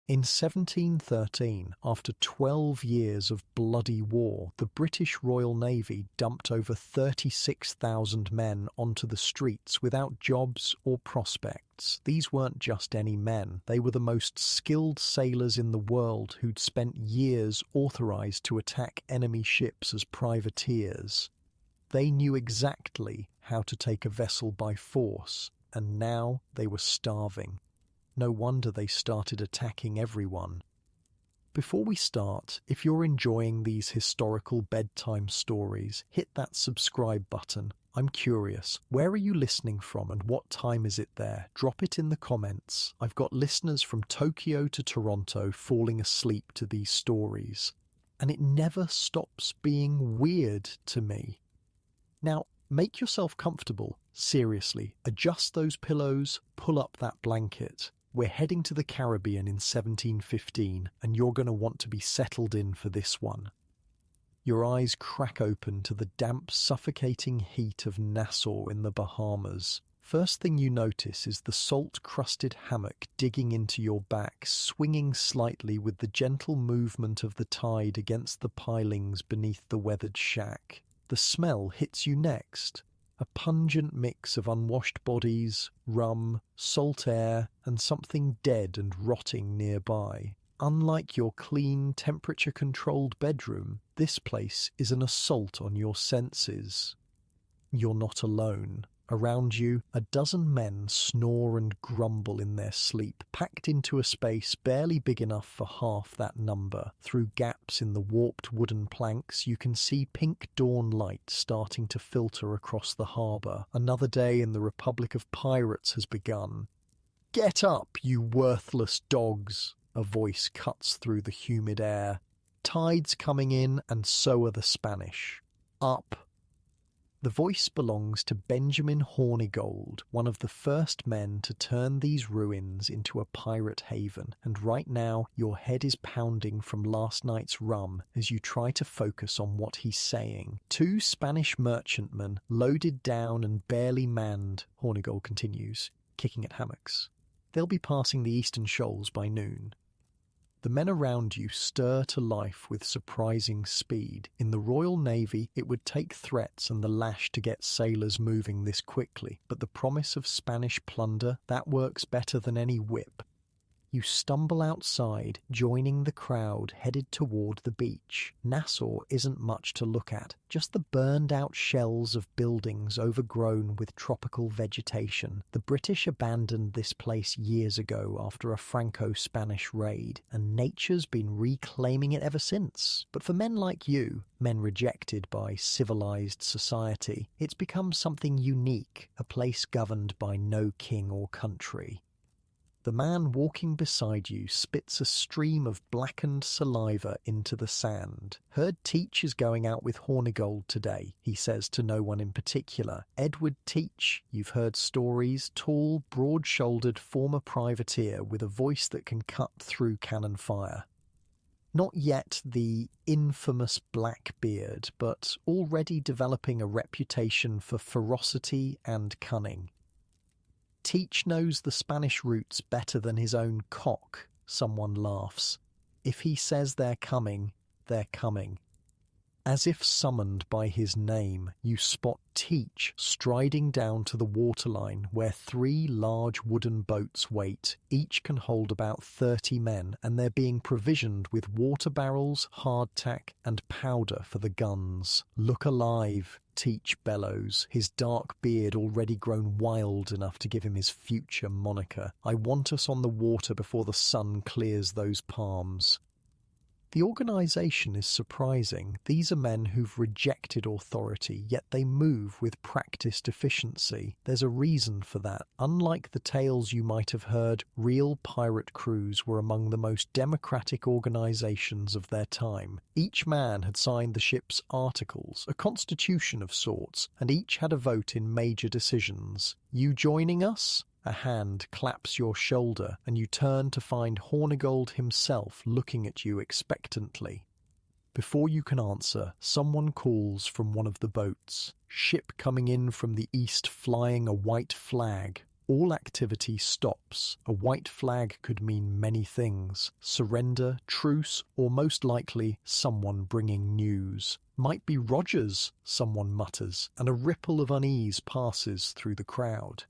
In 1713, after 12 years of bloody war, the British Royal Navy dumped over 36,000 men onto the streets without jobs or prospects. These weren't just any men. They were the most skilled sailors in the world who'd spent years authorized to attack enemy ships as privateers. They knew exactly how to take a vessel by force, and now they were starving. No wonder they started attacking everyone. Before we start, if you're enjoying these historical bedtime stories, hit that subscribe button. I'm curious, where are you listening from and what time is it there? Drop it in the comments. I've got listeners from Tokyo to Toronto falling asleep to these stories, and it never stops being weird to me. Now, make yourself comfortable. Seriously, adjust those pillows, pull up that blanket. We're heading to the Caribbean in 1715, and you're going to want to be settled in for this one. Your eyes crack open to the damp, suffocating heat of Nassau in the Bahamas. First thing you notice is the salt-crusted hammock digging into your back, swinging slightly with the gentle movement of the tide against the pilings beneath the weathered shack. The smell hits you next. A pungent mix of unwashed bodies, rum, salt air, and something dead and rotting nearby. Unlike your clean, temperature-controlled bedroom, this place is an assault on your senses. You're not alone. Around you, a dozen men snore and grumble in their sleep, packed into a space barely big enough for half that number. Through gaps in the warped wooden planks, you can see pink dawn light starting to filter across the harbour. Another day in the Republic of Pirates has begun. "Get up, you worthless dogs!" A voice cuts through the humid air. "Tide's coming in, and so are the Spanish. Up!" The voice belongs to Benjamin Hornigold, one of the first men to turn these ruins into a pirate haven, and right now your head is pounding from last night's rum as you try to focus on what he's saying. "Two Spanish merchantmen, loaded down and barely manned," Hornigold continues, kicking at hammocks. "They'll be passing the eastern shoals by noon." The men around you stir to life with surprising speed. In the Royal Navy, it would take threats and the lash to get sailors moving this quickly, but the promise of Spanish plunder, that works better than any whip. You stumble outside, joining the crowd headed toward the beach. Nassau isn't much to look at, just the burned-out shells of buildings overgrown with tropical vegetation. The British abandoned this place years ago after a Franco-Spanish raid, and nature's been reclaiming it ever since. But for men like you, men rejected by civilized society, it's become something unique, a place governed by no king or country. The man walking beside you spits a stream of blackened saliva into the sand. "Heard Teach is going out with Hornigold today," he says to no one in particular. Edward Teach, you've heard stories, tall, broad-shouldered former privateer with a voice that can cut through cannon fire. Not yet the infamous Blackbeard, but already developing a reputation for ferocity and cunning. "Teach knows the Spanish routes better than his own cock," someone laughs. "If he says they're coming, they're coming." As if summoned by his name, you spot Teach striding down to the waterline where 3 large wooden boats wait. Each can hold about 30 men, and they're being provisioned with water barrels, hardtack, and powder for the guns. "Look alive," Teach bellows, his dark beard already grown wild enough to give him his future moniker. "I want us on the water before the sun clears those palms." The organisation is surprising. These are men who've rejected authority, yet they move with practised efficiency. There's a reason for that. Unlike the tales you might have heard, real pirate crews were among the most democratic organisations of their time. Each man had signed the ship's articles, a constitution of sorts, and each had a vote in major decisions. "You joining us?" A hand claps your shoulder, and you turn to find Hornigold himself looking at you expectantly. Before you can answer, someone calls from one of the boats. "Ship coming in from the east flying a white flag." All activity stops. A white flag could mean many things: surrender, truce, or most likely someone bringing news. Might be Rogers, someone mutters, and a ripple of unease passes through the crowd.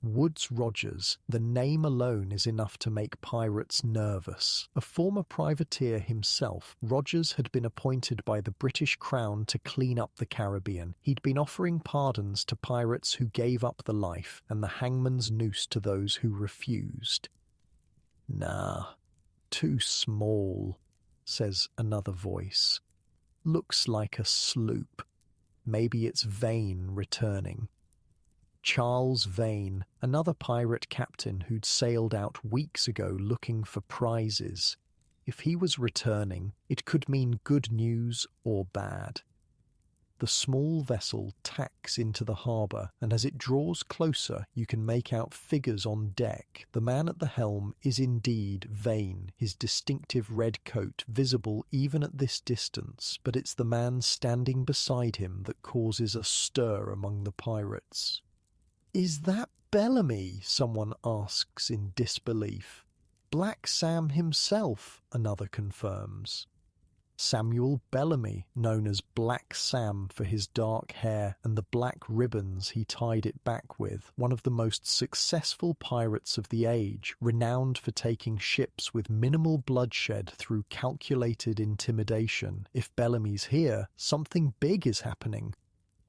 Woodes Rogers, the name alone is enough to make pirates nervous. A former privateer himself, Rogers had been appointed by the British Crown to clean up the Caribbean. He'd been offering pardons to pirates who gave up the life and the hangman's noose to those who refused. "Nah, too small," says another voice. "Looks like a sloop. Maybe it's Vane returning." Charles Vane, another pirate captain who'd sailed out weeks ago looking for prizes. If he was returning, it could mean good news or bad. The small vessel tacks into the harbour, and as it draws closer, you can make out figures on deck. The man at the helm is indeed Vane, his distinctive red coat visible even at this distance, but it's the man standing beside him that causes a stir among the pirates. "Is that Bellamy?" someone asks in disbelief. "Black Sam himself," another confirms. Samuel Bellamy, known as Black Sam for his dark hair and the black ribbons he tied it back with, one of the most successful pirates of the age, renowned for taking ships with minimal bloodshed through calculated intimidation. "If Bellamy's here, something big is happening,"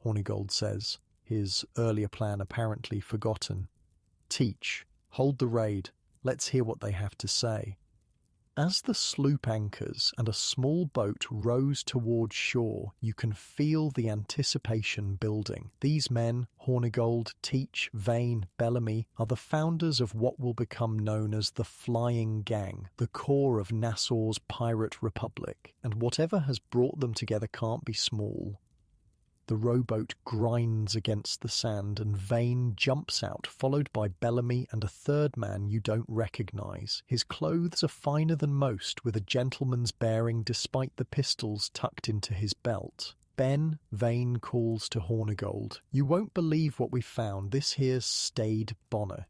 Hornigold says, his earlier plan apparently forgotten. "Teach, hold the raid. Let's hear what they have to say." As the sloop anchors and a small boat rows towards shore, you can feel the anticipation building. These men, Hornigold, Teach, Vane, Bellamy, are the founders of what will become known as the Flying Gang, the core of Nassau's pirate republic, and whatever has brought them together can't be small. The rowboat grinds against the sand and Vane jumps out, followed by Bellamy and a third man you don't recognise. His clothes are finer than most, with a gentleman's bearing despite the pistols tucked into his belt. "Ben," Vane calls to Hornigold, "you won't believe what we've found. This here's Stade Bonner."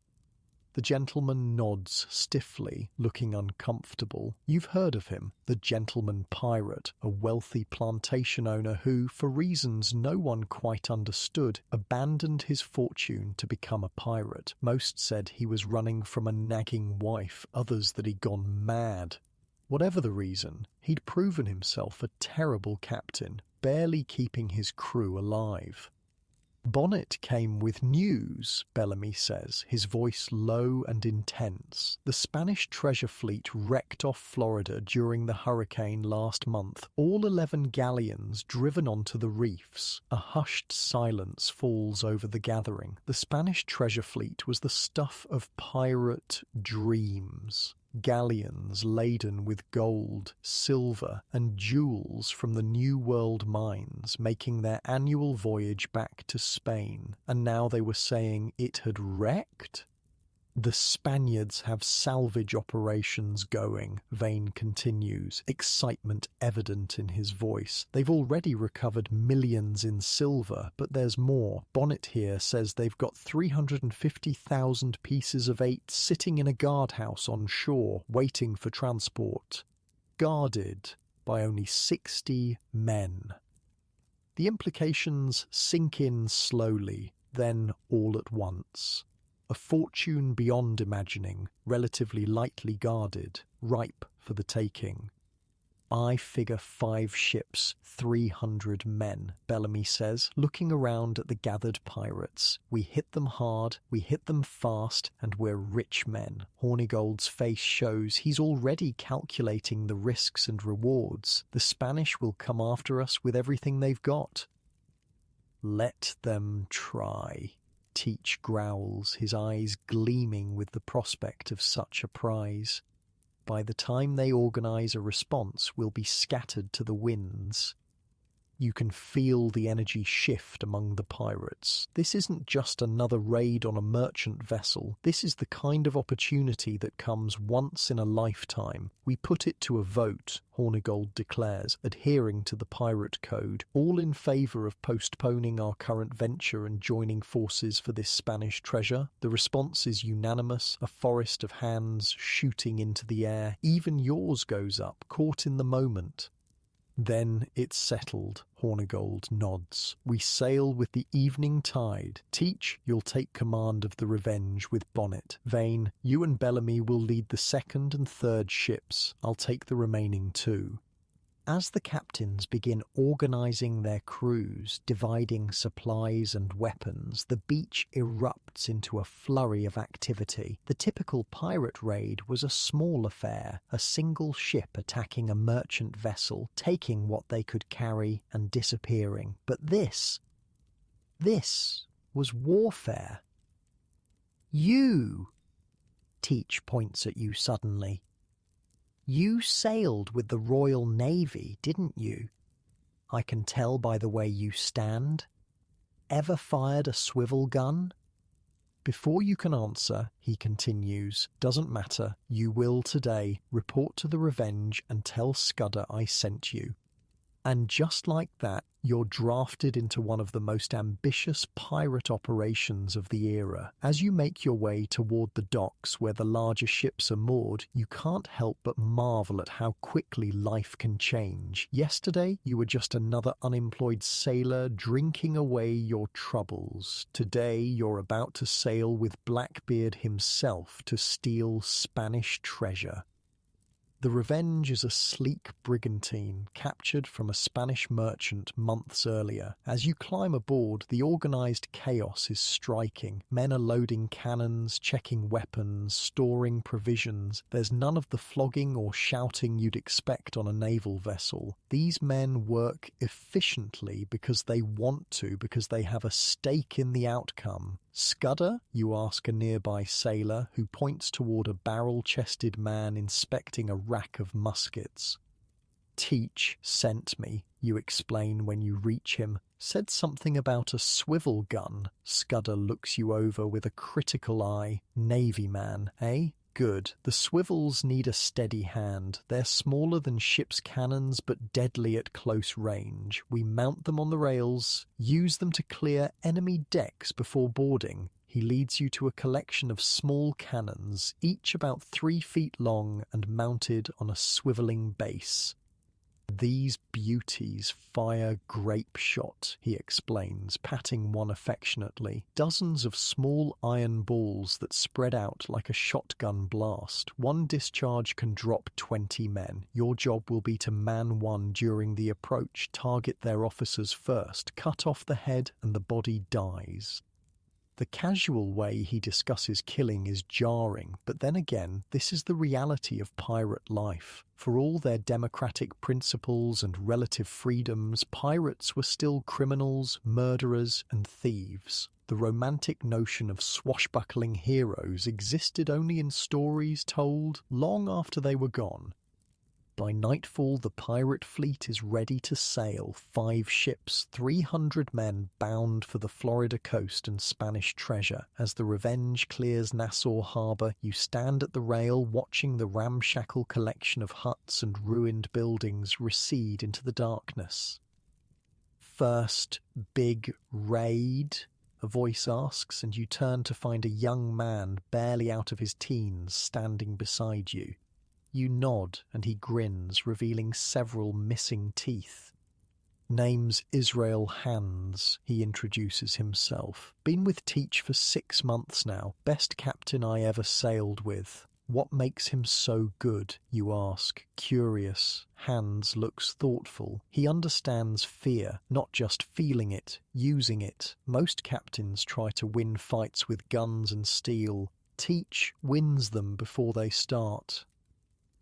The gentleman nods stiffly, looking uncomfortable. You've heard of him, the gentleman pirate, a wealthy plantation owner who, for reasons no one quite understood, abandoned his fortune to become a pirate. Most said he was running from a nagging wife, others that he'd gone mad. Whatever the reason, he'd proven himself a terrible captain, barely keeping his crew alive. "Bonnet came with news," Bellamy says, his voice low and intense. "The Spanish treasure fleet wrecked off Florida during the hurricane last month, all 11 galleons driven onto the reefs." A hushed silence falls over the gathering. The Spanish treasure fleet was the stuff of pirate dreams. Galleons laden with gold, silver, and jewels from the New World mines, making their annual voyage back to Spain. And now they were saying it had wrecked? "The Spaniards have salvage operations going," Vane continues, excitement evident in his voice. "They've already recovered millions in silver, but there's more. Bonnet here says they've got 350,000 pieces of 8 sitting in a guardhouse on shore, waiting for transport. Guarded by only 60 men." The implications sink in slowly, then all at once. A fortune beyond imagining, relatively lightly guarded, ripe for the taking. "I figure 5 ships, 300 men," Bellamy says, looking around at the gathered pirates. "We hit them hard, we hit them fast, and we're rich men." Hornigold's face shows he's already calculating the risks and rewards. The Spanish will come after us with everything they've got. "Let them try," Teach growls, his eyes gleaming with the prospect of such a prize. "By the time they organise a response, we'll be scattered to the winds." You can feel the energy shift among the pirates. This isn't just another raid on a merchant vessel. This is the kind of opportunity that comes once in a lifetime. We put it to a vote, Hornigold declares, adhering to the pirate code, all in favor of postponing our current venture and joining forces for this Spanish treasure. The response is unanimous, a forest of hands shooting into the air. Even yours goes up, caught in the moment. Then it's settled, Hornigold nods. We sail with the evening tide. Teach, you'll take command of the Revenge with Bonnet. Vane, you and Bellamy will lead the second and third ships. I'll take the remaining two. As the captains begin organising their crews, dividing supplies and weapons, the beach erupts into a flurry of activity. The typical pirate raid was a small affair, a single ship attacking a merchant vessel, taking what they could carry and disappearing. But this was warfare. You, Teach points at you suddenly. You sailed with the Royal Navy, didn't you? I can tell by the way you stand. Ever fired a swivel gun? Before you can answer, he continues, doesn't matter, you will today. Report to the Revenge and tell Scudder I sent you. And just like that, you're drafted into one of the most ambitious pirate operations of the era. As you make your way toward the docks where the larger ships are moored, you can't help but marvel at how quickly life can change. Yesterday, you were just another unemployed sailor drinking away your troubles. Today, you're about to sail with Blackbeard himself to steal Spanish treasure. The Revenge is a sleek brigantine captured from a Spanish merchant months earlier. As you climb aboard, the organised chaos is striking. Men are loading cannons, checking weapons, storing provisions. There's none of the flogging or shouting you'd expect on a naval vessel. These men work efficiently because they want to, because they have a stake in the outcome. Scudder? You ask a nearby sailor, who points toward a barrel-chested man inspecting a rack of muskets. Teach sent me, you explain when you reach him. Said something about a swivel gun. Scudder looks you over with a critical eye. Navy man, eh? Good. The swivels need a steady hand. They're smaller than ship's cannons but deadly at close range. We mount them on the rails, use them to clear enemy decks before boarding. He leads you to a collection of small cannons, each about 3 feet long and mounted on a swivelling base. These beauties fire grape shot, he explains, patting one affectionately. Dozens of small iron balls that spread out like a shotgun blast. One discharge can drop 20 men. Your job will be to man one during the approach, target their officers first, cut off the head, and the body dies. The casual way he discusses killing is jarring, but then again, this is the reality of pirate life. For all their democratic principles and relative freedoms, pirates were still criminals, murderers, and thieves. The romantic notion of swashbuckling heroes existed only in stories told long after they were gone. By nightfall, the pirate fleet is ready to sail. 5 ships, 300 men bound for the Florida coast and Spanish treasure. As the Revenge clears Nassau Harbor, you stand at the rail watching the ramshackle collection of huts and ruined buildings recede into the darkness. First big raid? A voice asks, and you turn to find a young man barely out of his teens standing beside you. You nod, and he grins, revealing several missing teeth. Name's Israel Hands, he introduces himself. Been with Teach for 6 months now. Best captain I ever sailed with. What makes him so good, you ask, curious. Hands looks thoughtful. He understands fear, not just feeling it, using it. Most captains try to win fights with guns and steel. Teach wins them before they start.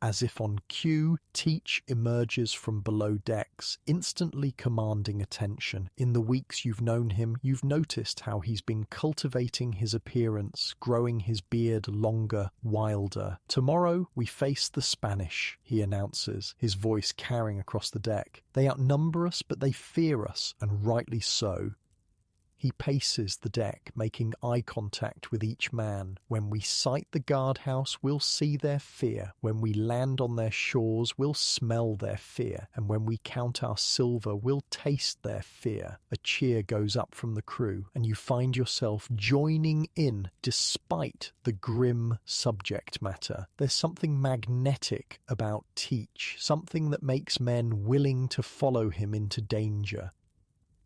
As if on cue, Teach emerges from below decks, instantly commanding attention. In the weeks you've known him, you've noticed how he's been cultivating his appearance, growing his beard longer, wilder. "Tomorrow we face the Spanish," he announces, his voice carrying across the deck. "They outnumber us, but they fear us, and rightly so." He paces the deck, making eye contact with each man. "When we sight the guardhouse, we'll see their fear. When we land on their shores, we'll smell their fear. And when we count our silver, we'll taste their fear." A cheer goes up from the crew, and you find yourself joining in despite the grim subject matter. There's something magnetic about Teach, something that makes men willing to follow him into danger.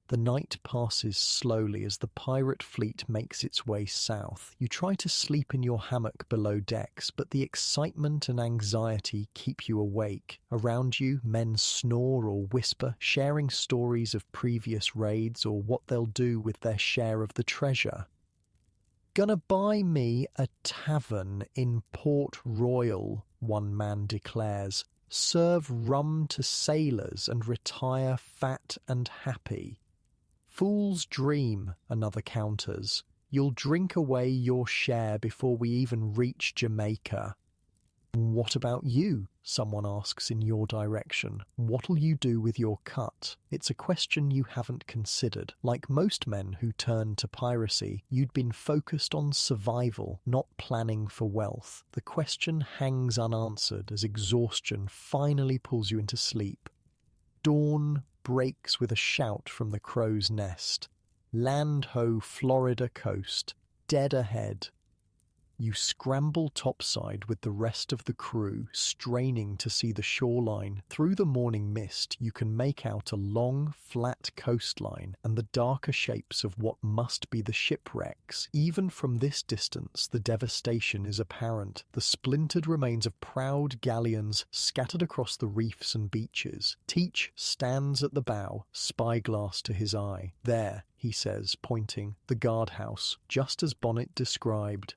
The night passes slowly as the pirate fleet makes its way south. You try to sleep in your hammock below decks, but the excitement and anxiety keep you awake. Around you, men snore or whisper, sharing stories of previous raids or what they'll do with their share of the treasure. "Gonna buy me a tavern in Port Royal," one man declares. "Serve rum to sailors and retire fat and happy." "Fool's dream," another counters. "You'll drink away your share before we even reach Jamaica." "What about you?" someone asks in your direction. "What'll you do with your cut?" It's a question you haven't considered. Like most men who turn to piracy, you'd been focused on survival, not planning for wealth. The question hangs unanswered as exhaustion finally pulls you into sleep. Dawn breaks with a shout from the crow's nest. Land ho, Florida coast, dead ahead. You scramble topside with the rest of the crew, straining to see the shoreline. Through the morning mist, you can make out a long, flat coastline and the darker shapes of what must be the shipwrecks. Even from this distance, the devastation is apparent. The splintered remains of proud galleons scattered across the reefs and beaches. Teach stands at the bow, spyglass to his eye. "There," he says, pointing, "the guardhouse, just as Bonnet described."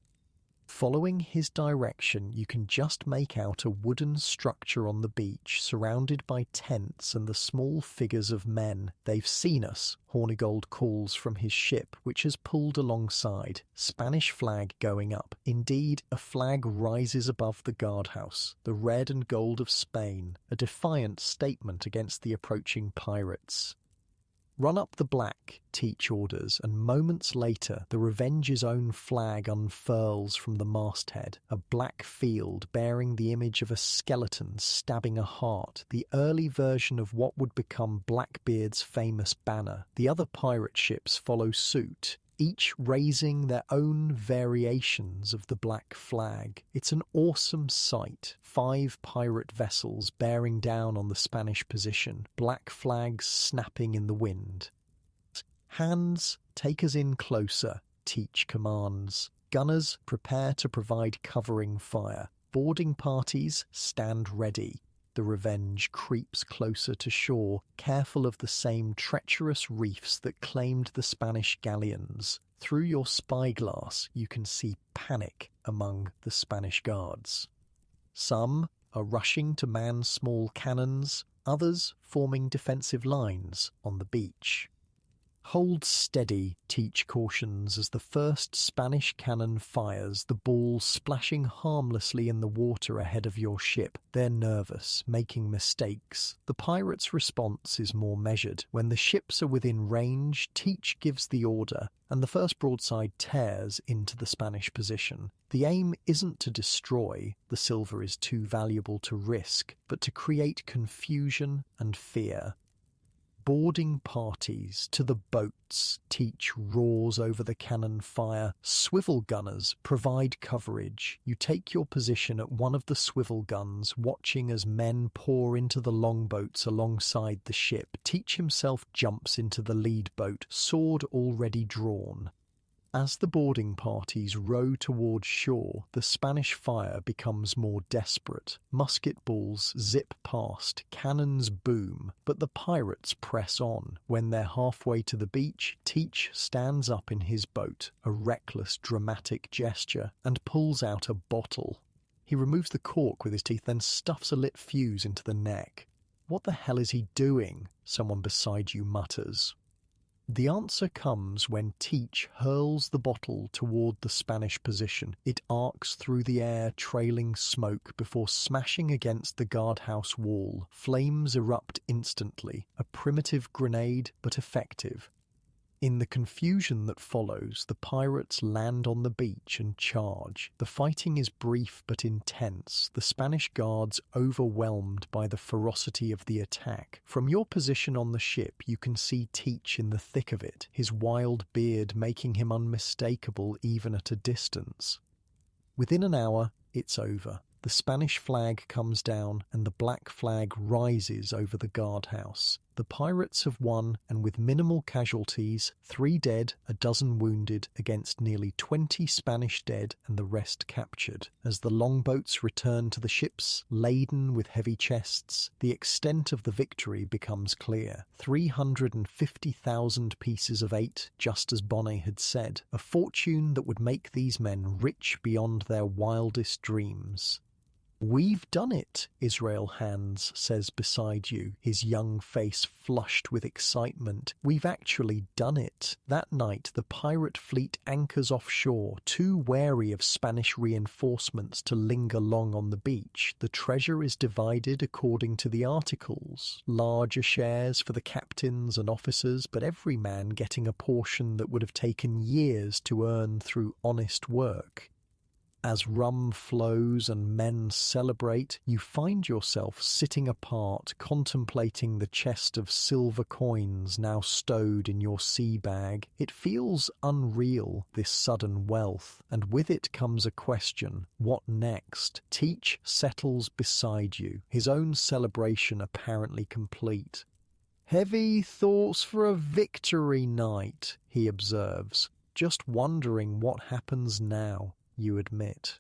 Following his direction, you can just make out a wooden structure on the beach, surrounded by tents and the small figures of men. "They've seen us," Hornigold calls from his ship, which has pulled alongside. Spanish flag going up. Indeed, a flag rises above the guardhouse, the red and gold of Spain, a defiant statement against the approaching pirates. "Run up the black," Teach orders, and moments later the Revenge's own flag unfurls from the masthead, a black field bearing the image of a skeleton stabbing a heart, the early version of what would become Blackbeard's famous banner. The other pirate ships follow suit, each raising their own variations of the black flag. It's an awesome sight. 5 pirate vessels bearing down on the Spanish position, black flags snapping in the wind. "Hands, take us in closer," Teach commands. "Gunners, prepare to provide covering fire. Boarding parties, stand ready." The Revenge creeps closer to shore, careful of the same treacherous reefs that claimed the Spanish galleons. Through your spyglass, you can see panic among the Spanish guards. Some are rushing to man small cannons, others forming defensive lines on the beach. "Hold steady," Teach cautions as the first Spanish cannon fires, the ball splashing harmlessly in the water ahead of your ship. They're nervous, making mistakes. The pirates' response is more measured. When the ships are within range, Teach gives the order, and the first broadside tears into the Spanish position. The aim isn't to destroy, the silver is too valuable to risk, but to create confusion and fear. "Boarding parties, to the boats," Teach roars over the cannon fire. "Swivel gunners, provide coverage." You take your position at one of the swivel guns, watching as men pour into the longboats alongside the ship. Teach himself jumps into the lead boat, sword already drawn. As the boarding parties row towards shore, the Spanish fire becomes more desperate. Musket balls zip past, cannons boom, but the pirates press on. When they're halfway to the beach, Teach stands up in his boat, a reckless, dramatic gesture, and pulls out a bottle. He removes the cork with his teeth, then stuffs a lit fuse into the neck. "What the hell is he doing?" someone beside you mutters. The answer comes when Teach hurls the bottle toward the Spanish position. It arcs through the air, trailing smoke before smashing against the guardhouse wall. Flames erupt instantly, a primitive grenade but effective. In the confusion that follows, the pirates land on the beach and charge. The fighting is brief but intense, the Spanish guards overwhelmed by the ferocity of the attack. From your position on the ship, you can see Teach in the thick of it, his wild beard making him unmistakable even at a distance. Within an hour, it's over. The Spanish flag comes down and the black flag rises over the guardhouse. The pirates have won, and with minimal casualties, 3 dead, a dozen wounded, against nearly 20 Spanish dead and the rest captured. As the longboats return to the ships, laden with heavy chests, the extent of the victory becomes clear. 350,000 pieces of 8, just as Bonnet had said, a fortune that would make these men rich beyond their wildest dreams. "We've done it," Israel Hands says beside you, his young face flushed with excitement. "We've actually done it." That night, the pirate fleet anchors offshore, too wary of Spanish reinforcements to linger long on the beach. The treasure is divided according to the articles. Larger shares for the captains and officers, but every man getting a portion that would have taken years to earn through honest work. As rum flows and men celebrate, you find yourself sitting apart, contemplating the chest of silver coins now stowed in your sea bag. It feels unreal, this sudden wealth, and with it comes a question: what next? Teach settles beside you, his own celebration apparently complete. "Heavy thoughts for a victory night," he observes, just wondering what happens now. You admit.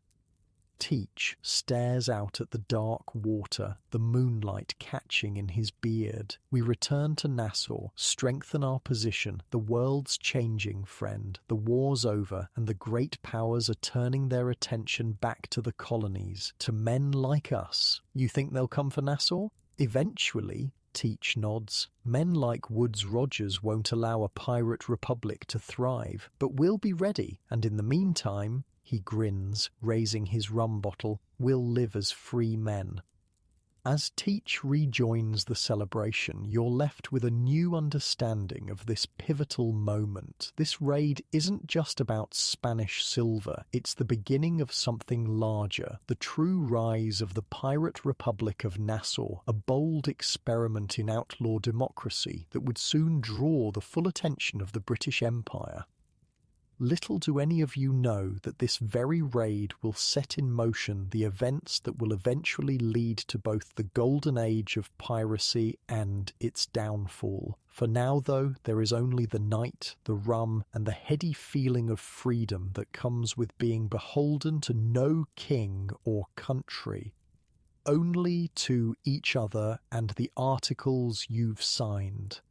Teach stares out at the dark water, the moonlight catching in his beard. "We return to Nassau, strengthen our position. The world's changing, friend. The war's over, and the great powers are turning their attention back to the colonies, to men like us. You think they'll come for Nassau? Eventually." Teach nods. "Men like Woodes Rogers won't allow a pirate republic to thrive, but we'll be ready, and in the meantime," he grins, raising his rum bottle, "we'll live as free men." As Teach rejoins the celebration, you're left with a new understanding of this pivotal moment. This raid isn't just about Spanish silver, it's the beginning of something larger, the true rise of the Pirate Republic of Nassau, a bold experiment in outlaw democracy that would soon draw the full attention of the British Empire. Little do any of you know that this very raid will set in motion the events that will eventually lead to both the golden age of piracy and its downfall. For now, though, there is only the night, the rum, and the heady feeling of freedom that comes with being beholden to no king or country, only to each other and the articles you've signed.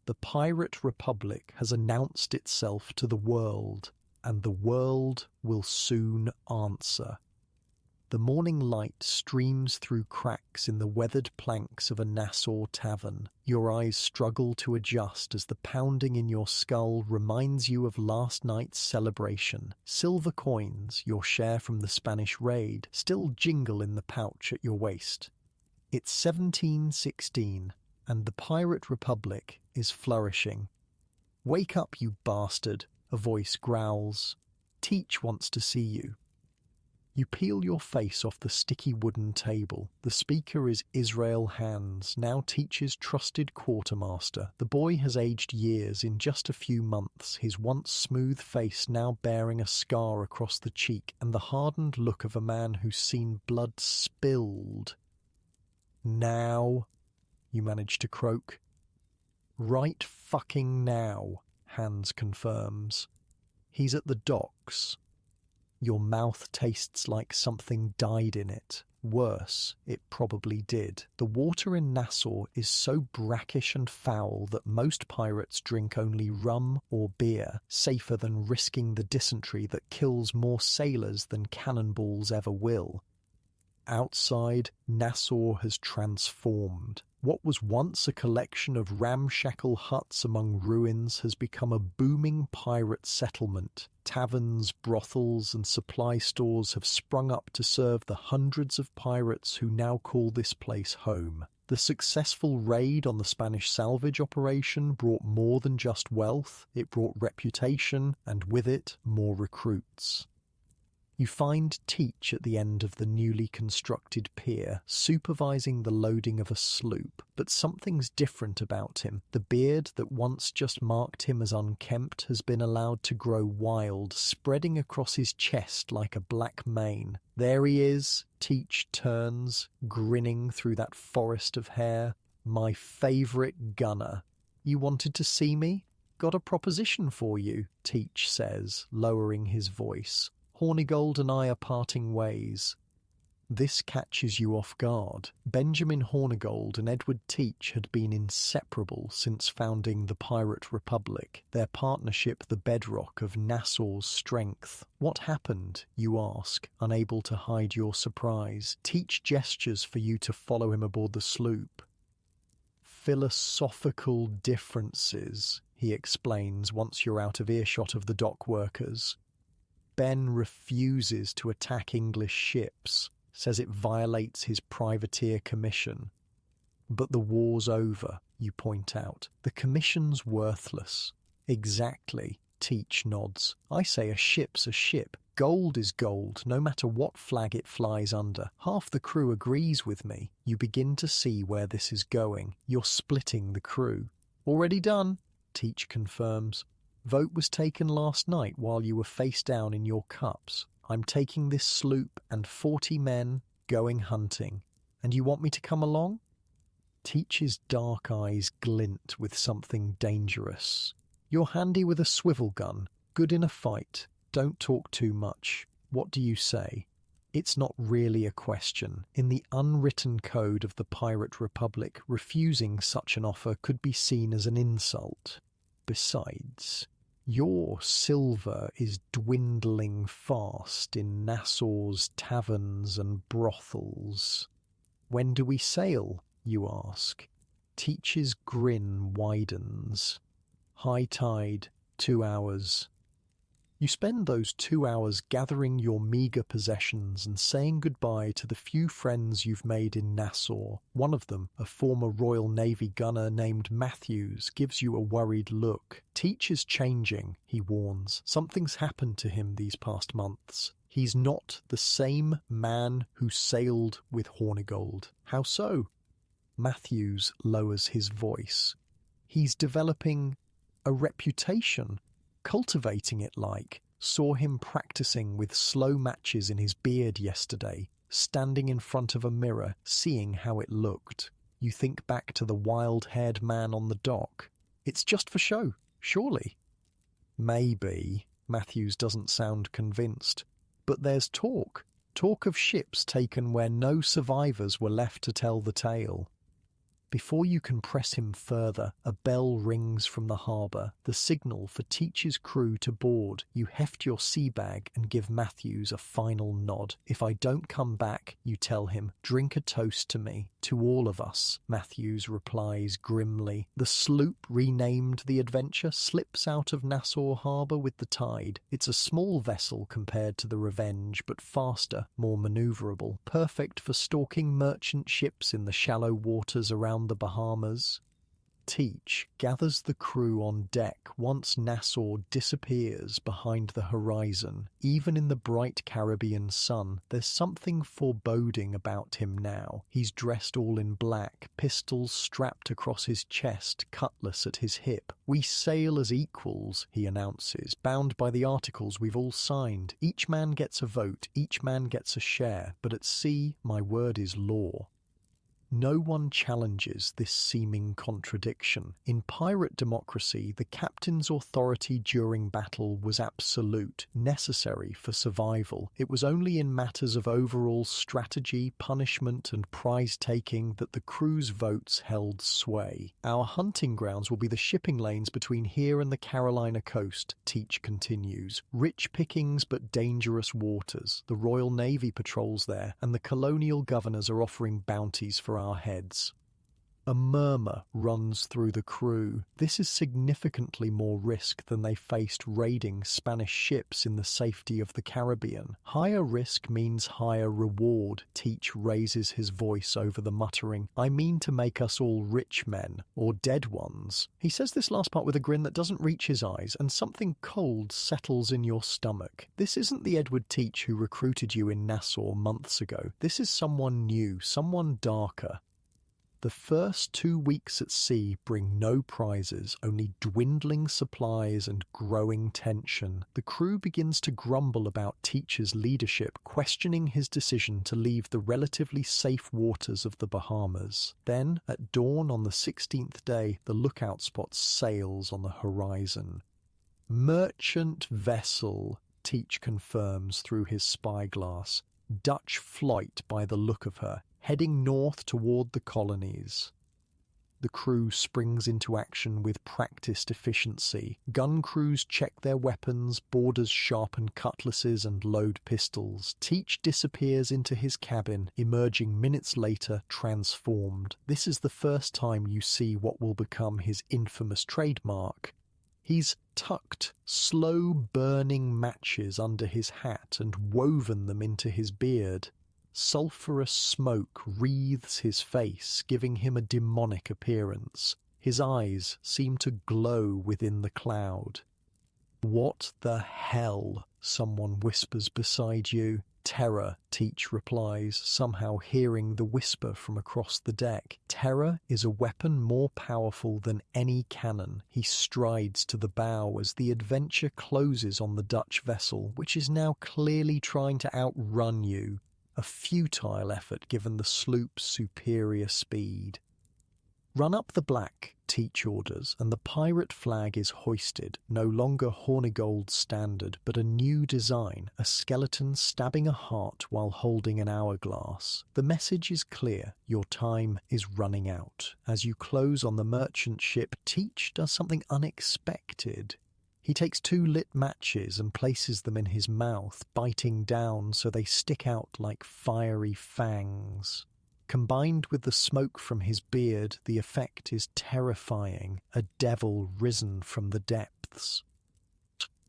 The Pirate Republic has announced itself to the world, and the world will soon answer. The morning light streams through cracks in the weathered planks of a Nassau tavern. Your eyes struggle to adjust as the pounding in your skull reminds you of last night's celebration. Silver coins, your share from the Spanish raid, still jingle in the pouch at your waist. It's 1716. And the Pirate Republic is flourishing. "Wake up, you bastard," a voice growls. "Teach wants to see you." You peel your face off the sticky wooden table. The speaker is Israel Hands, now Teach's trusted quartermaster. The boy has aged years in just a few months, his once smooth face now bearing a scar across the cheek and the hardened look of a man who's seen blood spilled. "Now," you manage to croak. "Right fucking now," Hands confirms. He's at the docks. Your mouth tastes like something died in it. Worse, it probably did. The water in Nassau is so brackish and foul that most pirates drink only rum or beer, safer than risking the dysentery that kills more sailors than cannonballs ever will. Outside, Nassau has transformed. What was once a collection of ramshackle huts among ruins has become a booming pirate settlement. Taverns, brothels, and supply stores have sprung up to serve the hundreds of pirates who now call this place home. The successful raid on the Spanish salvage operation brought more than just wealth, it brought reputation, and with it, more recruits. You find Teach at the end of the newly constructed pier, supervising the loading of a sloop, but something's different about him. The beard that once just marked him as unkempt has been allowed to grow wild, spreading across his chest like a black mane. There he is, Teach turns, grinning through that forest of hair. My favourite gunner. You wanted to see me? Got a proposition for you, Teach says, lowering his voice. Hornigold and I are parting ways. This catches you off guard. Benjamin Hornigold and Edward Teach had been inseparable since founding the Pirate Republic, their partnership the bedrock of Nassau's strength. What happened, you ask, unable to hide your surprise. Teach gestures for you to follow him aboard the sloop. Philosophical differences, he explains once you're out of earshot of the dock workers. Ben refuses to attack English ships, says it violates his privateer commission. But the war's over, you point out. The commission's worthless. Exactly, Teach nods. I say a ship's a ship. Gold is gold, no matter what flag it flies under. Half the crew agrees with me. You begin to see where this is going. You're splitting the crew. Already done, Teach confirms. Vote was taken last night while you were face down in your cups. I'm taking this sloop and 40 men going hunting. And you want me to come along? Teach's dark eyes glint with something dangerous. You're handy with a swivel gun, good in a fight, don't talk too much. What do you say? It's not really a question. In the unwritten code of the Pirate Republic, refusing such an offer could be seen as an insult. Besides, your silver is dwindling fast in Nassau's taverns and brothels. When do we sail, you ask? Teach's grin widens. High tide, 2 hours. You spend those 2 hours gathering your meagre possessions and saying goodbye to the few friends you've made in Nassau. One of them, a former Royal Navy gunner named Matthews, gives you a worried look. Teach is changing, he warns. Something's happened to him these past months. He's not the same man who sailed with Hornigold. How so? Matthews lowers his voice. He's developing a reputation. Cultivating it saw him practicing with slow matches in his beard yesterday, standing in front of a mirror, seeing how it looked. You think back to the wild-haired man on the dock. It's just for show, surely. Maybe, Matthews doesn't sound convinced. But there's talk of ships taken where no survivors were left to tell the tale. Before you can press him further, a bell rings from the harbour, the signal for Teach's crew to board. You heft your sea bag and give Matthews a final nod. If I don't come back, you tell him, drink a toast to me, to all of us, Matthews replies grimly. The sloop, renamed the Adventure, slips out of Nassau harbour with the tide. It's a small vessel compared to the Revenge, but faster, more manoeuvrable, perfect for stalking merchant ships in the shallow waters around the Bahamas. Teach gathers the crew on deck once Nassau disappears behind the horizon. Even in the bright Caribbean sun, there's something foreboding about him now. He's dressed all in black, pistols strapped across his chest, cutlass at his hip. We sail as equals, he announces, bound by the articles we've all signed. Each man gets a vote, each man gets a share, but at sea, my word is law. No one challenges this seeming contradiction. In pirate democracy, the captain's authority during battle was absolute, necessary for survival. It was only in matters of overall strategy, punishment, and prize-taking that the crew's votes held sway. Our hunting grounds will be the shipping lanes between here and the Carolina coast, Teach continues. Rich pickings but dangerous waters. The Royal Navy patrols there, and the colonial governors are offering bounties for our heads. A murmur runs through the crew. This is significantly more risk than they faced raiding Spanish ships in the safety of the Caribbean. Higher risk means higher reward. Teach raises his voice over the muttering. I mean to make us all rich men, or dead ones. He says this last part with a grin that doesn't reach his eyes, and something cold settles in your stomach. This isn't the Edward Teach who recruited you in Nassau months ago. This is someone new, someone darker. The first 2 weeks at sea bring no prizes, only dwindling supplies and growing tension. The crew begins to grumble about Teach's leadership, questioning his decision to leave the relatively safe waters of the Bahamas. Then, at dawn on the 16th day, the lookout spot sails on the horizon. Merchant vessel, Teach confirms through his spyglass. Dutch flight by the look of her, heading north toward the colonies. The crew springs into action with practiced efficiency. Gun crews check their weapons, boarders sharpen cutlasses and load pistols. Teach disappears into his cabin, emerging minutes later transformed. This is the first time you see what will become his infamous trademark. He's tucked slow-burning matches under his hat and woven them into his beard. Sulphurous smoke wreathes his face, giving him a demonic appearance. His eyes seem to glow within the cloud. "What the hell?" someone whispers beside you. "Terror," Teach replies, somehow hearing the whisper from across the deck. Terror is a weapon more powerful than any cannon. He strides to the bow as the adventure closes on the Dutch vessel, which is now clearly trying to outrun you. A futile effort given the sloop's superior speed. "Run up the black," Teach orders, and the pirate flag is hoisted, no longer Hornigold's standard, but a new design, a skeleton stabbing a heart while holding an hourglass. The message is clear, your time is running out. As you close on the merchant ship, Teach does something unexpected. He takes 2 lit matches and places them in his mouth, biting down so they stick out like fiery fangs. Combined with the smoke from his beard, the effect is terrifying, a devil risen from the depths.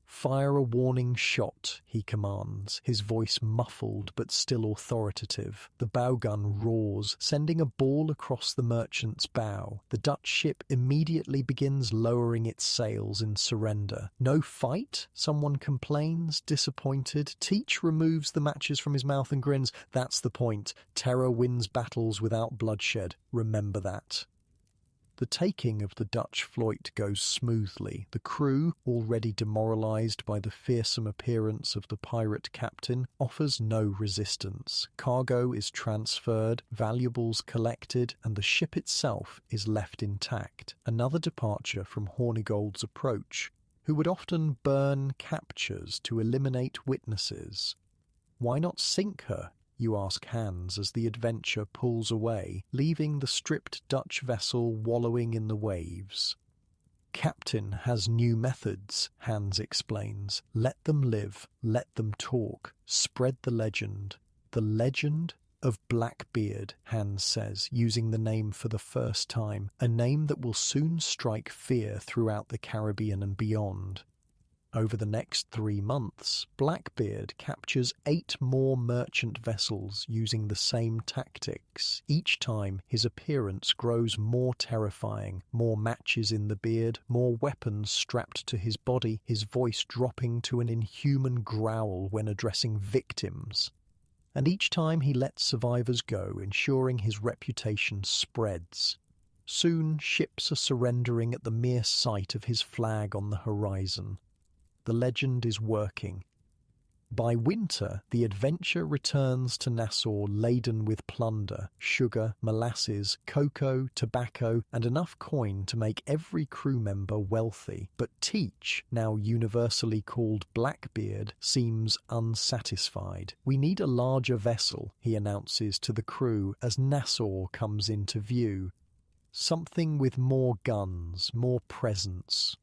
"Fire a warning shot," he commands, his voice muffled but still authoritative. The bow gun roars, sending a ball across the merchant's bow. The Dutch ship immediately begins lowering its sails in surrender. "No fight?" someone complains, disappointed. Teach removes the matches from his mouth and grins. "That's the point. Terror wins battles without bloodshed. Remember that." The taking of the Dutch Floyd goes smoothly. The crew, already demoralized by the fearsome appearance of the pirate captain, offers no resistance. Cargo is transferred, valuables collected, and the ship itself is left intact. Another departure from Hornigold's approach, who would often burn captures to eliminate witnesses. "Why not sink her?" you ask Hans as the adventure pulls away, leaving the stripped Dutch vessel wallowing in the waves. "Captain has new methods," Hans explains. "Let them live, let them talk, spread the legend." "The legend of Blackbeard," Hans says, using the name for the first time, a name that will soon strike fear throughout the Caribbean and beyond. Over the next 3 months, Blackbeard captures 8 more merchant vessels using the same tactics. Each time, his appearance grows more terrifying, more matches in the beard, more weapons strapped to his body, his voice dropping to an inhuman growl when addressing victims. And each time he lets survivors go, ensuring his reputation spreads. Soon, ships are surrendering at the mere sight of his flag on the horizon. The legend is working. By winter, the Adventure returns to Nassau laden with plunder, sugar, molasses, cocoa, tobacco, and enough coin to make every crew member wealthy. But Teach, now universally called Blackbeard, seems unsatisfied. "We need a larger vessel," he announces to the crew as Nassau comes into view. "Something with more guns, more presence."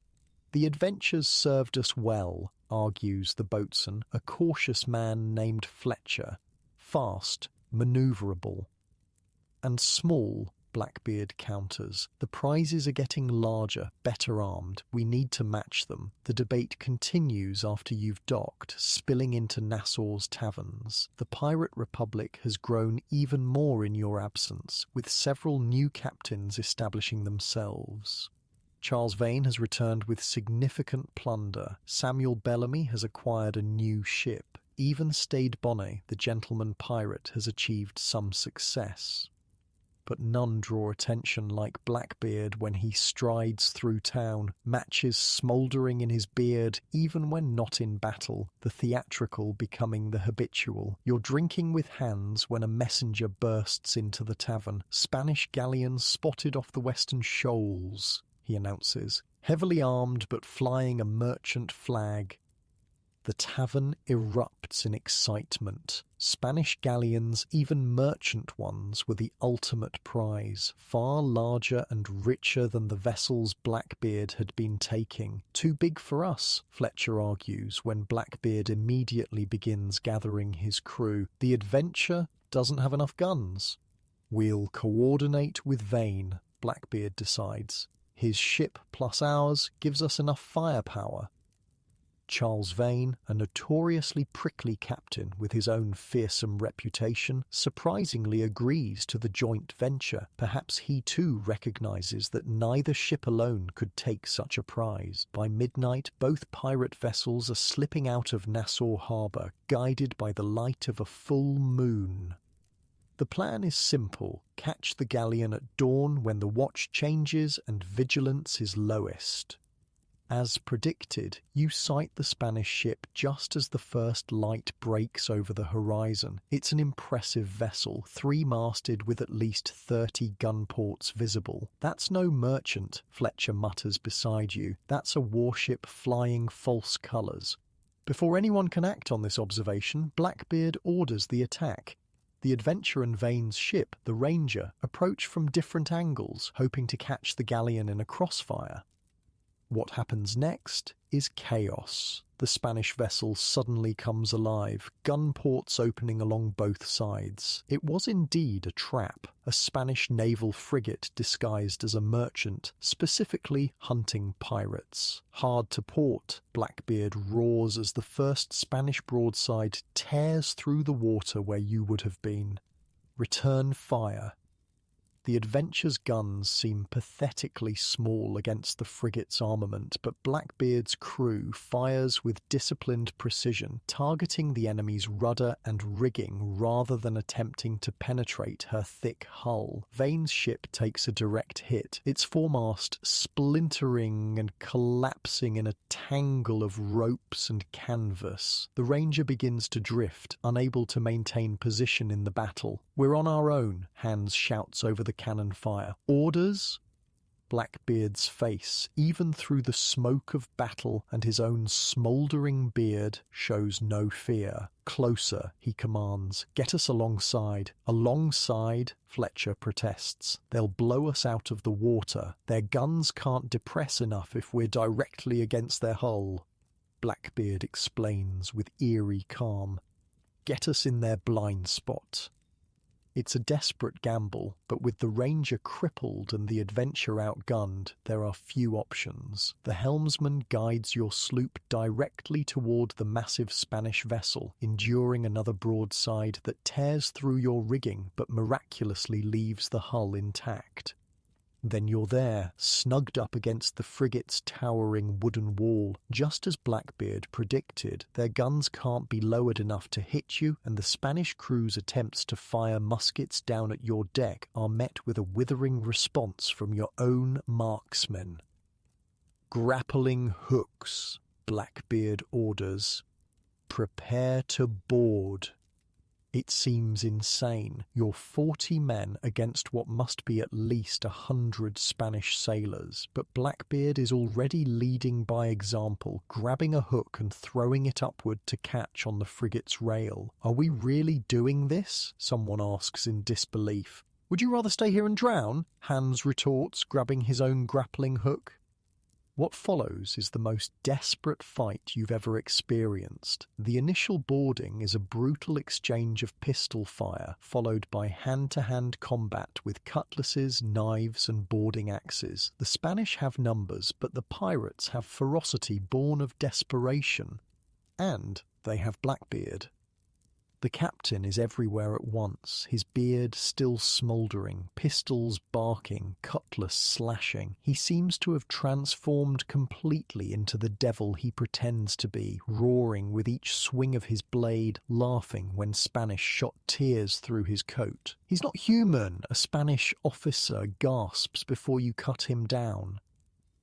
"The Adventure's served us well," argues the boatswain, a cautious man named Fletcher. "Fast, manoeuvrable." "And small," Blackbeard counters. "The prizes are getting larger, better armed. We need to match them." The debate continues after you've docked, spilling into Nassau's taverns. The Pirate Republic has grown even more in your absence, with several new captains establishing themselves. Charles Vane has returned with significant plunder. Samuel Bellamy has acquired a new ship. Even Stade Bonnet, the gentleman pirate, has achieved some success. But none draw attention like Blackbeard when he strides through town, matches smouldering in his beard even when not in battle, the theatrical becoming the habitual. You're drinking with hands when a messenger bursts into the tavern. "Spanish galleons spotted off the western shoals," he announces, heavily armed but flying a merchant flag. The tavern erupts in excitement. Spanish galleons, even merchant ones, were the ultimate prize, far larger and richer than the vessels Blackbeard had been taking. "Too big for us," Fletcher argues when Blackbeard immediately begins gathering his crew. "The Adventure doesn't have enough guns." "We'll coordinate with Vane," Blackbeard decides. "His ship plus ours gives us enough firepower." Charles Vane, a notoriously prickly captain with his own fearsome reputation, surprisingly agrees to the joint venture. Perhaps he too recognizes that neither ship alone could take such a prize. By midnight, both pirate vessels are slipping out of Nassau harbour, guided by the light of a full moon. The plan is simple: catch the galleon at dawn when the watch changes and vigilance is lowest. As predicted, you sight the Spanish ship just as the first light breaks over the horizon. It's an impressive vessel, three-masted with at least 30 gun ports visible. "That's no merchant," Fletcher mutters beside you. "That's a warship flying false colours." Before anyone can act on this observation, Blackbeard orders the attack. The Adventure and Vane's ship, the Ranger, approach from different angles, hoping to catch the galleon in a crossfire. What happens next is chaos. The Spanish vessel suddenly comes alive, gun ports opening along both sides. It was indeed a trap, a Spanish naval frigate disguised as a merchant, specifically hunting pirates. "Hard to port," Blackbeard roars as the first Spanish broadside tears through the water where you would have been. "Return fire." The Adventure's guns seem pathetically small against the frigate's armament, but Blackbeard's crew fires with disciplined precision, targeting the enemy's rudder and rigging rather than attempting to penetrate her thick hull. Vane's ship takes a direct hit, its foremast splintering and collapsing in a tangle of ropes and canvas. The Ranger begins to drift, unable to maintain position in the battle. "We're on our own," Hans shouts over the cannon fire. "Orders?" Blackbeard's face, even through the smoke of battle and his own smouldering beard, shows no fear. "Closer," he commands. "Get us alongside." "Alongside?" Fletcher protests. "They'll blow us out of the water. Their guns can't depress enough if we're directly against their hull." Blackbeard explains with eerie calm. "Get us in their blind spot." It's a desperate gamble, but with the Ranger crippled and the Adventure outgunned, there are few options. The helmsman guides your sloop directly toward the massive Spanish vessel, enduring another broadside that tears through your rigging but miraculously leaves the hull intact. Then you're there, snugged up against the frigate's towering wooden wall. Just as Blackbeard predicted, their guns can't be lowered enough to hit you, and the Spanish crew's attempts to fire muskets down at your deck are met with a withering response from your own marksmen. "Grappling hooks," Blackbeard orders. Prepare to board. It seems insane. You're 40 men against what must be at least 100 Spanish sailors, but Blackbeard is already leading by example, grabbing a hook and throwing it upward to catch on the frigate's rail. Are we really doing this? Someone asks in disbelief. Would you rather stay here and drown? Hans retorts, grabbing his own grappling hook. What follows is the most desperate fight you've ever experienced. The initial boarding is a brutal exchange of pistol fire, followed by hand-to-hand combat with cutlasses, knives and boarding axes. The Spanish have numbers, but the pirates have ferocity born of desperation. And they have Blackbeard. The captain is everywhere at once, his beard still smouldering, pistols barking, cutlass slashing. He seems to have transformed completely into the devil he pretends to be, roaring with each swing of his blade, laughing when Spanish shot tears through his coat. He's not human, a Spanish officer gasps before you cut him down.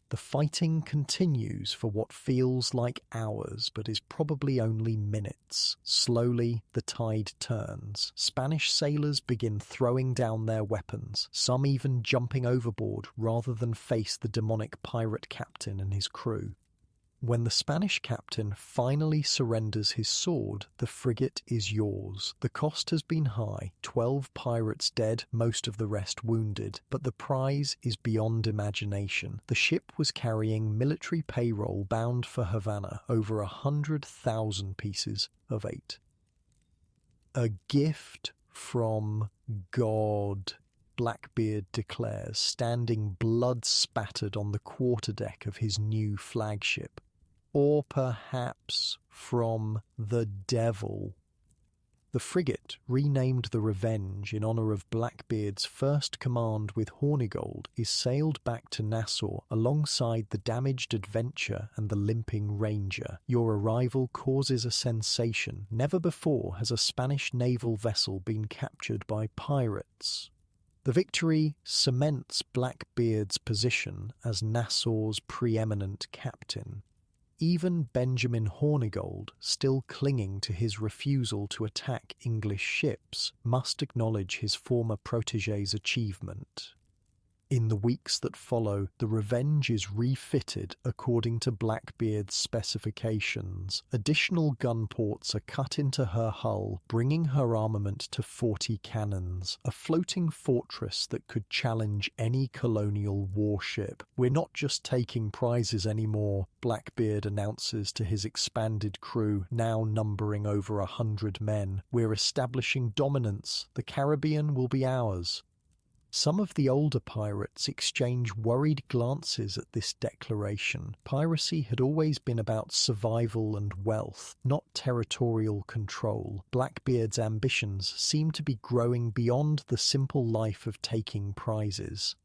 The fighting continues for what feels like hours, but is probably only minutes. Slowly, the tide turns. Spanish sailors begin throwing down their weapons, some even jumping overboard rather than face the demonic pirate captain and his crew. When the Spanish captain finally surrenders his sword, the frigate is yours. The cost has been high, 12 pirates dead, most of the rest wounded, but the prize is beyond imagination. The ship was carrying military payroll bound for Havana, over 100,000 pieces of 8. A gift from God, Blackbeard declares, standing blood-spattered on the quarterdeck of his new flagship. Or perhaps from the devil. The frigate, renamed the Revenge in honour of Blackbeard's first command with Hornigold, is sailed back to Nassau alongside the damaged Adventure and the limping Ranger. Your arrival causes a sensation. Never before has a Spanish naval vessel been captured by pirates. The victory cements Blackbeard's position as Nassau's preeminent captain. Even Benjamin Hornigold, still clinging to his refusal to attack English ships, must acknowledge his former protégé's achievement. In the weeks that follow, the Revenge is refitted according to Blackbeard's specifications. Additional gun ports are cut into her hull, bringing her armament to 40 cannons, a floating fortress that could challenge any colonial warship. We're not just taking prizes anymore, Blackbeard announces to his expanded crew, now numbering over 100 men. We're establishing dominance. The Caribbean will be ours. Some of the older pirates exchange worried glances at this declaration. Piracy had always been about survival and wealth, not territorial control. Blackbeard's ambitions seem to be growing beyond the simple life of taking prizes.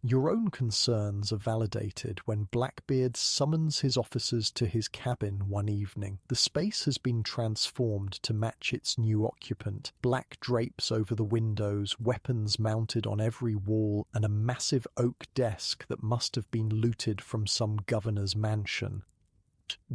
Your own concerns are validated when Blackbeard summons his officers to his cabin one evening. The space has been transformed to match its new occupant. Black drapes over the windows, weapons mounted on every wall, and a massive oak desk that must have been looted from some governor's mansion.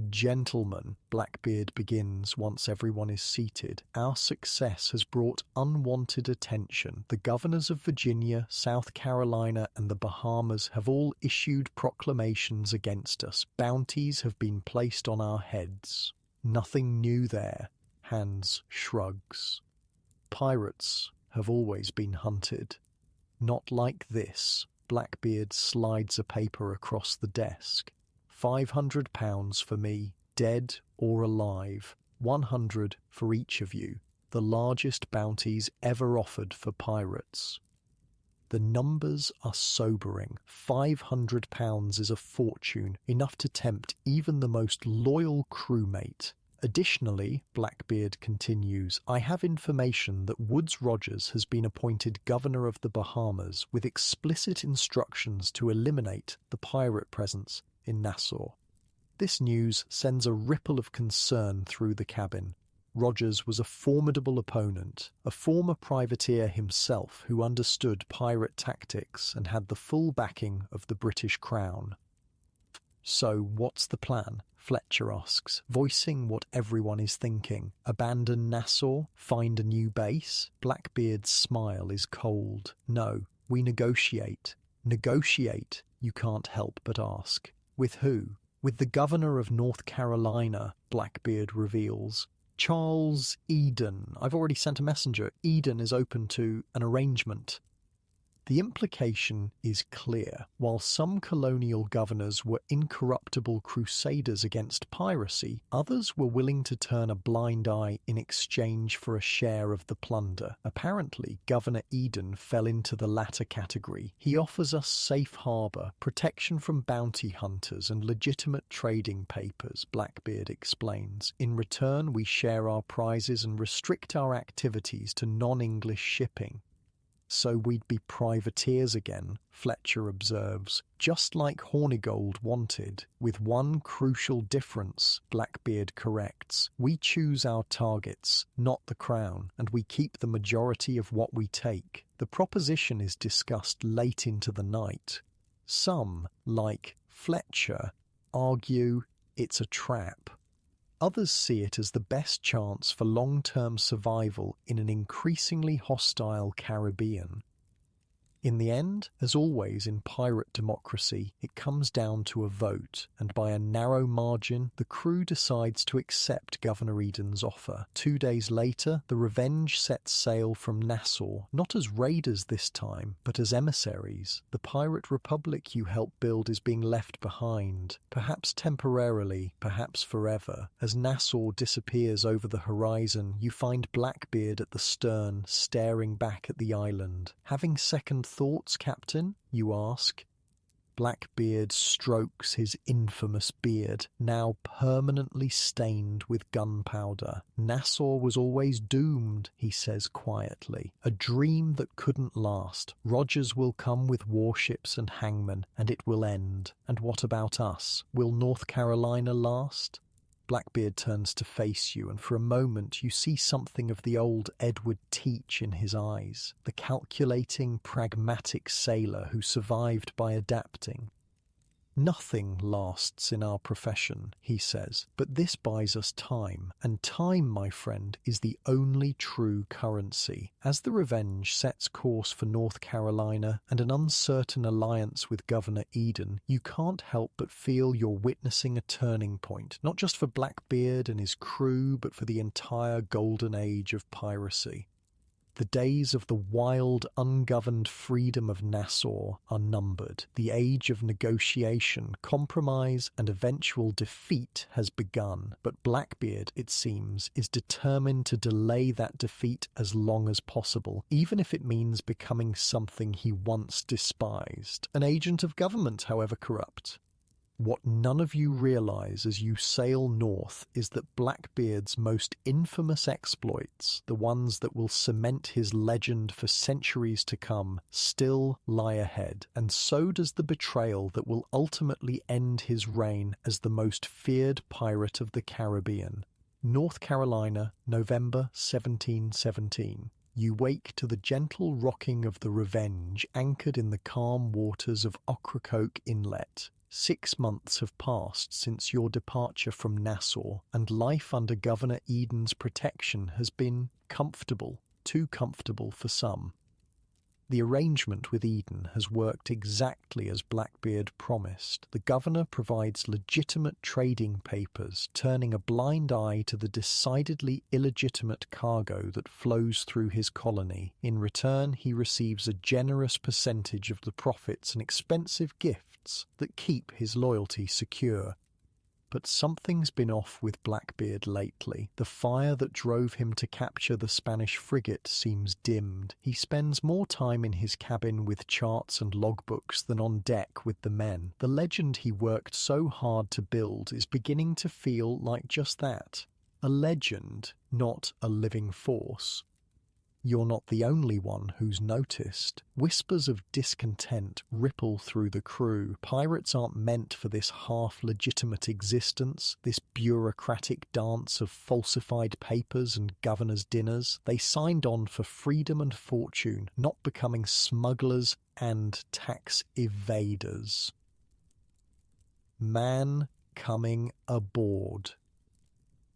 Gentlemen, Blackbeard begins once everyone is seated, our success has brought unwanted attention. The governors of Virginia, South Carolina, and the Bahamas have all issued proclamations against us. Bounties have been placed on our heads. Nothing new there. Hans shrugs. Pirates have always been hunted. Not like this. Blackbeard slides a paper across the desk. £500 for me, dead or alive. 100 for each of you. The largest bounties ever offered for pirates. The numbers are sobering. £500 is a fortune, enough to tempt even the most loyal crewmate. Additionally, Blackbeard continues, I have information that Woodes Rogers has been appointed governor of the Bahamas with explicit instructions to eliminate the pirate presence in Nassau. This news sends a ripple of concern through the cabin. Rogers was a formidable opponent, a former privateer himself who understood pirate tactics and had the full backing of the British Crown. "So what's the plan?" Fletcher asks, voicing what everyone is thinking. "Abandon Nassau? Find a new base?" Blackbeard's smile is cold. "No, we negotiate." "Negotiate?" you can't help but ask. "With who?" "With the governor of North Carolina," Blackbeard reveals. "Charles Eden. I've already sent a messenger. Eden is open to an arrangement." The implication is clear. While some colonial governors were incorruptible crusaders against piracy, others were willing to turn a blind eye in exchange for a share of the plunder. Apparently, Governor Eden fell into the latter category. "He offers us safe harbor, protection from bounty hunters, and legitimate trading papers," Blackbeard explains. "In return, we share our prizes and restrict our activities to non-English shipping." "So we'd be privateers again," Fletcher observes, "just like Hornigold wanted. With one crucial difference," Blackbeard corrects. "We choose our targets, not the crown, and we keep the majority of what we take." The proposition is discussed late into the night. Some, like Fletcher, argue it's a trap. Others see it as the best chance for long-term survival in an increasingly hostile Caribbean. In the end, as always in pirate democracy, it comes down to a vote, and by a narrow margin, the crew decides to accept Governor Eden's offer. 2 days later, the Revenge sets sail from Nassau, not as raiders this time, but as emissaries. The pirate republic you helped build is being left behind, perhaps temporarily, perhaps forever. As Nassau disappears over the horizon, you find Blackbeard at the stern, staring back at the island. "Having second thoughts, Captain?" you ask. Blackbeard strokes his infamous beard, now permanently stained with gunpowder. "Nassau was always doomed," he says quietly. "A dream that couldn't last. Rogers will come with warships and hangmen, and it will end. And what about us? Will North Carolina last?" Blackbeard turns to face you, and for a moment you see something of the old Edward Teach in his eyes, the calculating, pragmatic sailor who survived by adapting. "Nothing lasts in our profession," he says, "but this buys us time, and time, my friend, is the only true currency." As the Revenge sets course for North Carolina and an uncertain alliance with Governor Eden, you can't help but feel you're witnessing a turning point, not just for Blackbeard and his crew, but for the entire golden age of piracy. The days of the wild, ungoverned freedom of Nassau are numbered. The age of negotiation, compromise, and eventual defeat has begun. But Blackbeard, it seems, is determined to delay that defeat as long as possible, even if it means becoming something he once despised. An agent of government, however corrupt. What none of you realize as you sail north is that Blackbeard's most infamous exploits, the ones that will cement his legend for centuries to come, still lie ahead, and so does the betrayal that will ultimately end his reign as the most feared pirate of the Caribbean. North Carolina, November 1717. You wake to the gentle rocking of the Revenge anchored in the calm waters of Ocracoke Inlet. 6 months have passed since your departure from Nassau, and life under Governor Eden's protection has been comfortable, too comfortable for some. The arrangement with Eden has worked exactly as Blackbeard promised. The governor provides legitimate trading papers, turning a blind eye to the decidedly illegitimate cargo that flows through his colony. In return, he receives a generous percentage of the profits and expensive gifts that keep his loyalty secure. But something's been off with Blackbeard lately. The fire that drove him to capture the Spanish frigate seems dimmed. He spends more time in his cabin with charts and logbooks than on deck with the men. The legend he worked so hard to build is beginning to feel like just that. A legend, not a living force. You're not the only one who's noticed. Whispers of discontent ripple through the crew. Pirates aren't meant for this half-legitimate existence, this bureaucratic dance of falsified papers and governors' dinners. They signed on for freedom and fortune, not becoming smugglers and tax evaders. Man coming aboard.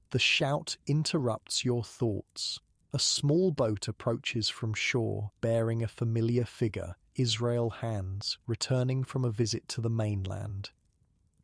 The shout interrupts your thoughts. A small boat approaches from shore, bearing a familiar figure, Israel Hands, returning from a visit to the mainland.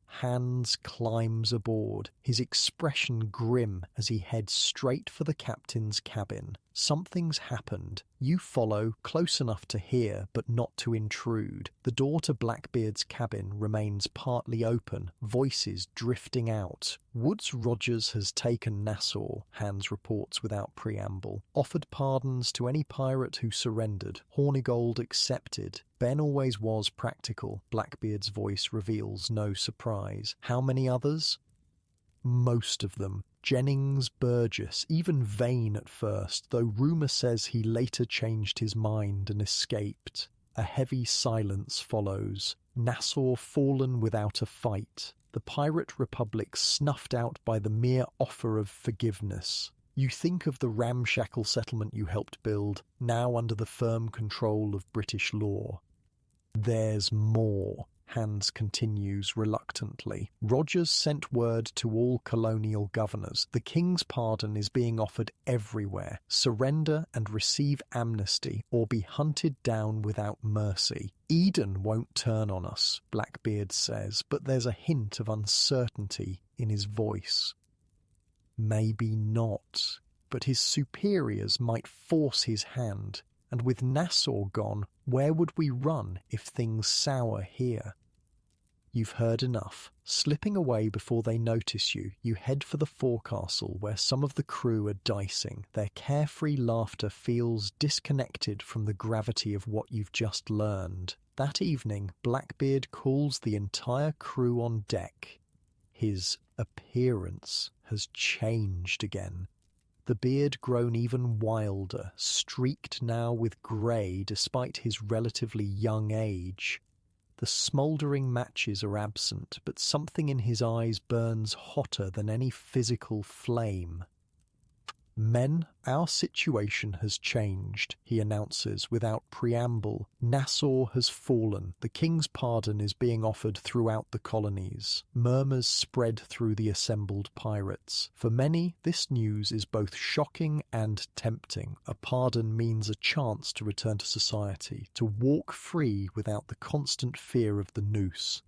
Hands climbs aboard, his expression grim as he heads straight for the captain's cabin. Something's happened. You follow, close enough to hear, but not to intrude. The door to Blackbeard's cabin remains partly open, voices drifting out. Woods Rogers has taken Nassau, Hands reports without preamble. Offered pardons to any pirate who surrendered. Hornigold accepted. Ben always was practical. Blackbeard's voice reveals no surprise. How many others? Most of them. Jennings, Burgess, even Vane at first, though rumour says he later changed his mind and escaped. A heavy silence follows. Nassau fallen without a fight. The pirate republic snuffed out by the mere offer of forgiveness. You think of the ramshackle settlement you helped build, now under the firm control of British law. There's more. Hands continues reluctantly. Rogers sent word to all colonial governors. The king's pardon is being offered everywhere. Surrender and receive amnesty, or be hunted down without mercy. Eden won't turn on us, Blackbeard says, but there's a hint of uncertainty in his voice. Maybe not, but his superiors might force his hand. And with Nassau gone, where would we run if things sour here? You've heard enough. Slipping away before they notice you, you head for the forecastle where some of the crew are dicing. Their carefree laughter feels disconnected from the gravity of what you've just learned. That evening, Blackbeard calls the entire crew on deck. His appearance has changed again. The beard grown even wilder, streaked now with grey despite his relatively young age. The smouldering matches are absent, but something in his eyes burns hotter than any physical flame. Men, our situation has changed, he announces without preamble. Nassau has fallen. The king's pardon is being offered throughout the colonies. Murmurs spread through the assembled pirates. For many, this news is both shocking and tempting. A pardon means a chance to return to society, to walk free without the constant fear of the noose.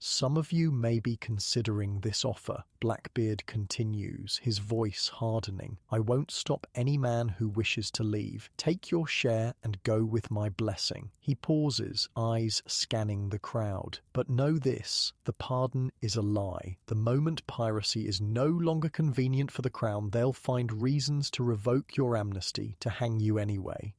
Some of you may be considering this offer, Blackbeard continues, his voice hardening. I won't stop any man who wishes to leave. Take your share and go with my blessing. He pauses, eyes scanning the crowd. But know this, the pardon is a lie. The moment piracy is no longer convenient for the crown, they'll find reasons to revoke your amnesty, to hang you anyway.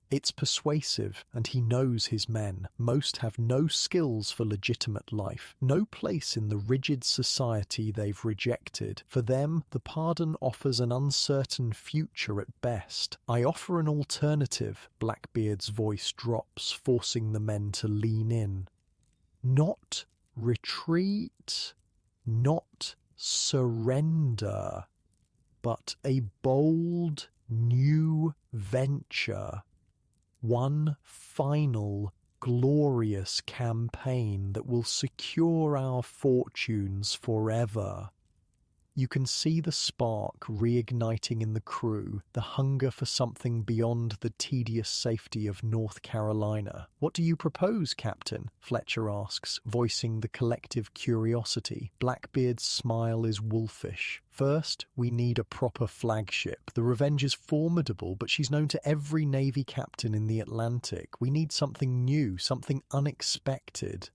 It's persuasive, and he knows his men. Most have no skills for legitimate life, no place in the rigid society they've rejected. For them, the pardon offers an uncertain future at best. I offer an alternative, Blackbeard's voice drops, forcing the men to lean in. Not retreat, not surrender, but a bold new venture. One final, glorious campaign that will secure our fortunes forever. You can see the spark reigniting in the crew, the hunger for something beyond the tedious safety of North Carolina. What do you propose, Captain? Fletcher asks, voicing the collective curiosity. Blackbeard's smile is wolfish. First, we need a proper flagship. The Revenge is formidable, but she's known to every Navy captain in the Atlantic. We need something new, something unexpected.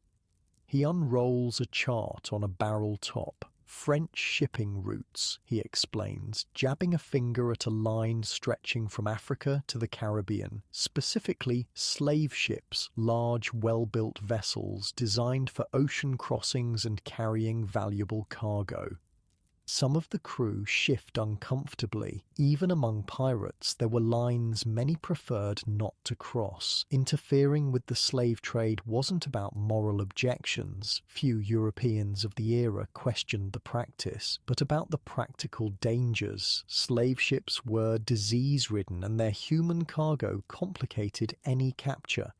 He unrolls a chart on a barrel top. French shipping routes, he explains, jabbing a finger at a line stretching from Africa to the Caribbean. Specifically, slave ships, large, well-built vessels designed for ocean crossings and carrying valuable cargo. Some of the crew shift uncomfortably. Even among pirates, there were lines many preferred not to cross. Interfering with the slave trade wasn't about moral objections. Few Europeans of the era questioned the practice, but about the practical dangers. Slave ships were disease-ridden, and their human cargo complicated any capture.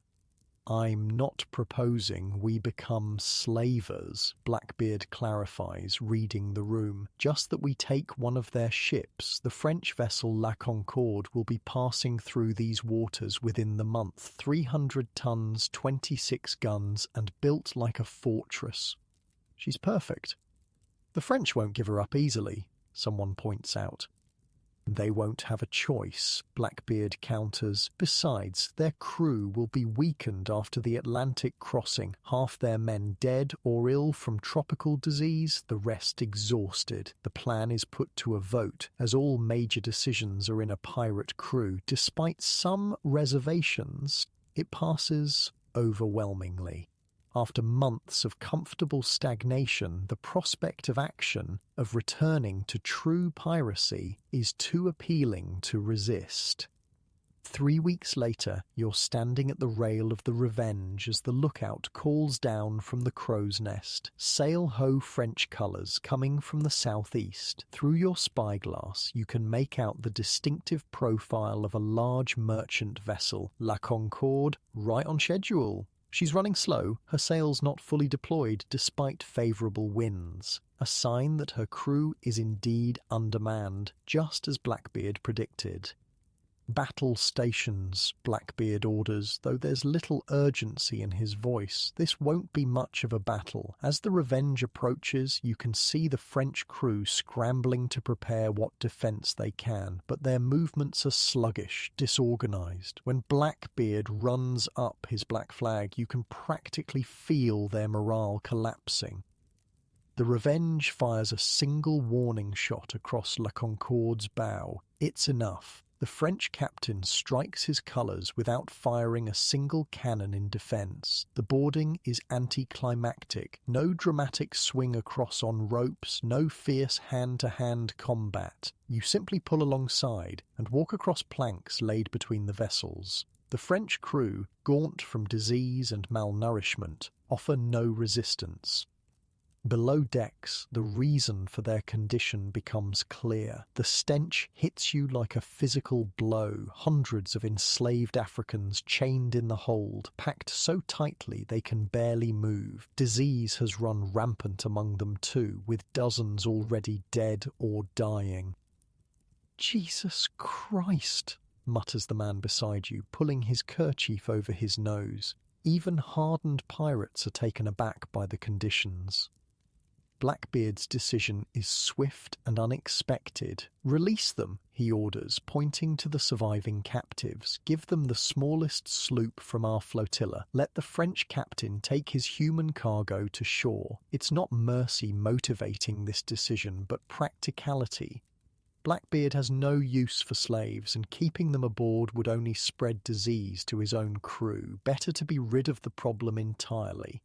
"I'm not proposing we become slavers," Blackbeard clarifies, reading the room. "Just that we take one of their ships. The French vessel La Concorde will be passing through these waters within the month. 300 tons, 26 guns, and built like a fortress." She's perfect. "The French won't give her up easily," someone points out. "They won't have a choice," Blackbeard counters. "Besides, their crew will be weakened after the Atlantic crossing, half their men dead or ill from tropical disease, the rest exhausted. The plan is put to a vote, as all major decisions are in a pirate crew. Despite some reservations, it passes overwhelmingly. After months of comfortable stagnation, the prospect of action, of returning to true piracy, is too appealing to resist." 3 weeks later, you're standing at the rail of the Revenge as the lookout calls down from the crow's nest. Sail-ho French colours coming from the southeast. Through your spyglass, you can make out the distinctive profile of a large merchant vessel, La Concorde, right on schedule. She's running slow, her sails not fully deployed despite favourable winds, a sign that her crew is indeed undermanned, just as Blackbeard predicted. "Battle stations," Blackbeard orders, though there's little urgency in his voice. This won't be much of a battle. As the Revenge approaches, you can see the French crew scrambling to prepare what defence they can, but their movements are sluggish, disorganised. When Blackbeard runs up his black flag, you can practically feel their morale collapsing. The Revenge fires a single warning shot across La Concorde's bow. It's enough. The French captain strikes his colours without firing a single cannon in defence. The boarding is anticlimactic. No dramatic swing across on ropes, no fierce hand-to-hand combat. You simply pull alongside and walk across planks laid between the vessels. The French crew, gaunt from disease and malnourishment, offer no resistance. Below decks, the reason for their condition becomes clear. The stench hits you like a physical blow. Hundreds of enslaved Africans chained in the hold, packed so tightly they can barely move. Disease has run rampant among them too, with dozens already dead or dying. "Jesus Christ," mutters the man beside you, pulling his kerchief over his nose. Even hardened pirates are taken aback by the conditions. Blackbeard's decision is swift and unexpected. "Release them," he orders, pointing to the surviving captives. "Give them the smallest sloop from our flotilla. Let the French captain take his human cargo to shore." It's not mercy motivating this decision, but practicality. Blackbeard has no use for slaves, and keeping them aboard would only spread disease to his own crew. Better to be rid of the problem entirely.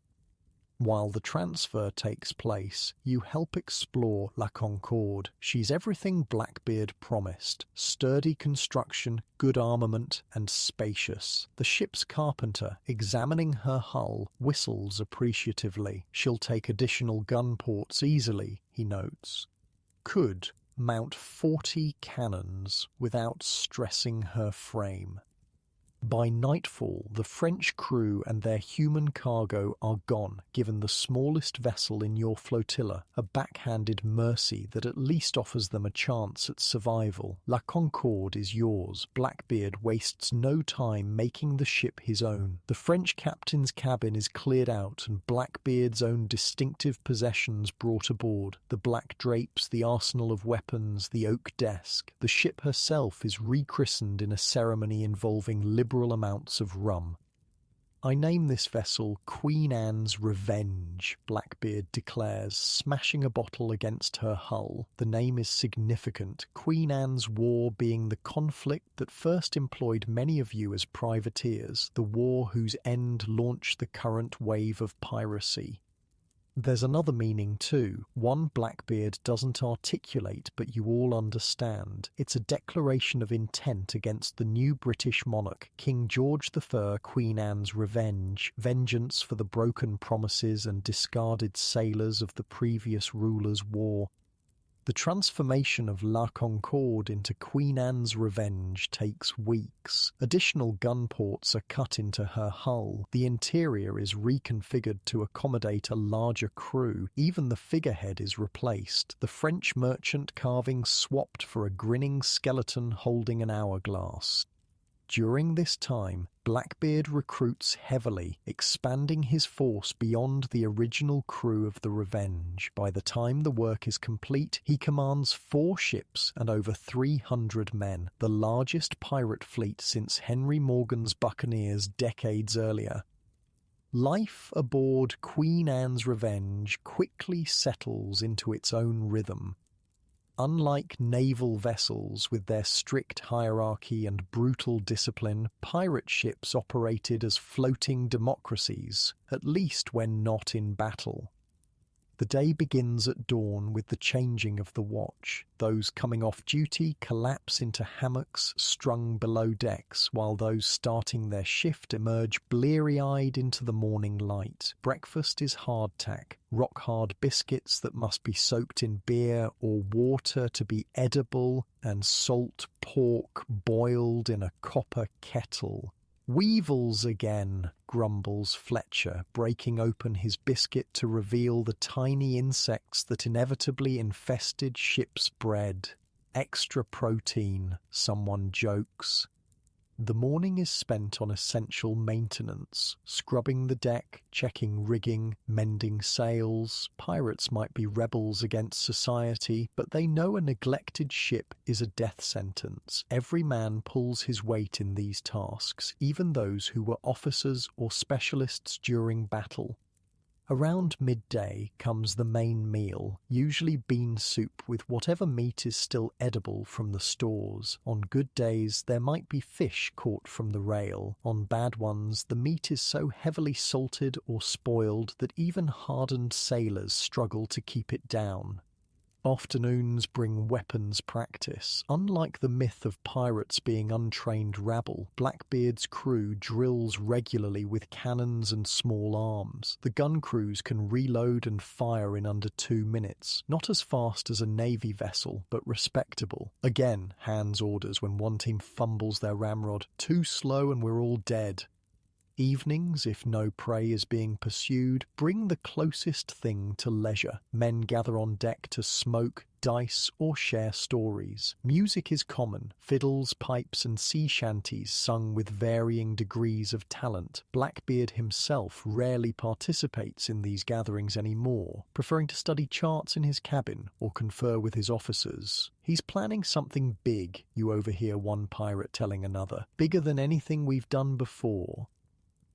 While the transfer takes place, you help explore La Concorde. She's everything Blackbeard promised. Sturdy construction, good armament, and spacious. The ship's carpenter, examining her hull, whistles appreciatively. "She'll take additional gun ports easily," he notes. "Could mount 40 cannons without stressing her frame." By nightfall, the French crew and their human cargo are gone, given the smallest vessel in your flotilla, a backhanded mercy that at least offers them a chance at survival. La Concorde is yours. Blackbeard wastes no time making the ship his own. The French captain's cabin is cleared out and Blackbeard's own distinctive possessions brought aboard. The black drapes, the arsenal of weapons, the oak desk. The ship herself is rechristened in a ceremony involving liberal amounts of rum. "I name this vessel Queen Anne's Revenge," Blackbeard declares, smashing a bottle against her hull. The name is significant, Queen Anne's War being the conflict that first employed many of you as privateers, the war whose end launched the current wave of piracy. There's another meaning too, one Blackbeard doesn't articulate but you all understand. It's a declaration of intent against the new British monarch, King George III, Queen Anne's Revenge, vengeance for the broken promises and discarded sailors of the previous ruler's war. The transformation of La Concorde into Queen Anne's Revenge takes weeks. Additional gun ports are cut into her hull. The interior is reconfigured to accommodate a larger crew. Even the figurehead is replaced. The French merchant carving swapped for a grinning skeleton holding an hourglass. During this time, Blackbeard recruits heavily, expanding his force beyond the original crew of the Revenge. By the time the work is complete, he commands 4 ships and over 300 men, the largest pirate fleet since Henry Morgan's buccaneers decades earlier. Life aboard Queen Anne's Revenge quickly settles into its own rhythm. Unlike naval vessels with their strict hierarchy and brutal discipline, pirate ships operated as floating democracies, at least when not in battle. The day begins at dawn with the changing of the watch. Those coming off duty collapse into hammocks strung below decks, while those starting their shift emerge bleary-eyed into the morning light. Breakfast is hardtack, rock-hard biscuits that must be soaked in beer or water to be edible, and salt pork boiled in a copper kettle. "Weevils again," grumbles Fletcher, breaking open his biscuit to reveal the tiny insects that inevitably infested ship's bread. "Extra protein," someone jokes. The morning is spent on essential maintenance, scrubbing the deck, checking rigging, mending sails. Pirates might be rebels against society, but they know a neglected ship is a death sentence. Every man pulls his weight in these tasks, even those who were officers or specialists during battle. Around midday comes the main meal, usually bean soup with whatever meat is still edible from the stores. On good days, there might be fish caught from the rail. On bad ones, the meat is so heavily salted or spoiled that even hardened sailors struggle to keep it down. Afternoons bring weapons practice. Unlike the myth of pirates being untrained rabble, Blackbeard's crew drills regularly with cannons and small arms. The gun crews can reload and fire in under 2 minutes. Not as fast as a navy vessel, but respectable. Again, Hans orders when one team fumbles their ramrod. "Too slow and we're all dead." Evenings, if no prey is being pursued, bring the closest thing to leisure. Men gather on deck to smoke, dice, or share stories. Music is common, fiddles, pipes, and sea shanties sung with varying degrees of talent. Blackbeard himself rarely participates in these gatherings anymore, preferring to study charts in his cabin or confer with his officers. "He's planning something big," you overhear one pirate telling another. "Bigger than anything we've done before."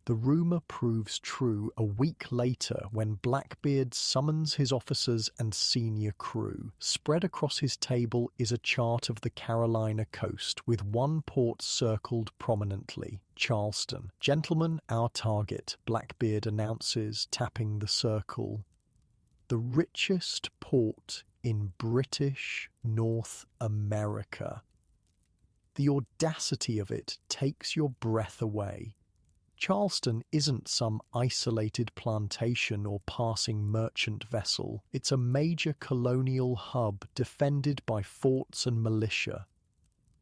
The rumour proves true a week later when Blackbeard summons his officers and senior crew. Spread across his table is a chart of the Carolina coast, with one port circled prominently: Charleston. "Gentlemen, our target," Blackbeard announces, tapping the circle. The richest port in British North America. The audacity of it takes your breath away. Charleston isn't some isolated plantation or passing merchant vessel. It's a major colonial hub defended by forts and militia.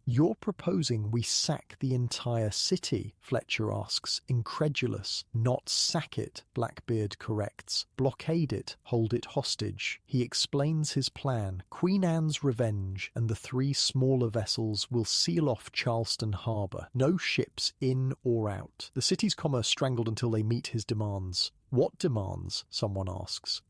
"You're proposing we sack the entire city?" Fletcher asks, incredulous. "Not sack it," Blackbeard corrects. "Blockade it, hold it hostage." He explains his plan. Queen Anne's Revenge and the 3 smaller vessels will seal off Charleston Harbour. No ships in or out. The city's commerce strangled until they meet his demands. "What demands?" someone asks.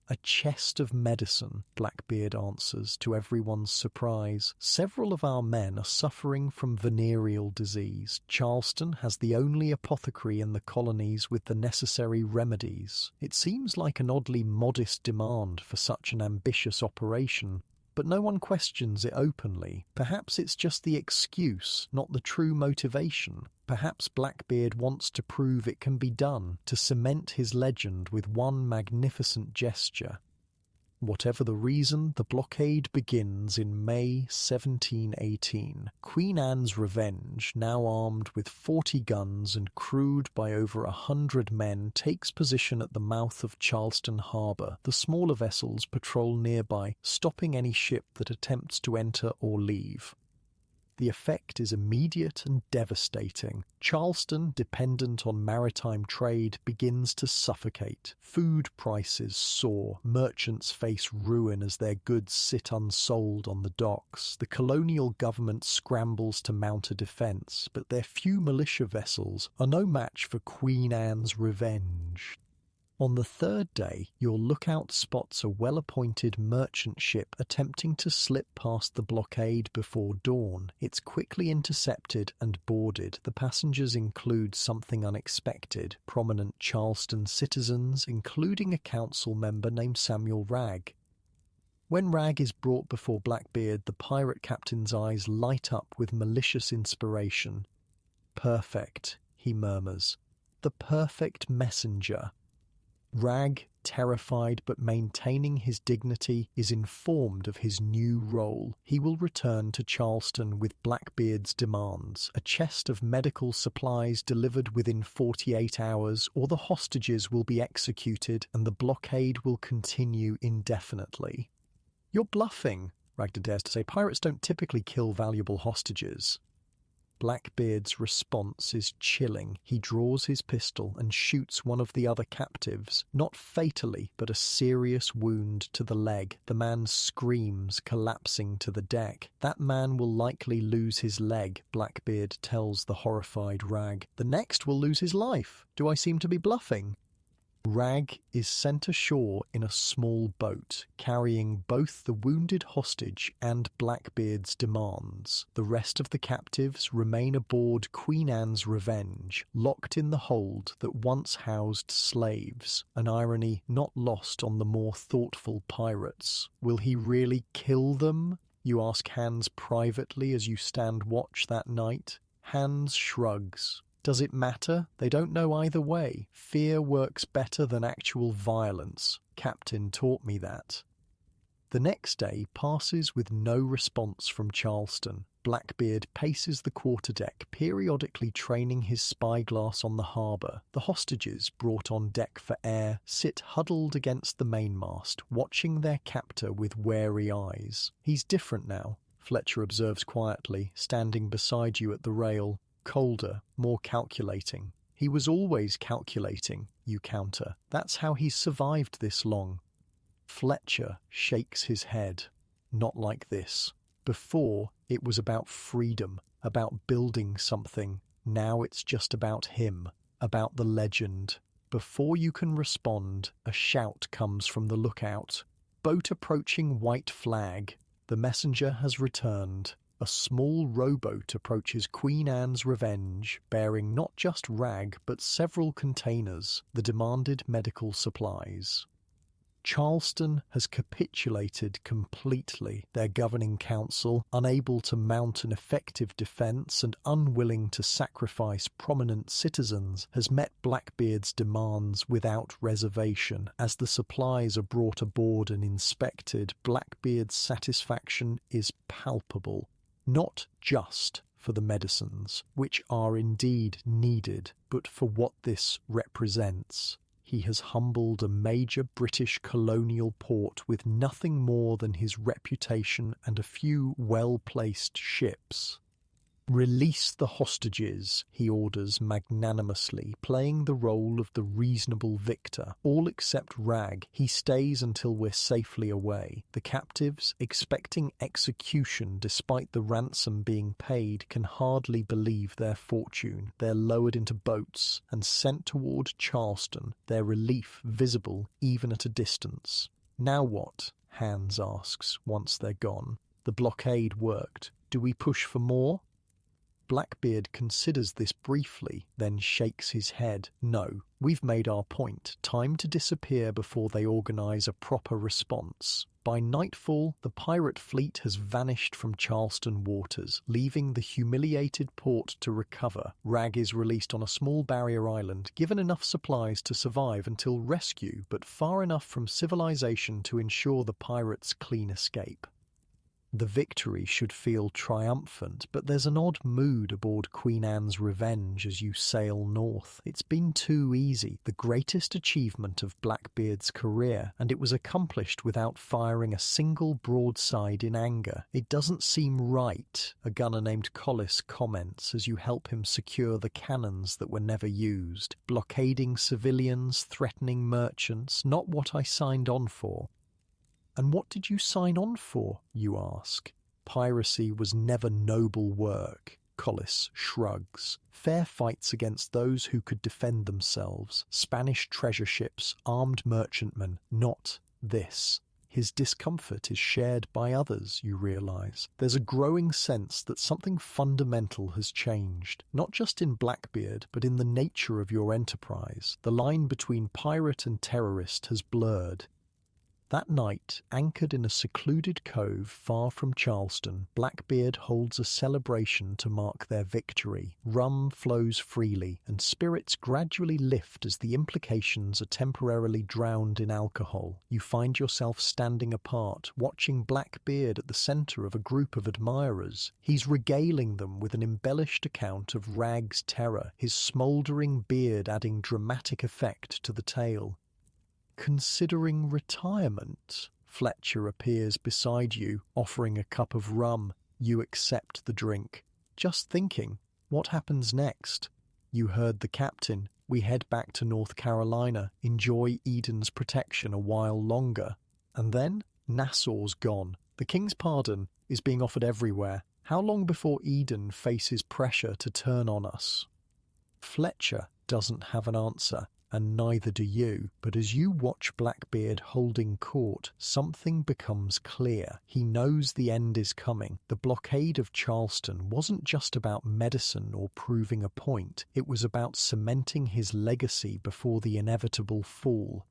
"A chest of medicine," Blackbeard answers, to everyone's surprise. "Several of our men are suffering from venereal disease. Charleston has the only apothecary in the colonies with the necessary remedies." It seems like an oddly modest demand for such an ambitious operation, but no one questions it openly. Perhaps it's just the excuse, not the true motivation. Perhaps Blackbeard wants to prove it can be done, to cement his legend with one magnificent gesture. Whatever the reason, the blockade begins in May 1718. Queen Anne's Revenge, now armed with 40 guns and crewed by over 100 men, takes position at the mouth of Charleston Harbour. The smaller vessels patrol nearby, stopping any ship that attempts to enter or leave. The effect is immediate and devastating. Charleston, dependent on maritime trade, begins to suffocate. Food prices soar. Merchants face ruin as their goods sit unsold on the docks. The colonial government scrambles to mount a defence, but their few militia vessels are no match for Queen Anne's Revenge. On the third day, your lookout spots a well-appointed merchant ship attempting to slip past the blockade before dawn. It's quickly intercepted and boarded. The passengers include something unexpected: prominent Charleston citizens, including a council member named Samuel Wragg. When Wragg is brought before Blackbeard, the pirate captain's eyes light up with malicious inspiration. "Perfect," he murmurs. "The perfect messenger." Wragg, terrified but maintaining his dignity, is informed of his new role. He will return to Charleston with Blackbeard's demands: a chest of medical supplies delivered within 48 hours, or the hostages will be executed and the blockade will continue indefinitely. "You're bluffing," Wragg dares to say. "Pirates don't typically kill valuable hostages." Blackbeard's response is chilling. He draws his pistol and shoots one of the other captives, not fatally, but a serious wound to the leg. The man screams, collapsing to the deck. "That man will likely lose his leg," Blackbeard tells the horrified Wragg. "The next will lose his life. Do I seem to be bluffing?" Wragg is sent ashore in a small boat, carrying both the wounded hostage and Blackbeard's demands. The rest of the captives remain aboard Queen Anne's Revenge, locked in the hold that once housed slaves, an irony not lost on the more thoughtful pirates. Will he really kill them? You ask Hans privately as you stand watch that night. Hans shrugs. Does it matter? They don't know either way. Fear works better than actual violence. Captain taught me that. The next day passes with no response from Charleston. Blackbeard paces the quarterdeck, periodically training his spyglass on the harbour. The hostages, brought on deck for air, sit huddled against the mainmast, watching their captor with wary eyes. "He's different now," Fletcher observes quietly, standing beside you at the rail. "Colder, more calculating." "He was always calculating," you counter. "That's how he's survived this long." Fletcher shakes his head. "Not like this. Before, it was about freedom, about building something. Now it's just about him, about the legend." Before you can respond, a shout comes from the lookout. "Boat approaching white flag." The messenger has returned. A small rowboat approaches Queen Anne's Revenge, bearing not just Wragg but several containers, the demanded medical supplies. Charleston has capitulated completely. Their governing council, unable to mount an effective defence and unwilling to sacrifice prominent citizens, has met Blackbeard's demands without reservation. As the supplies are brought aboard and inspected, Blackbeard's satisfaction is palpable. Not just for the medicines, which are indeed needed, but for what this represents. He has humbled a major British colonial port with nothing more than his reputation and a few well-placed ships. "Release the hostages," he orders magnanimously, playing the role of the reasonable victor. All except Wragg. He stays until we're safely away. The captives, expecting execution despite the ransom being paid, can hardly believe their fortune. They're lowered into boats and sent toward Charleston, their relief visible even at a distance. "Now what?" Hans asks once they're gone. "The blockade worked. Do we push for more?" Blackbeard considers this briefly, then shakes his head. No, we've made our point. Time to disappear before they organize a proper response. By nightfall, the pirate fleet has vanished from Charleston waters, leaving the humiliated port to recover. Rag is released on a small barrier island, given enough supplies to survive until rescue, but far enough from civilization to ensure the pirates' clean escape. The victory should feel triumphant, but there's an odd mood aboard Queen Anne's Revenge as you sail north. It's been too easy, the greatest achievement of Blackbeard's career, and it was accomplished without firing a single broadside in anger. It doesn't seem right, a gunner named Collis comments as you help him secure the cannons that were never used. Blockading civilians, threatening merchants, not what I signed on for. And what did you sign on for, you ask? Piracy was never noble work. Collis shrugs. Fair fights against those who could defend themselves. Spanish treasure ships, armed merchantmen, not this. His discomfort is shared by others, you realize. There's a growing sense that something fundamental has changed, not just in Blackbeard, but in the nature of your enterprise. The line between pirate and terrorist has blurred. That night, anchored in a secluded cove far from Charleston, Blackbeard holds a celebration to mark their victory. Rum flows freely, and spirits gradually lift as the implications are temporarily drowned in alcohol. You find yourself standing apart, watching Blackbeard at the center of a group of admirers. He's regaling them with an embellished account of Rag's terror, his smouldering beard adding dramatic effect to the tale. Considering retirement, Fletcher appears beside you, offering a cup of rum. You accept the drink. Just thinking, what happens next? You heard the captain. We head back to North Carolina, enjoy Eden's protection a while longer. And then, Nassau's gone. The King's pardon is being offered everywhere. How long before Eden faces pressure to turn on us? Fletcher doesn't have an answer. And neither do you. But as you watch Blackbeard holding court, something becomes clear. He knows the end is coming. The blockade of Charleston wasn't just about medicine or proving a point. It was about cementing his legacy before the inevitable fall.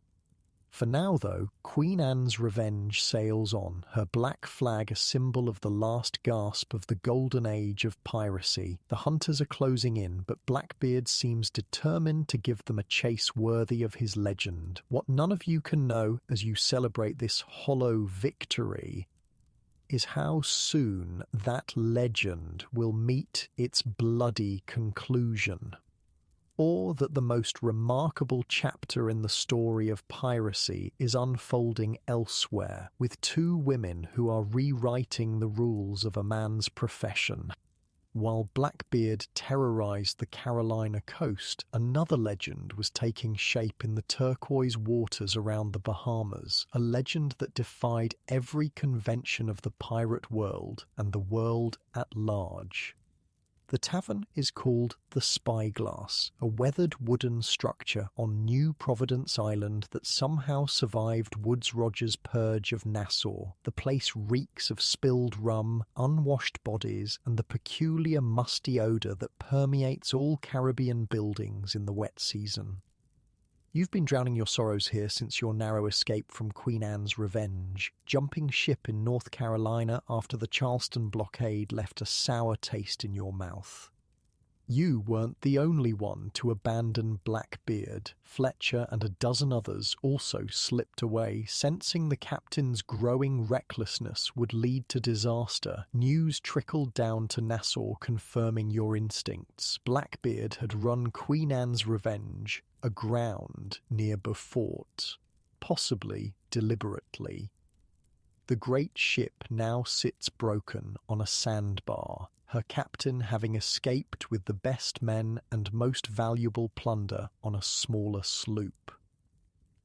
For now, though, Queen Anne's Revenge sails on, her black flag a symbol of the last gasp of the golden age of piracy. The hunters are closing in, but Blackbeard seems determined to give them a chase worthy of his legend. What none of you can know as you celebrate this hollow victory is how soon that legend will meet its bloody conclusion. Or that the most remarkable chapter in the story of piracy is unfolding elsewhere, with two women who are rewriting the rules of a man's profession. While Blackbeard terrorized the Carolina coast, another legend was taking shape in the turquoise waters around the Bahamas, a legend that defied every convention of the pirate world and the world at large. The tavern is called the Spyglass, a weathered wooden structure on New Providence Island that somehow survived Woodes Rogers's purge of Nassau. The place reeks of spilled rum, unwashed bodies, and the peculiar musty odour that permeates all Caribbean buildings in the wet season. You've been drowning your sorrows here since your narrow escape from Queen Anne's Revenge. Jumping ship in North Carolina after the Charleston blockade left a sour taste in your mouth. You weren't the only one to abandon Blackbeard. Fletcher and a dozen others also slipped away, sensing the captain's growing recklessness would lead to disaster. News trickled down to Nassau confirming your instincts. Blackbeard had run Queen Anne's Revenge aground near Beaufort, possibly deliberately. The great ship now sits broken on a sandbar, her captain having escaped with the best men and most valuable plunder on a smaller sloop.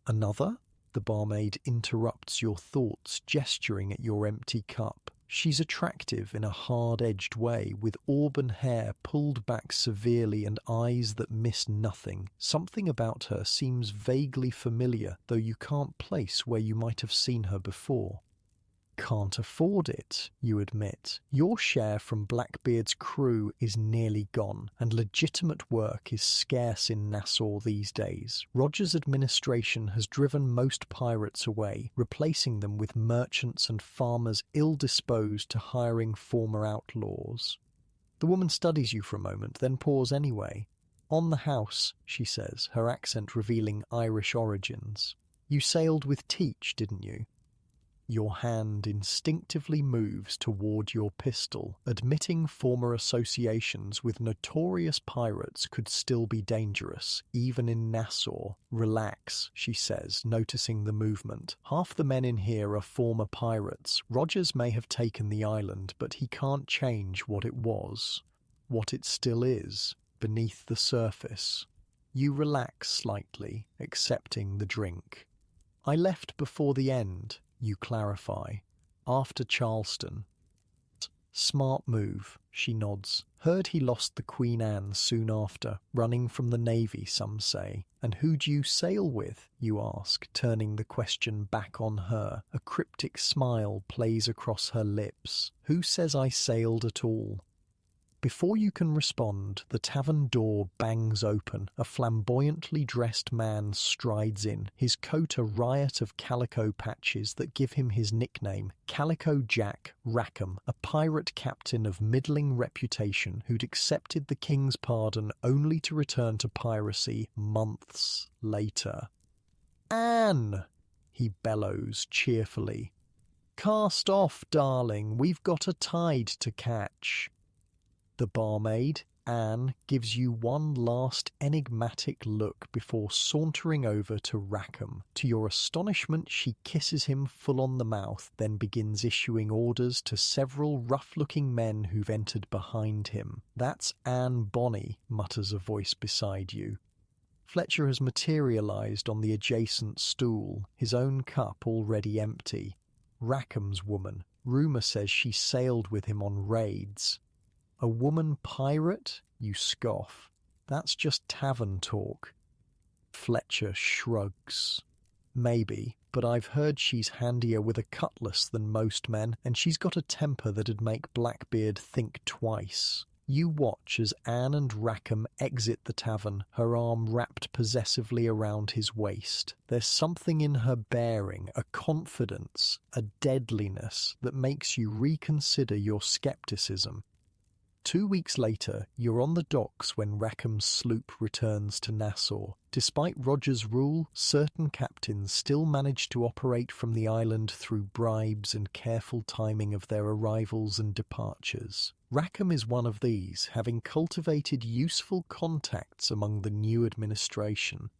Another? The barmaid interrupts your thoughts, gesturing at your empty cup. She's attractive in a hard-edged way, with auburn hair pulled back severely and eyes that miss nothing. Something about her seems vaguely familiar, though you can't place where you might have seen her before. Can't afford it, you admit. Your share from Blackbeard's crew is nearly gone, and legitimate work is scarce in Nassau these days. Roger's administration has driven most pirates away, replacing them with merchants and farmers ill-disposed to hiring former outlaws. The woman studies you for a moment, then pours anyway. On the house, she says, her accent revealing Irish origins. You sailed with Teach, didn't you? Your hand instinctively moves toward your pistol, admitting former associations with notorious pirates could still be dangerous, even in Nassau. Relax, she says, noticing the movement. Half the men in here are former pirates. Rogers may have taken the island, but he can't change what it was, what it still is, beneath the surface. You relax slightly, accepting the drink. I left before the end, you clarify. After Charleston. Smart move, she nods. Heard he lost the Queen Anne soon after, running from the Navy, some say. And who'd you sail with, you ask, turning the question back on her. A cryptic smile plays across her lips. Who says I sailed at all? Before you can respond, the tavern door bangs open. A flamboyantly dressed man strides in, his coat a riot of calico patches that give him his nickname, Calico Jack Rackham, a pirate captain of middling reputation who'd accepted the king's pardon only to return to piracy months later. "Anne!" he bellows cheerfully. "Cast off, darling, we've got a tide to catch." The barmaid, Anne, gives you one last enigmatic look before sauntering over to Rackham. To your astonishment, she kisses him full on the mouth, then begins issuing orders to several rough-looking men who've entered behind him. "That's Anne Bonny," mutters a voice beside you. Fletcher has materialized on the adjacent stool, his own cup already empty. Rackham's woman. Rumour says she sailed with him on raids. A woman pirate? You scoff. That's just tavern talk. Fletcher shrugs. Maybe, but I've heard she's handier with a cutlass than most men, and she's got a temper that'd make Blackbeard think twice. You watch as Anne and Rackham exit the tavern, her arm wrapped possessively around his waist. There's something in her bearing, a confidence, a deadliness that makes you reconsider your skepticism. 2 weeks later, you're on the docks when Rackham's sloop returns to Nassau. Despite Roger's rule, certain captains still manage to operate from the island through bribes and careful timing of their arrivals and departures. Rackham is one of these, having cultivated useful contacts among the new administration.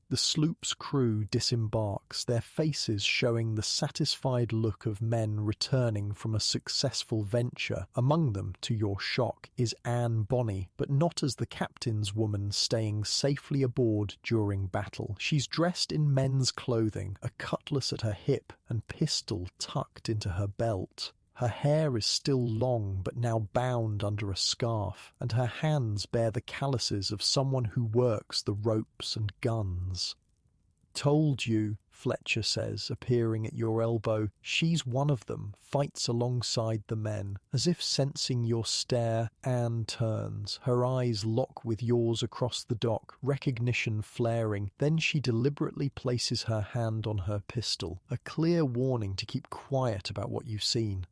The sloop's crew disembarks, their faces showing the satisfied look of men returning from a successful venture. Among them, to your shock, is Anne Bonny, but not as the captain's woman staying safely aboard during battle. She's dressed in men's clothing, a cutlass at her hip and pistol tucked into her belt. Her hair is still long, but now bound under a scarf, and her hands bear the calluses of someone who works the ropes and guns. "Told you," Fletcher says, appearing at your elbow. She's one of them, fights alongside the men. As if sensing your stare, Anne turns. Her eyes lock with yours across the dock, recognition flaring. Then she deliberately places her hand on her pistol, a clear warning to keep quiet about what you've seen.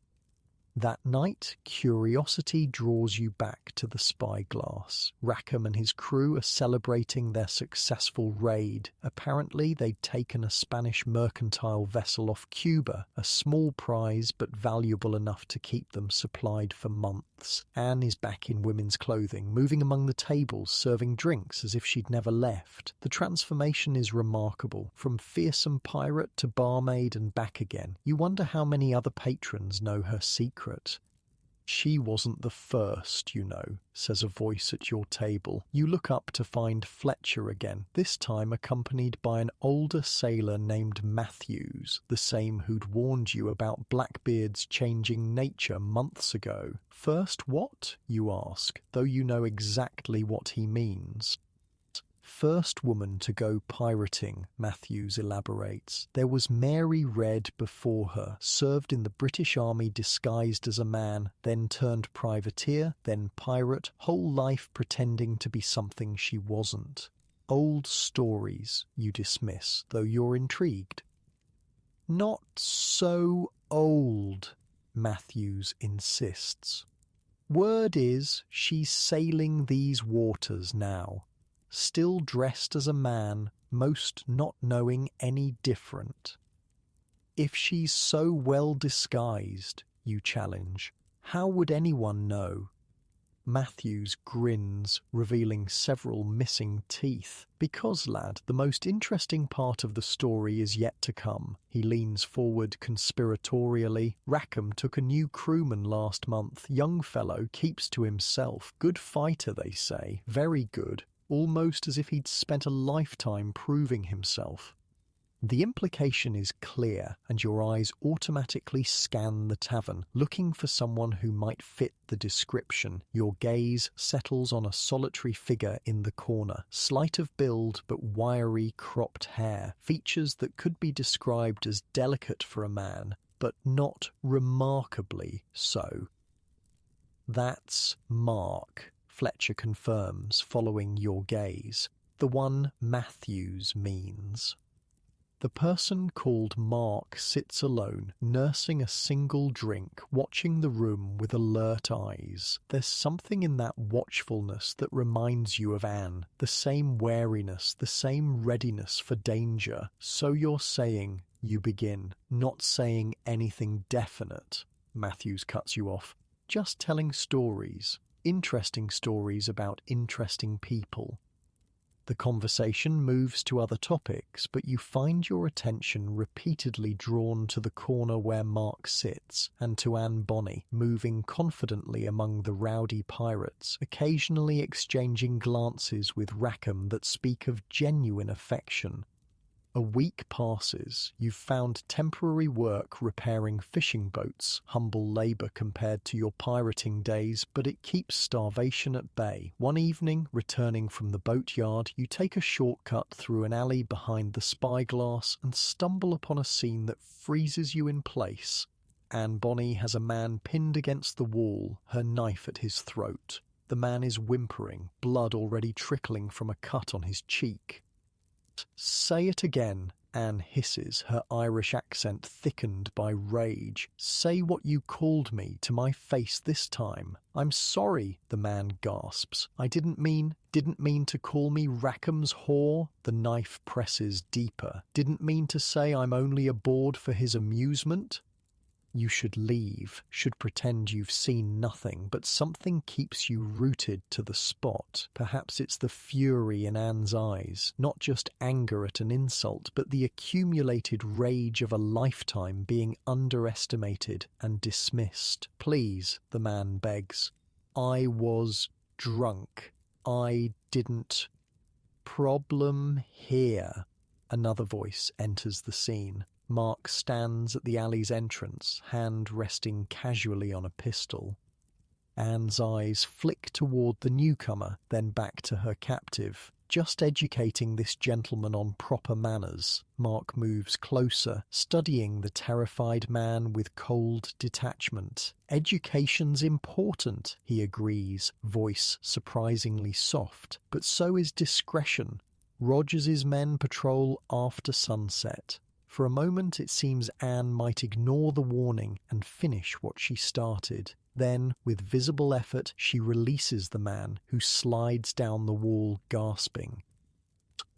That night, curiosity draws you back to the spyglass. Rackham and his crew are celebrating their successful raid. Apparently, they'd taken a Spanish mercantile vessel off Cuba, a small prize but valuable enough to keep them supplied for months. Anne is back in women's clothing, moving among the tables, serving drinks as if she'd never left. The transformation is remarkable, from fearsome pirate to barmaid and back again. You wonder how many other patrons know her secret. "She wasn't the first, you know," says a voice at your table. You look up to find Fletcher again, this time accompanied by an older sailor named Matthews, the same who'd warned you about Blackbeard's changing nature months ago. "First what?" you ask, though you know exactly what he means. first woman to go pirating, Matthews elaborates. There was Mary Red before her, served in the British Army disguised as a man, then turned privateer, then pirate, whole life pretending to be something she wasn't. Old stories you dismiss, though you're intrigued. Not so old, Matthews insists. Word is she's sailing these waters now, still dressed as a man, most not knowing any different. If she's so well disguised, you challenge, how would anyone know? Matthews grins, revealing several missing teeth. Because, lad, the most interesting part of the story is yet to come. He leans forward conspiratorially. Rackham took a new crewman last month. Young fellow, keeps to himself. Good fighter, they say. Very good. Almost as if he'd spent a lifetime proving himself. The implication is clear, and your eyes automatically scan the tavern, looking for someone who might fit the description. Your gaze settles on a solitary figure in the corner, slight of build but wiry cropped hair, features that could be described as delicate for a man, but not remarkably so. That's Mark, Fletcher confirms, following your gaze. The one Matthews means. The person called Mark sits alone, nursing a single drink, watching the room with alert eyes. There's something in that watchfulness that reminds you of Anne, the same wariness, the same readiness for danger. So you're saying, you begin, not saying anything definite. Matthews cuts you off. Just telling stories, interesting stories about interesting people. The conversation moves to other topics, but you find your attention repeatedly drawn to the corner where Mark sits, and to Anne Bonny, moving confidently among the rowdy pirates, occasionally exchanging glances with Rackham that speak of genuine affection. A week passes. You've found temporary work repairing fishing boats, humble labour compared to your pirating days, but it keeps starvation at bay. One evening, returning from the boatyard, you take a shortcut through an alley behind the spyglass and stumble upon a scene that freezes you in place. Anne Bonny has a man pinned against the wall, her knife at his throat. The man is whimpering, blood already trickling from a cut on his cheek. Say it again, Anne hisses, her Irish accent thickened by rage. Say what you called me to my face this time. I'm sorry, the man gasps. I didn't mean to call me Rackham's whore. The knife presses deeper. Didn't mean to say I'm only aboard for his amusement. You should leave, should pretend you've seen nothing, but something keeps you rooted to the spot. Perhaps it's the fury in Anne's eyes, not just anger at an insult, but the accumulated rage of a lifetime being underestimated and dismissed. Please, the man begs. I was drunk. I didn't. Problem here. Another voice enters the scene. Mark stands at the alley's entrance, hand resting casually on a pistol. Anne's eyes flick toward the newcomer, then back to her captive. Just educating this gentleman on proper manners. Mark moves closer, studying the terrified man with cold detachment. Education's important, he agrees, voice surprisingly soft. But so is discretion. Rogers's men patrol after sunset. For a moment it seems Anne might ignore the warning and finish what she started. Then, with visible effort, she releases the man, who slides down the wall gasping.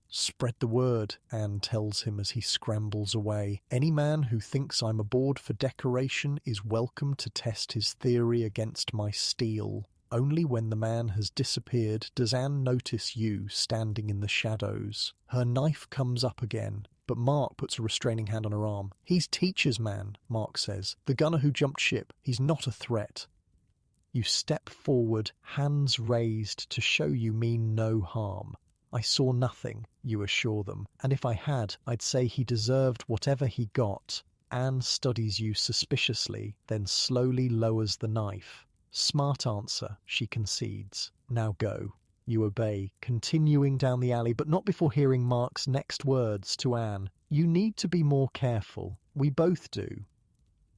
Spread the word, Anne tells him as he scrambles away. Any man who thinks I'm aboard for decoration is welcome to test his theory against my steel. Only when the man has disappeared does Anne notice you standing in the shadows. Her knife comes up again, but Mark puts a restraining hand on her arm. He's Teacher's man, Mark says. The gunner who jumped ship. He's not a threat. You step forward, hands raised to show you mean no harm. I saw nothing, you assure them, and if I had, I'd say he deserved whatever he got. Anne studies you suspiciously, then slowly lowers the knife. Smart answer, she concedes. Now go. You obey, continuing down the alley, but not before hearing Mark's next words to Anne. You need to be more careful. We both do.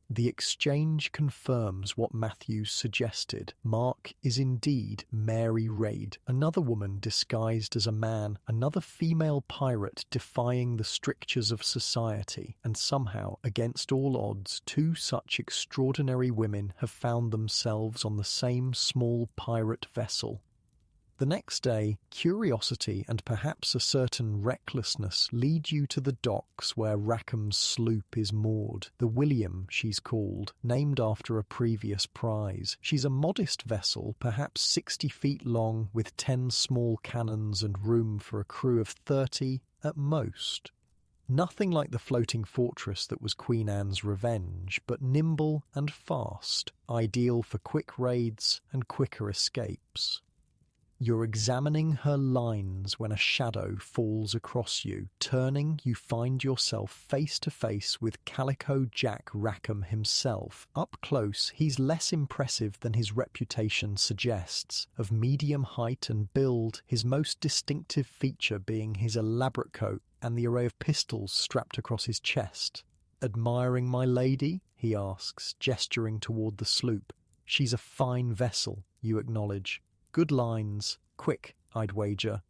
The exchange confirms what Matthews suggested. Mark is indeed Mary Reid, another woman disguised as a man, another female pirate defying the strictures of society, and somehow, against all odds, two such extraordinary women have found themselves on the same small pirate vessel. The next day, curiosity and perhaps a certain recklessness lead you to the docks where Rackham's sloop is moored. The William, she's called, named after a previous prize. She's a modest vessel, perhaps 60 feet long, with 10 small cannons and room for a crew of 30 at most. Nothing like the floating fortress that was Queen Anne's Revenge, but nimble and fast, ideal for quick raids and quicker escapes. You're examining her lines when a shadow falls across you. Turning, you find yourself face to face with Calico Jack Rackham himself. Up close, he's less impressive than his reputation suggests. Of medium height and build, his most distinctive feature being his elaborate coat and the array of pistols strapped across his chest. "Admiring my lady?" he asks, gesturing toward the sloop. "She's a fine vessel," you acknowledge. "Good lines. Quick, I'd wager."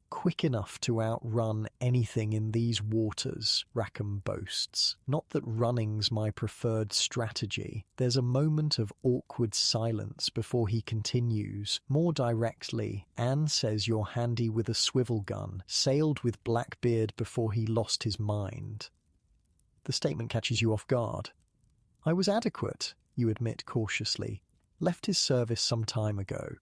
"Quick enough to outrun anything in these waters," Rackham boasts. "Not that running's my preferred strategy." There's a moment of awkward silence before he continues, more directly. "Anne says you're handy with a swivel gun, sailed with Blackbeard before he lost his mind." The statement catches you off guard. "I was adequate," you admit cautiously. "Left his service some time ago."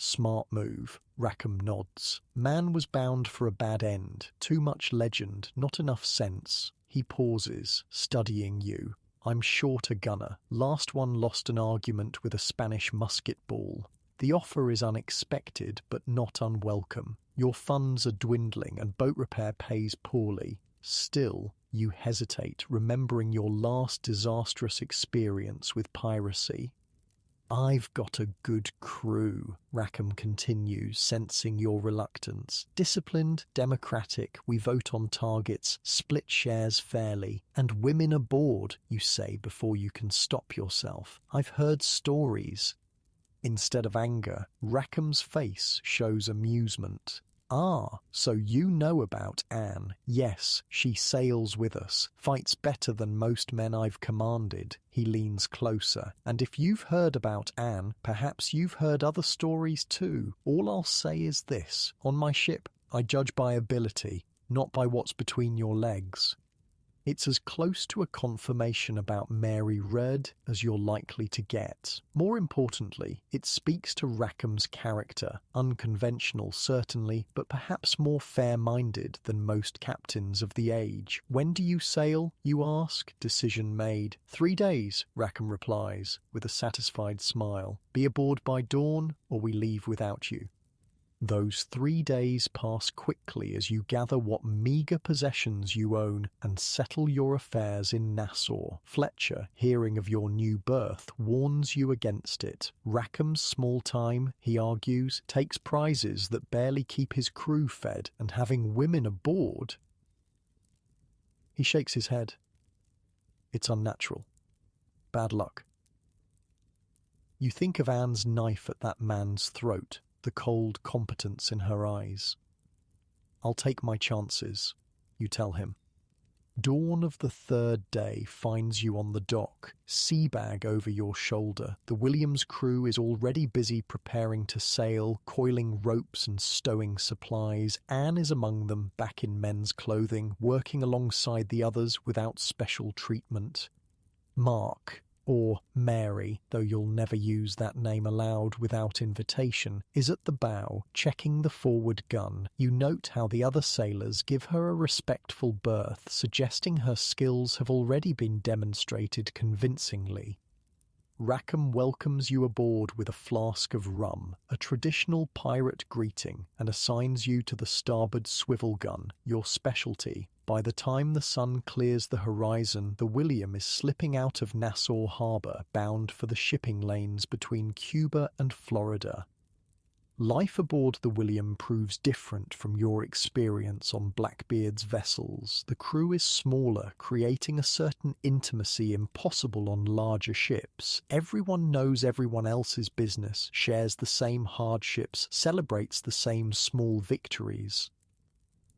"Smart move," Rackham nods. "Man was bound for a bad end. Too much legend, not enough sense." He pauses, studying you. "I'm short a gunner. Last one lost an argument with a Spanish musket ball. The offer is unexpected, but not unwelcome. Your funds are dwindling and boat repair pays poorly. Still, you hesitate, remembering your last disastrous experience with piracy. "I've got a good crew," Rackham continues, sensing your reluctance. "Disciplined, democratic, we vote on targets, split shares fairly. And women aboard," you say before you can stop yourself. "I've heard stories." Instead of anger, Rackham's face shows amusement. "Ah, so you know about Anne. Yes, she sails with us, fights better than most men I've commanded." He leans closer. "And if you've heard about Anne, perhaps you've heard other stories too. All I'll say is this. On my ship, I judge by ability, not by what's between your legs." It's as close to a confirmation about Mary Reid as you're likely to get. More importantly, it speaks to Rackham's character, unconventional certainly, but perhaps more fair-minded than most captains of the age. "When do you sail?" you ask. Decision made. 3 days, Rackham replies, with a satisfied smile. "Be aboard by dawn, or we leave without you." Those 3 days pass quickly as you gather what meagre possessions you own and settle your affairs in Nassau. Fletcher, hearing of your new berth, warns you against it. Rackham's small time, he argues, takes prizes that barely keep his crew fed, and having women aboard... He shakes his head. "It's unnatural. Bad luck." You think of Anne's knife at that man's throat, the cold competence in her eyes. "I'll take my chances," you tell him. Dawn of the 3rd day finds you on the dock, sea bag over your shoulder. The William's crew is already busy preparing to sail, coiling ropes and stowing supplies. Anne is among them, back in men's clothing, working alongside the others without special treatment. Mark, or Mary, though you'll never use that name aloud without invitation, is at the bow, checking the forward gun. You note how the other sailors give her a respectful berth, suggesting her skills have already been demonstrated convincingly. Rackham welcomes you aboard with a flask of rum, a traditional pirate greeting, and assigns you to the starboard swivel gun, your specialty. By the time the sun clears the horizon, the William is slipping out of Nassau Harbor, bound for the shipping lanes between Cuba and Florida. Life aboard the William proves different from your experience on Blackbeard's vessels. The crew is smaller, creating a certain intimacy impossible on larger ships. Everyone knows everyone else's business, shares the same hardships, celebrates the same small victories.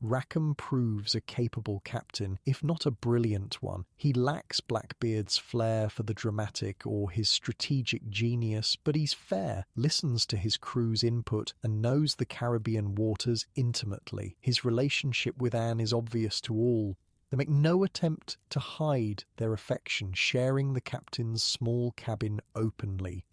Rackham proves a capable captain, if not a brilliant one. He lacks Blackbeard's flair for the dramatic or his strategic genius, but he's fair, listens to his crew's input, and knows the Caribbean waters intimately. His relationship with Anne is obvious to all. They make no attempt to hide their affection, sharing the captain's small cabin openly.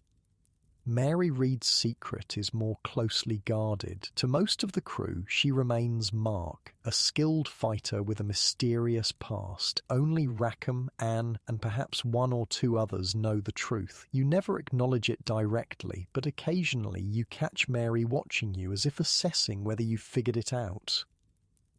Mary Read's secret is more closely guarded. To most of the crew, she remains Mark, a skilled fighter with a mysterious past. Only Rackham, Anne, and perhaps one or two others know the truth. You never acknowledge it directly, but occasionally you catch Mary watching you as if assessing whether you've figured it out.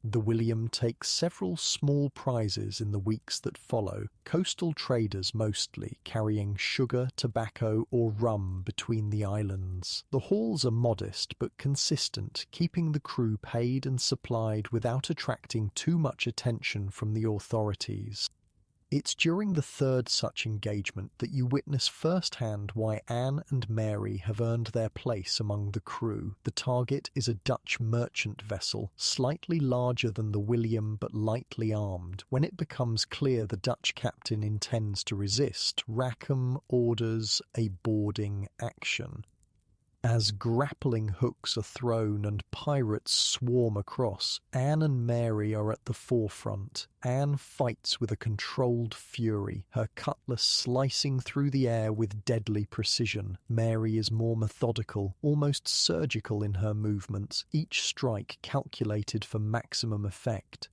The William takes several small prizes in the weeks that follow, coastal traders mostly, carrying sugar, tobacco, or rum between the islands. The hauls are modest but consistent, keeping the crew paid and supplied without attracting too much attention from the authorities. It's during the third such engagement that you witness firsthand why Anne and Mary have earned their place among the crew. The target is a Dutch merchant vessel, slightly larger than the William but lightly armed. When it becomes clear the Dutch captain intends to resist, Rackham orders a boarding action. As grappling hooks are thrown and pirates swarm across, Anne and Mary are at the forefront. Anne fights with a controlled fury, her cutlass slicing through the air with deadly precision. Mary is more methodical, almost surgical in her movements, each strike calculated for maximum effect.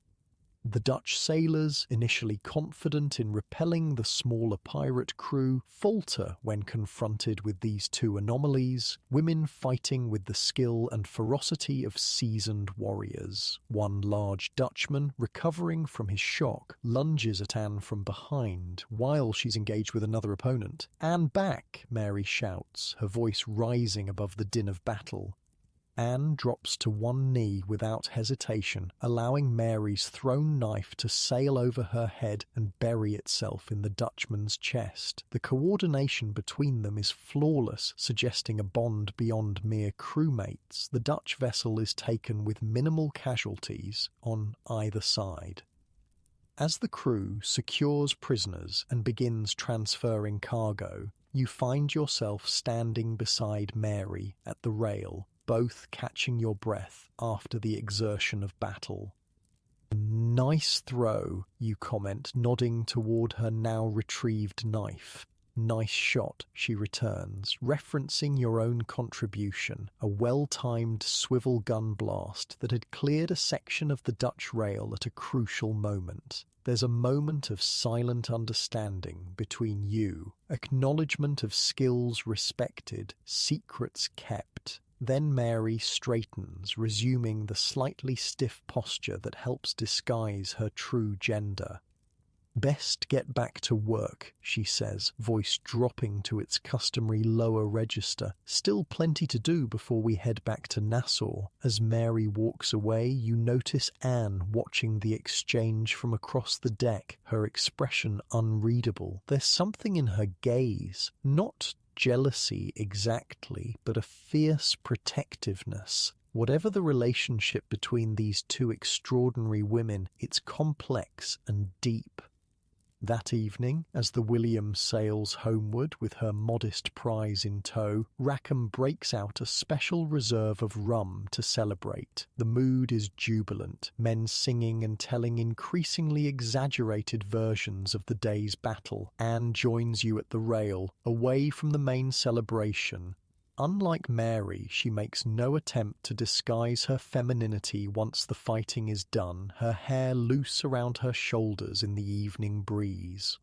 The Dutch sailors, initially confident in repelling the smaller pirate crew, falter when confronted with these two anomalies, women fighting with the skill and ferocity of seasoned warriors. One large Dutchman, recovering from his shock, lunges at Anne from behind while she's engaged with another opponent. "Anne back!" Mary shouts, her voice rising above the din of battle. Anne drops to one knee without hesitation, allowing Mary's thrown knife to sail over her head and bury itself in the Dutchman's chest. The coordination between them is flawless, suggesting a bond beyond mere crewmates. The Dutch vessel is taken with minimal casualties on either side. As the crew secures prisoners and begins transferring cargo, you find yourself standing beside Mary at the rail, both catching your breath after the exertion of battle. "Nice throw," you comment, nodding toward her now retrieved knife. "Nice shot," she returns, referencing your own contribution, a well-timed swivel gun blast that had cleared a section of the Dutch rail at a crucial moment. There's a moment of silent understanding between you, acknowledgement of skills respected, secrets kept. Then Mary straightens, resuming the slightly stiff posture that helps disguise her true gender. "Best get back to work," she says, voice dropping to its customary lower register. "Still plenty to do before we head back to Nassau." As Mary walks away, you notice Anne watching the exchange from across the deck, her expression unreadable. There's something in her gaze, not jealousy exactly, but a fierce protectiveness. Whatever the relationship between these two extraordinary women, it's complex and deep. That evening, as the William sails homeward with her modest prize in tow, Rackham breaks out a special reserve of rum to celebrate. The mood is jubilant, men singing and telling increasingly exaggerated versions of the day's battle. Anne joins you at the rail, away from the main celebration. Unlike Mary, she makes no attempt to disguise her femininity once the fighting is done, her hair loose around her shoulders in the evening breeze.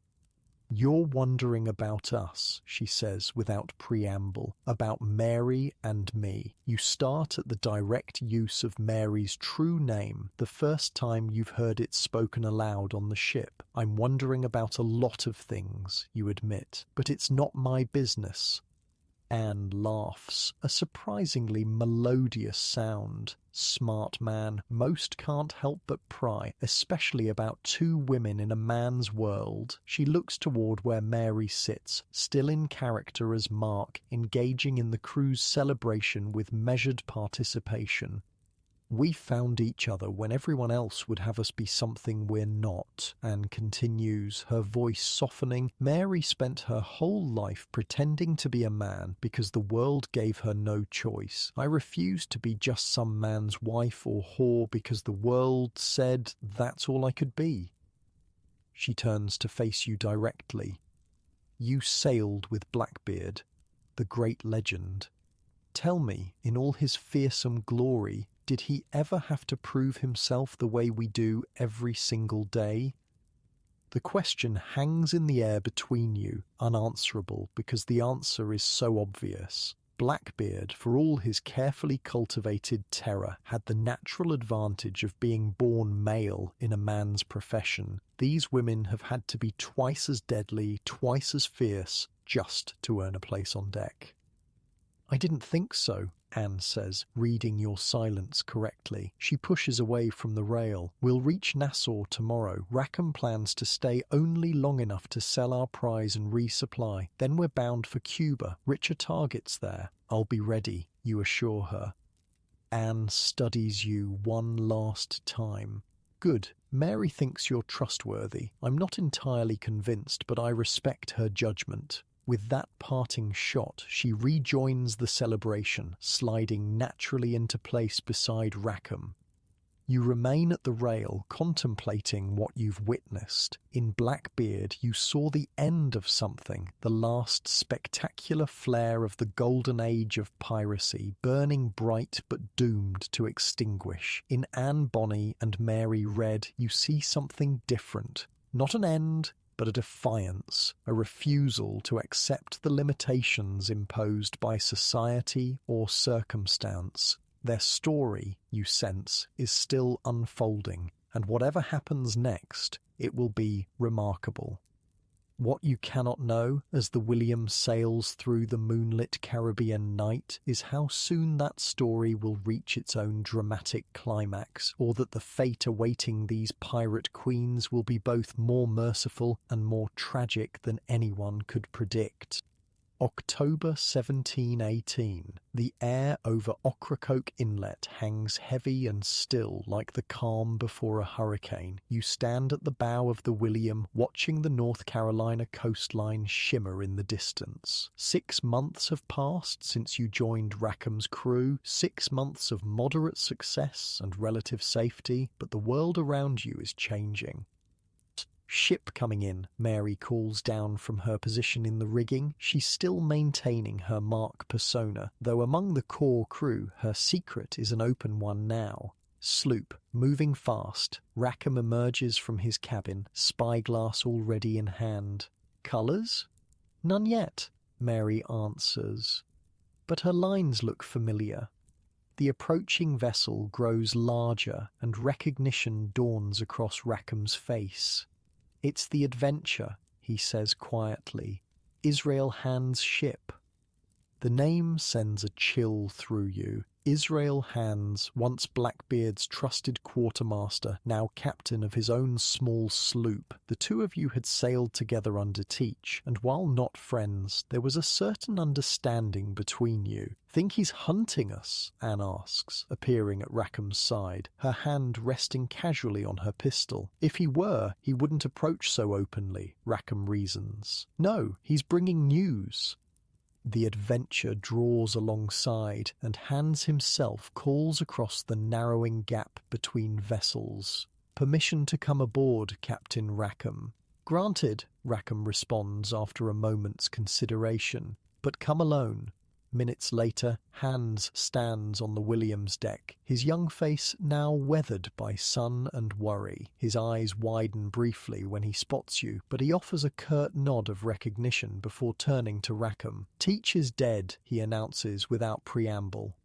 "You're wondering about us," she says without preamble, "about Mary and me." You start at the direct use of Mary's true name, the first time you've heard it spoken aloud on the ship. "I'm wondering about a lot of things," you admit, "but it's not my business." Anne laughs, a surprisingly melodious sound. Smart man, most can't help but pry, especially about two women in a man's world. She looks toward where Mary sits, still in character as Mark, engaging in the crew's celebration with measured participation. We found each other when everyone else would have us be something we're not, Anne continues, her voice softening. Mary spent her whole life pretending to be a man because the world gave her no choice. I refused to be just some man's wife or whore because the world said that's all I could be. She turns to face you directly. You sailed with Blackbeard, the great legend. Tell me, in all his fearsome glory, did he ever have to prove himself the way we do every single day? The question hangs in the air between you, unanswerable, because the answer is so obvious. Blackbeard, for all his carefully cultivated terror, had the natural advantage of being born male in a man's profession. These women have had to be twice as deadly, twice as fierce, just to earn a place on deck. I didn't think so, Anne says, reading your silence correctly. She pushes away from the rail. We'll reach Nassau tomorrow. Rackham plans to stay only long enough to sell our prize and resupply. Then we're bound for Cuba. Richer targets there. I'll be ready, you assure her. Anne studies you one last time. Good. Mary thinks you're trustworthy. I'm not entirely convinced, but I respect her judgment. With that parting shot, she rejoins the celebration, sliding naturally into place beside Rackham. You remain at the rail, contemplating what you've witnessed. In Blackbeard, you saw the end of something, the last spectacular flare of the golden age of piracy, burning bright but doomed to extinguish. In Anne Bonny and Mary Red, you see something different. Not an end, but a defiance, a refusal to accept the limitations imposed by society or circumstance. Their story, you sense, is still unfolding, and whatever happens next, it will be remarkable. What you cannot know, as the William sails through the moonlit Caribbean night, is how soon that story will reach its own dramatic climax, or that the fate awaiting these pirate queens will be both more merciful and more tragic than anyone could predict. October 1718. The air over Ocracoke Inlet hangs heavy and still like the calm before a hurricane. You stand at the bow of the William, watching the North Carolina coastline shimmer in the distance. 6 months have passed since you joined Rackham's crew, 6 months of moderate success and relative safety, but the world around you is changing. Ship coming in, Mary calls down from her position in the rigging. She's still maintaining her Mark persona, though among the core crew her secret is an open one now. Sloop, moving fast. Rackham emerges from his cabin, spyglass already in hand. Colours? None yet, Mary answers. But her lines look familiar. The approaching vessel grows larger and recognition dawns across Rackham's face. It's the Adventure, he says quietly. Israel Hand's ship. The name sends a chill through you. Israel Hands, once Blackbeard's trusted quartermaster, now captain of his own small sloop. The two of you had sailed together under Teach, and while not friends, there was a certain understanding between you. Think he's hunting us? Anne asks, appearing at Rackham's side, her hand resting casually on her pistol. If he were, he wouldn't approach so openly, Rackham reasons. No, he's bringing news. The Adventure draws alongside, and Hans himself calls across the narrowing gap between vessels. Permission to come aboard, Captain Rackham. Granted, Rackham responds after a moment's consideration, but come alone. Minutes later, Hans stands on the William's deck, his young face now weathered by sun and worry. His eyes widen briefly when he spots you, but he offers a curt nod of recognition before turning to Rackham. Teach is dead, he announces without preamble.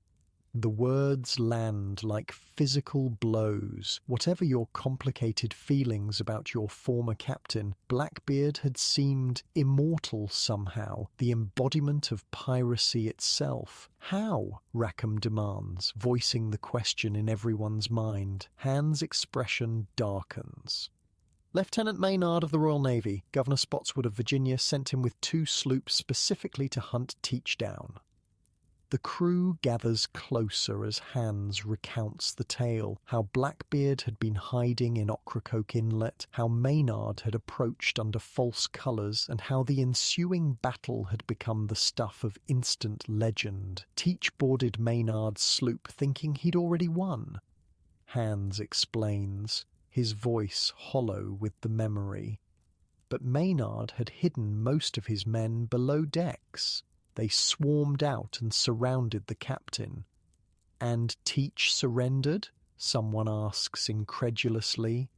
The words land like physical blows. Whatever your complicated feelings about your former captain, Blackbeard had seemed immortal somehow, the embodiment of piracy itself. How? Rackham demands, voicing the question in everyone's mind. Han's expression darkens. Lieutenant Maynard of the Royal Navy, Governor Spotswood of Virginia sent him with 2 sloops specifically to hunt Teach down. The crew gathers closer as Hans recounts the tale, how Blackbeard had been hiding in Ocracoke Inlet, how Maynard had approached under false colours, and how the ensuing battle had become the stuff of instant legend. Teach boarded Maynard's sloop thinking he'd already won. Hans explains, his voice hollow with the memory. But Maynard had hidden most of his men below decks. They swarmed out and surrounded the captain. And Teach surrendered? Someone asks incredulously.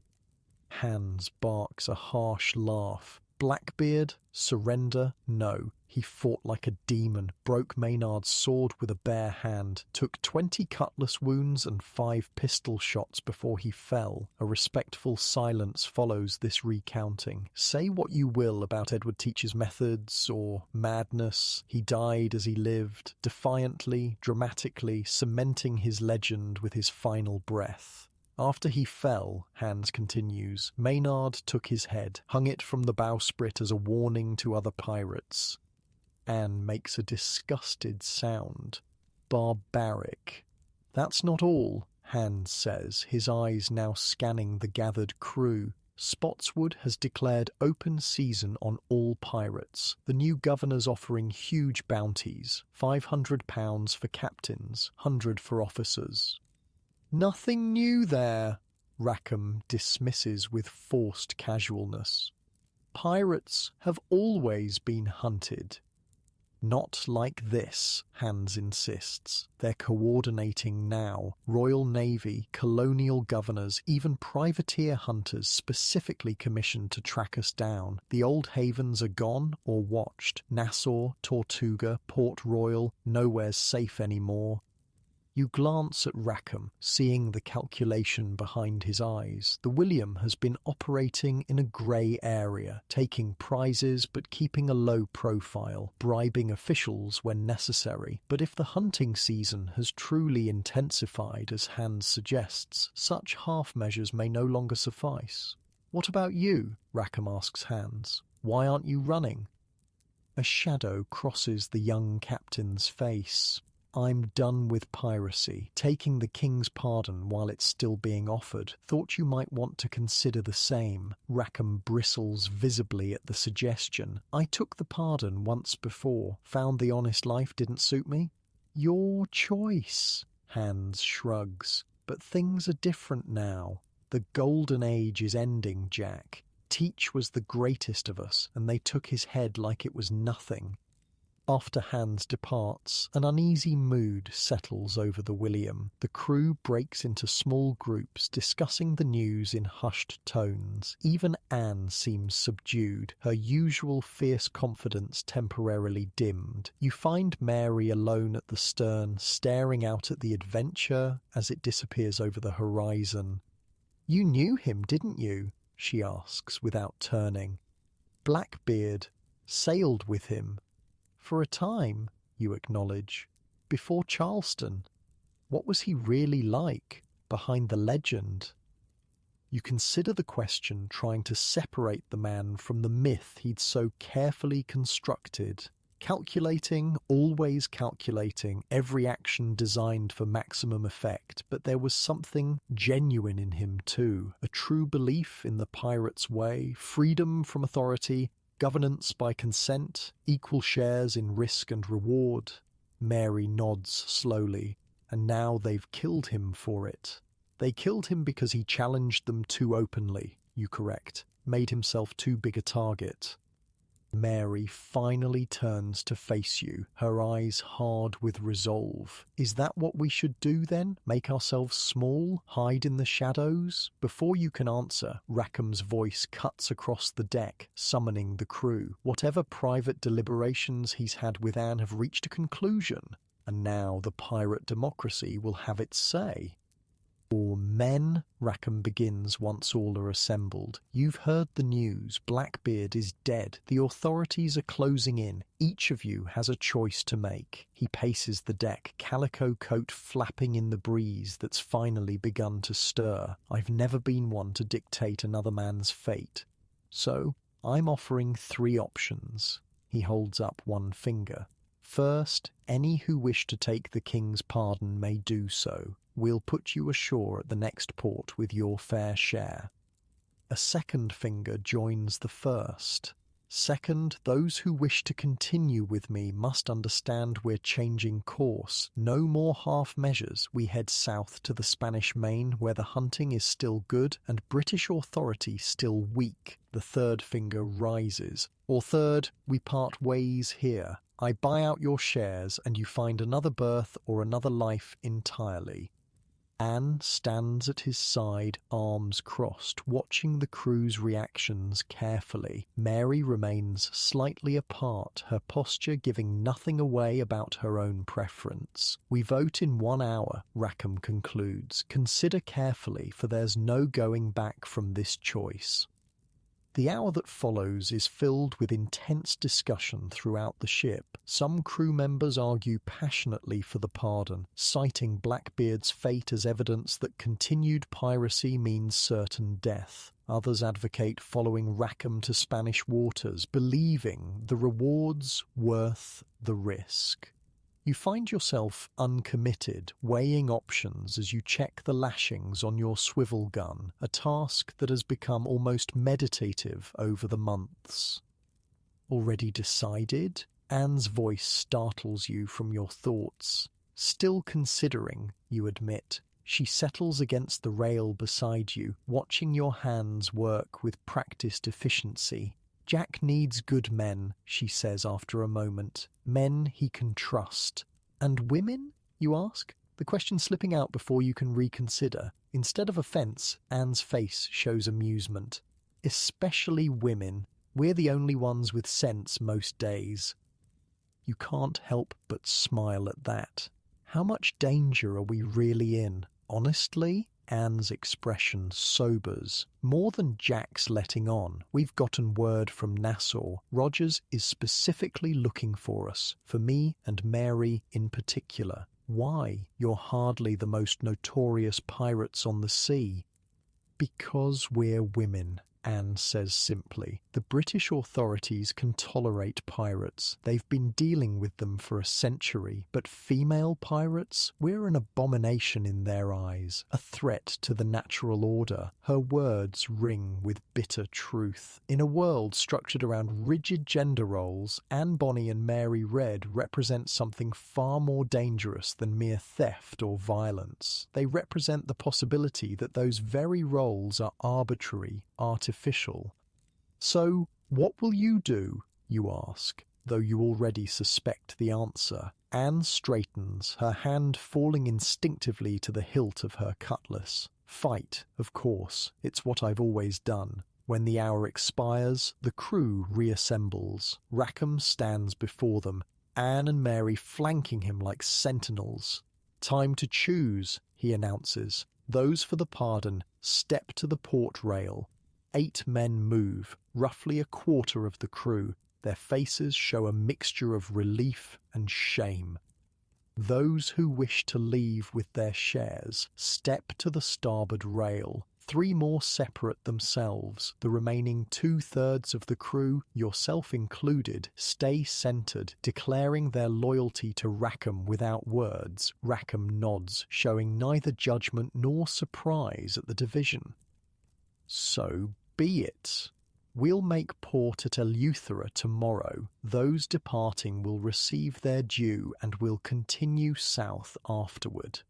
Hans barks a harsh laugh. Blackbeard? Surrender? No. He fought like a demon, broke Maynard's sword with a bare hand, took 20 cutlass wounds and 5 pistol shots before he fell. A respectful silence follows this recounting. Say what you will about Edward Teach's methods or madness. He died as he lived, defiantly, dramatically, cementing his legend with his final breath. After he fell, Hans continues, Maynard took his head, hung it from the bowsprit as a warning to other pirates. Anne makes a disgusted sound. Barbaric. That's not all, Hans says, his eyes now scanning the gathered crew. Spotswood has declared open season on all pirates, the new governor's offering huge bounties, £500 for captains, £100 for officers. Nothing new there, Rackham dismisses with forced casualness. Pirates have always been hunted. Not like this, Hans insists. They're coordinating now. Royal Navy, colonial governors, even privateer hunters specifically commissioned to track us down. The old havens are gone or watched. Nassau, Tortuga, Port Royal, nowhere's safe anymore. You glance at Rackham, seeing the calculation behind his eyes. The William has been operating in a grey area, taking prizes but keeping a low profile, bribing officials when necessary. But if the hunting season has truly intensified, as Hans suggests, such half measures may no longer suffice. What about you? Rackham asks Hans. Why aren't you running? A shadow crosses the young captain's face. I'm done with piracy, taking the king's pardon while it's still being offered. Thought you might want to consider the same. Rackham bristles visibly at the suggestion. I took the pardon once before, found the honest life didn't suit me. Your choice, Hans shrugs. But things are different now. The golden age is ending, Jack. Teach was the greatest of us, and they took his head like it was nothing. After Hans departs, an uneasy mood settles over the William. The crew breaks into small groups, discussing the news in hushed tones. Even Anne seems subdued, her usual fierce confidence temporarily dimmed. You find Mary alone at the stern, staring out at the Adventure as it disappears over the horizon. You knew him, didn't you? She asks, without turning. Blackbeard. Sailed with him. For a time, you acknowledge, before Charleston. What was he really like, behind the legend? You consider the question, trying to separate the man from the myth he'd so carefully constructed. Calculating, always calculating, every action designed for maximum effect, but there was something genuine in him too, a true belief in the pirate's way, freedom from authority, governance by consent, equal shares in risk and reward. Mary nods slowly, and now they've killed him for it. They killed him because he challenged them too openly, you correct, made himself too big a target. Mary finally turns to face you, her eyes hard with resolve. Is that what we should do then? Make ourselves small? Hide in the shadows? Before you can answer, Rackham's voice cuts across the deck, summoning the crew. Whatever private deliberations he's had with Anne have reached a conclusion. and now the pirate democracy will have its say. "For men," Rackham begins once all are assembled, "you've heard the news. Blackbeard is dead. The authorities are closing in. Each of you has a choice to make." He paces the deck, calico coat flapping in the breeze that's finally begun to stir. "I've never been one to dictate another man's fate. So, I'm offering 3 options." He holds up one finger. "First, any who wish to take the king's pardon may do so. We'll put you ashore at the next port with your fair share." A second finger joins the first. "Second, those who wish to continue with me must understand we're changing course. No more half measures. We head south to the Spanish Main, where the hunting is still good and British authority still weak." The third finger rises. "Or third, we part ways here. I buy out your shares and you find another birth or another life entirely." Anne stands at his side, arms crossed, watching the crew's reactions carefully. Mary remains slightly apart, her posture giving nothing away about her own preference. "We vote in 1 hour, Rackham concludes. "Consider carefully, for there's no going back from this choice." The hour that follows is filled with intense discussion throughout the ship. Some crew members argue passionately for the pardon, citing Blackbeard's fate as evidence that continued piracy means certain death. Others advocate following Rackham to Spanish waters, believing the reward's worth the risk. You find yourself uncommitted, weighing options as you check the lashings on your swivel gun, a task that has become almost meditative over the months. "Already decided?" Anne's voice startles you from your thoughts. "Still considering," you admit. She settles against the rail beside you, watching your hands work with practiced efficiency. "Jack needs good men," she says after a moment. "Men he can trust." "And women?" you ask, the question slipping out before you can reconsider. Instead of offence, Anne's face shows amusement. "Especially women. We're the only ones with sense most days." You can't help but smile at that. How much danger are we really in? Honestly? Anne's expression sobers. "More than Jack's letting on. We've gotten word from Nassau. Rogers is specifically looking for us, for me and Mary in particular." "Why? You're hardly the most notorious pirates on the sea." "Because we're women," Anne says simply. "The British authorities can tolerate pirates. They've been dealing with them for a century. But female pirates? We're an abomination in their eyes, a threat to the natural order." Her words ring with bitter truth. In a world structured around rigid gender roles, Anne Bonny and Mary Red represent something far more dangerous than mere theft or violence. They represent the possibility that those very roles are arbitrary, artificial. "So, what will you do?" you ask, though you already suspect the answer. Anne straightens, her hand falling instinctively to the hilt of her cutlass. "Fight, of course. It's what I've always done." When the hour expires, the crew reassembles. Rackham stands before them, Anne and Mary flanking him like sentinels. "Time to choose," he announces. "Those for the pardon, step to the port rail." 8 men move, roughly a quarter of the crew. Their faces show a mixture of relief and shame. Those who wish to leave with their shares step to the starboard rail. 3 more separate themselves. The remaining 2/3 of the crew, yourself included, stay centered, declaring their loyalty to Rackham without words. Rackham nods, showing neither judgment nor surprise at the division. "So be it. We'll make port at Eleuthera tomorrow. Those departing will receive their due and will continue south afterward."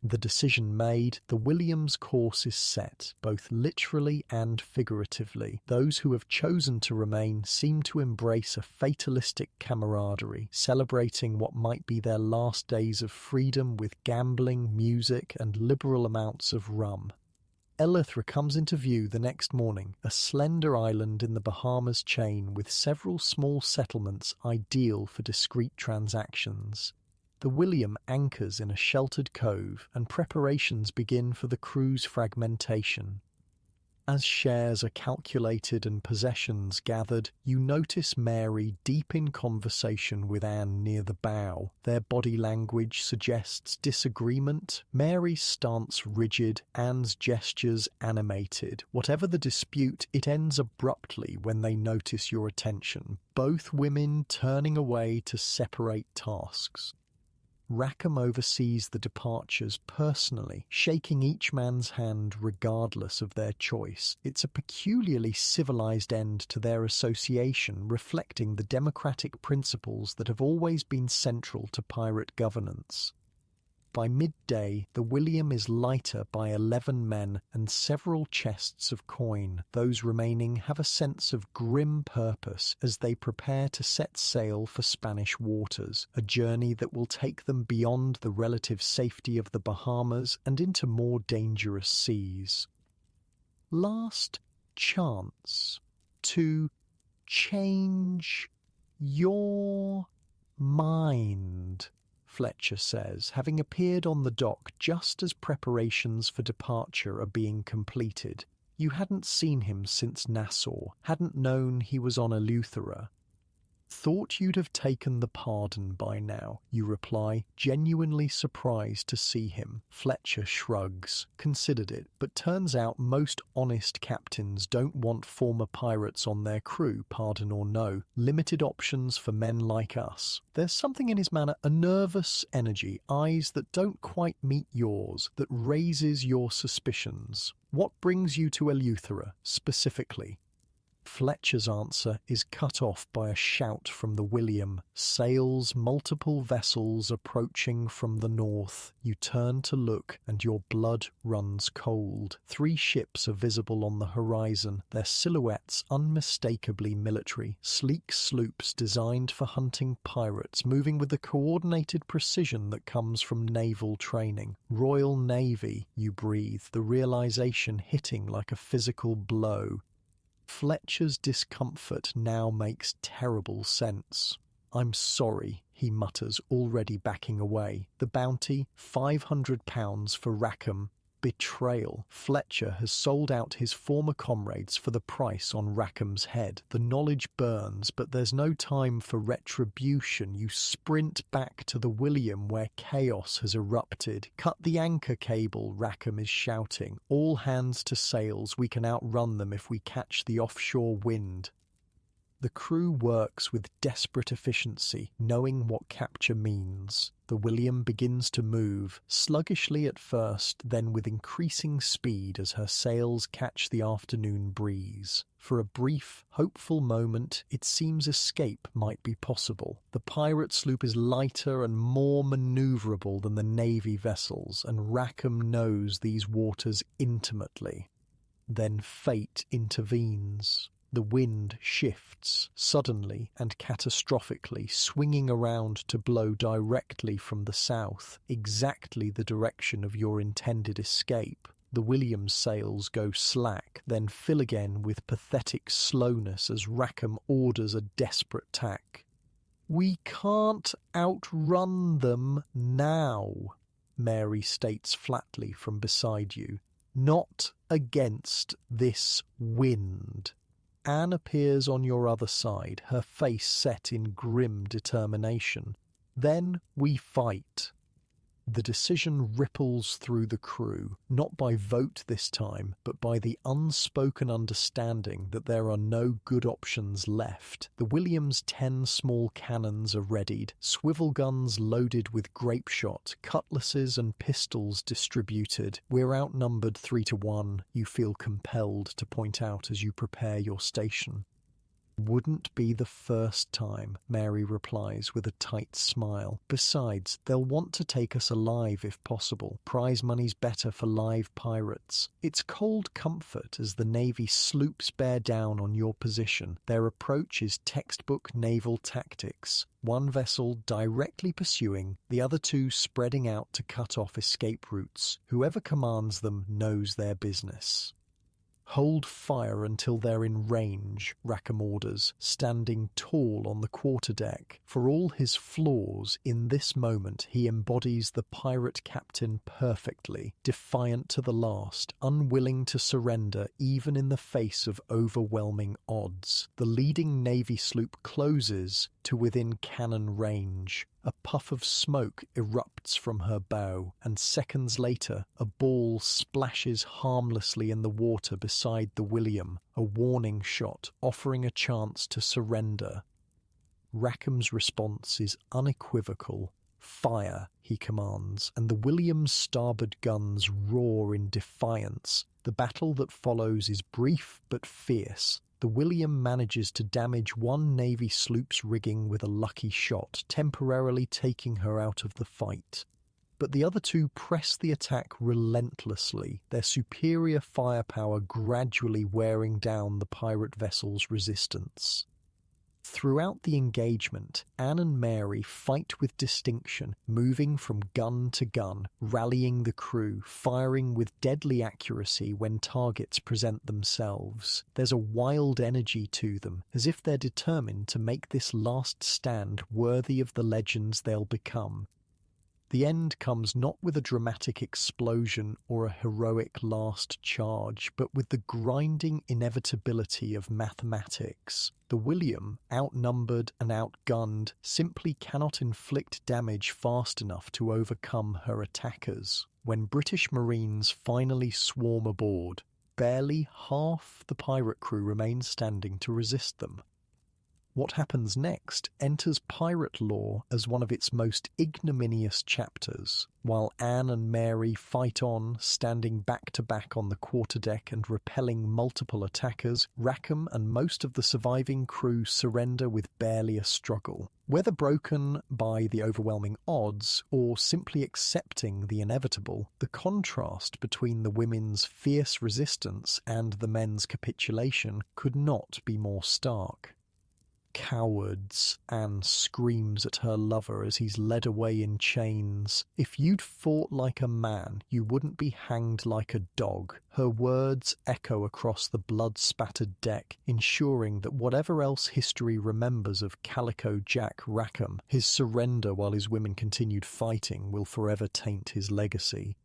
The decision made, the William's course is set, both literally and figuratively. Those who have chosen to remain seem to embrace a fatalistic camaraderie, celebrating what might be their last days of freedom with gambling, music, and liberal amounts of rum. Eleuthera comes into view the next morning, a slender island in the Bahamas chain with several small settlements ideal for discreet transactions. The William anchors in a sheltered cove, and preparations begin for the crew's fragmentation. As shares are calculated and possessions gathered, you notice Mary deep in conversation with Anne near the bow. Their body language suggests disagreement, Mary's stance rigid, Anne's gestures animated. Whatever the dispute, it ends abruptly when they notice your attention, both women turning away to separate tasks. Rackham oversees the departures personally, shaking each man's hand regardless of their choice. It's a peculiarly civilized end to their association, reflecting the democratic principles that have always been central to pirate governance. By midday, the William is lighter by 11 men and several chests of coin. Those remaining have a sense of grim purpose as they prepare to set sail for Spanish waters, a journey that will take them beyond the relative safety of the Bahamas and into more dangerous seas. Last chance to change your mind, Fletcher says, having appeared on the dock just as preparations for departure are being completed. You hadn't seen him since Nassau, hadn't known he was on Eleuthera. Thought you'd have taken the pardon by now, you reply, genuinely surprised to see him. Fletcher shrugs, considered it, but turns out most honest captains don't want former pirates on their crew, pardon or no. Limited options for men like us. There's something in his manner, a nervous energy, eyes that don't quite meet yours, that raises your suspicions. What brings you to Eleuthera, specifically? Fletcher's answer is cut off by a shout from the William. Sails, multiple vessels approaching from the north. You turn to look, and your blood runs cold. 3 ships are visible on the horizon, their silhouettes unmistakably military. Sleek sloops designed for hunting pirates, moving with the coordinated precision that comes from naval training. Royal Navy, you breathe, the realization hitting like a physical blow. Fletcher's discomfort now makes terrible sense. "I'm sorry," he mutters, already backing away. The bounty, £500 for Rackham. Betrayal. Fletcher has sold out his former comrades for the price on Rackham's head. The knowledge burns, but there's no time for retribution. You sprint back to the William where chaos has erupted. "Cut the anchor cable," Rackham is shouting. "All hands to sails. We can outrun them if we catch the offshore wind." The crew works with desperate efficiency, knowing what capture means. The William begins to move, sluggishly at first, then with increasing speed as her sails catch the afternoon breeze. For a brief, hopeful moment, it seems escape might be possible. The pirate sloop is lighter and more maneuverable than the Navy vessels, and Rackham knows these waters intimately. Then fate intervenes. The wind shifts, suddenly and catastrophically, swinging around to blow directly from the south, exactly the direction of your intended escape. The William's sails go slack, then fill again with pathetic slowness as Rackham orders a desperate tack. "We can't outrun them now," Mary states flatly from beside you. "Not against this wind." Anne appears on your other side, her face set in grim determination. "Then we fight." The decision ripples through the crew, not by vote this time, but by the unspoken understanding that there are no good options left. The William's 10 small cannons are readied, swivel guns loaded with grape shot, cutlasses and pistols distributed. "We're outnumbered 3-1, you feel compelled to point out as you prepare your station. "Wouldn't be the first time," Mary replies with a tight smile. "Besides, they'll want to take us alive if possible. Prize money's better for live pirates." It's cold comfort as the Navy sloops bear down on your position. Their approach is textbook naval tactics. One vessel directly pursuing, the other 2 spreading out to cut off escape routes. Whoever commands them knows their business. "Hold fire until they're in range," Rackham orders, standing tall on the quarterdeck. For all his flaws, in this moment he embodies the pirate captain perfectly, defiant to the last, unwilling to surrender even in the face of overwhelming odds. The leading Navy sloop closes to within cannon range. A puff of smoke erupts from her bow, and seconds later a ball splashes harmlessly in the water beside the William, a warning shot offering a chance to surrender. Rackham's response is unequivocal. "Fire," he commands, and the William's starboard guns roar in defiance. The battle that follows is brief but fierce. The William manages to damage one Navy sloop's rigging with a lucky shot, temporarily taking her out of the fight. But the other two press the attack relentlessly, their superior firepower gradually wearing down the pirate vessel's resistance. Throughout the engagement, Anne and Mary fight with distinction, moving from gun to gun, rallying the crew, firing with deadly accuracy when targets present themselves. There's a wild energy to them, as if they're determined to make this last stand worthy of the legends they'll become. The end comes not with a dramatic explosion or a heroic last charge, but with the grinding inevitability of mathematics. The William, outnumbered and outgunned, simply cannot inflict damage fast enough to overcome her attackers. When British Marines finally swarm aboard, barely half the pirate crew remains standing to resist them. What happens next enters pirate lore as one of its most ignominious chapters. While Anne and Mary fight on, standing back to back on the quarterdeck and repelling multiple attackers, Rackham and most of the surviving crew surrender with barely a struggle. Whether broken by the overwhelming odds or simply accepting the inevitable, the contrast between the women's fierce resistance and the men's capitulation could not be more stark. "Cowards," Anne screams at her lover as he's led away in chains. "If you'd fought like a man, you wouldn't be hanged like a dog." Her words echo across the blood-spattered deck, ensuring that whatever else history remembers of Calico Jack Rackham, his surrender while his women continued fighting will forever taint his legacy.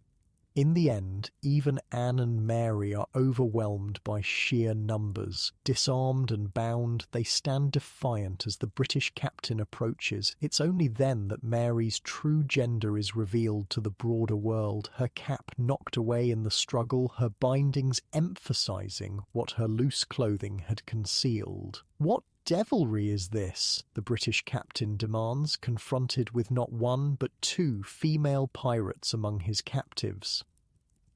In the end, even Anne and Mary are overwhelmed by sheer numbers. Disarmed and bound, they stand defiant as the British captain approaches. It's only then that Mary's true gender is revealed to the broader world, her cap knocked away in the struggle, her bindings emphasizing what her loose clothing had concealed. "What devilry is this?" the British captain demands, confronted with not one but two female pirates among his captives.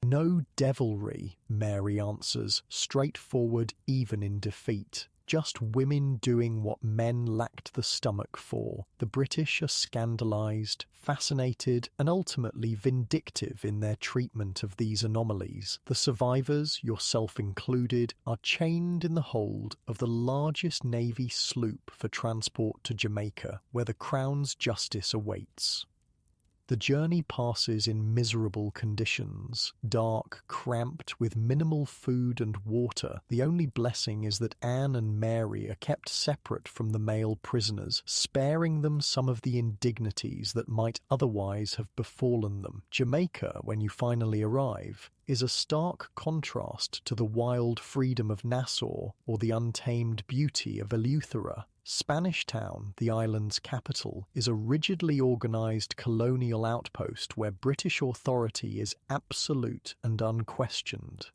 "No devilry," Mary answers, straightforward even in defeat. "Just women doing what men lacked the stomach for." The British are scandalized, fascinated, and ultimately vindictive in their treatment of these anomalies. The survivors, yourself included, are chained in the hold of the largest Navy sloop for transport to Jamaica, where the Crown's justice awaits. The journey passes in miserable conditions, dark, cramped, with minimal food and water. The only blessing is that Anne and Mary are kept separate from the male prisoners, sparing them some of the indignities that might otherwise have befallen them. Jamaica, when you finally arrive, is a stark contrast to the wild freedom of Nassau or the untamed beauty of Eleuthera. Spanish Town, the island's capital, is a rigidly organised colonial outpost where British authority is absolute and unquestioned.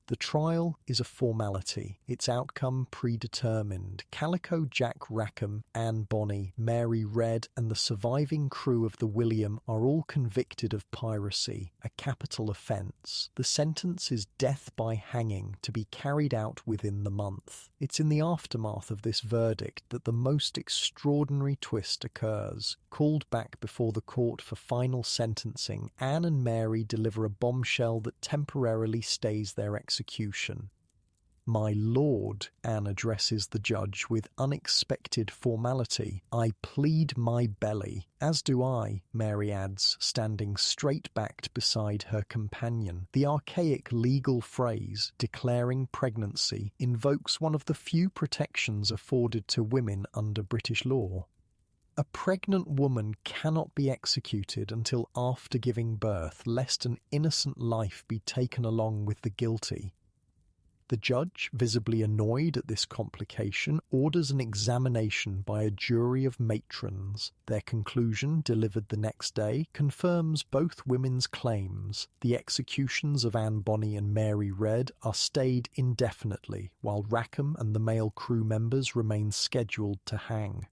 The trial is a formality, its outcome predetermined. Calico Jack Rackham, Anne Bonny, Mary Red, and the surviving crew of the William are all convicted of piracy, a capital offence. The sentence is death by hanging, to be carried out within the month. It's in the aftermath of this verdict that the most extraordinary twist occurs. Called back before the court for final sentencing, Anne and Mary deliver a bombshell that temporarily stays their execution. "My lord," Anne addresses the judge with unexpected formality. "I plead my belly." "As do I," Mary adds, standing straight-backed beside her companion. The archaic legal phrase, declaring pregnancy, invokes one of the few protections afforded to women under British law. A pregnant woman cannot be executed until after giving birth, lest an innocent life be taken along with the guilty. The judge, visibly annoyed at this complication, orders an examination by a jury of matrons. Their conclusion, delivered the next day, confirms both women's claims. The executions of Anne Bonny and Mary Read are stayed indefinitely, while Rackham and the male crew members remain scheduled to hang.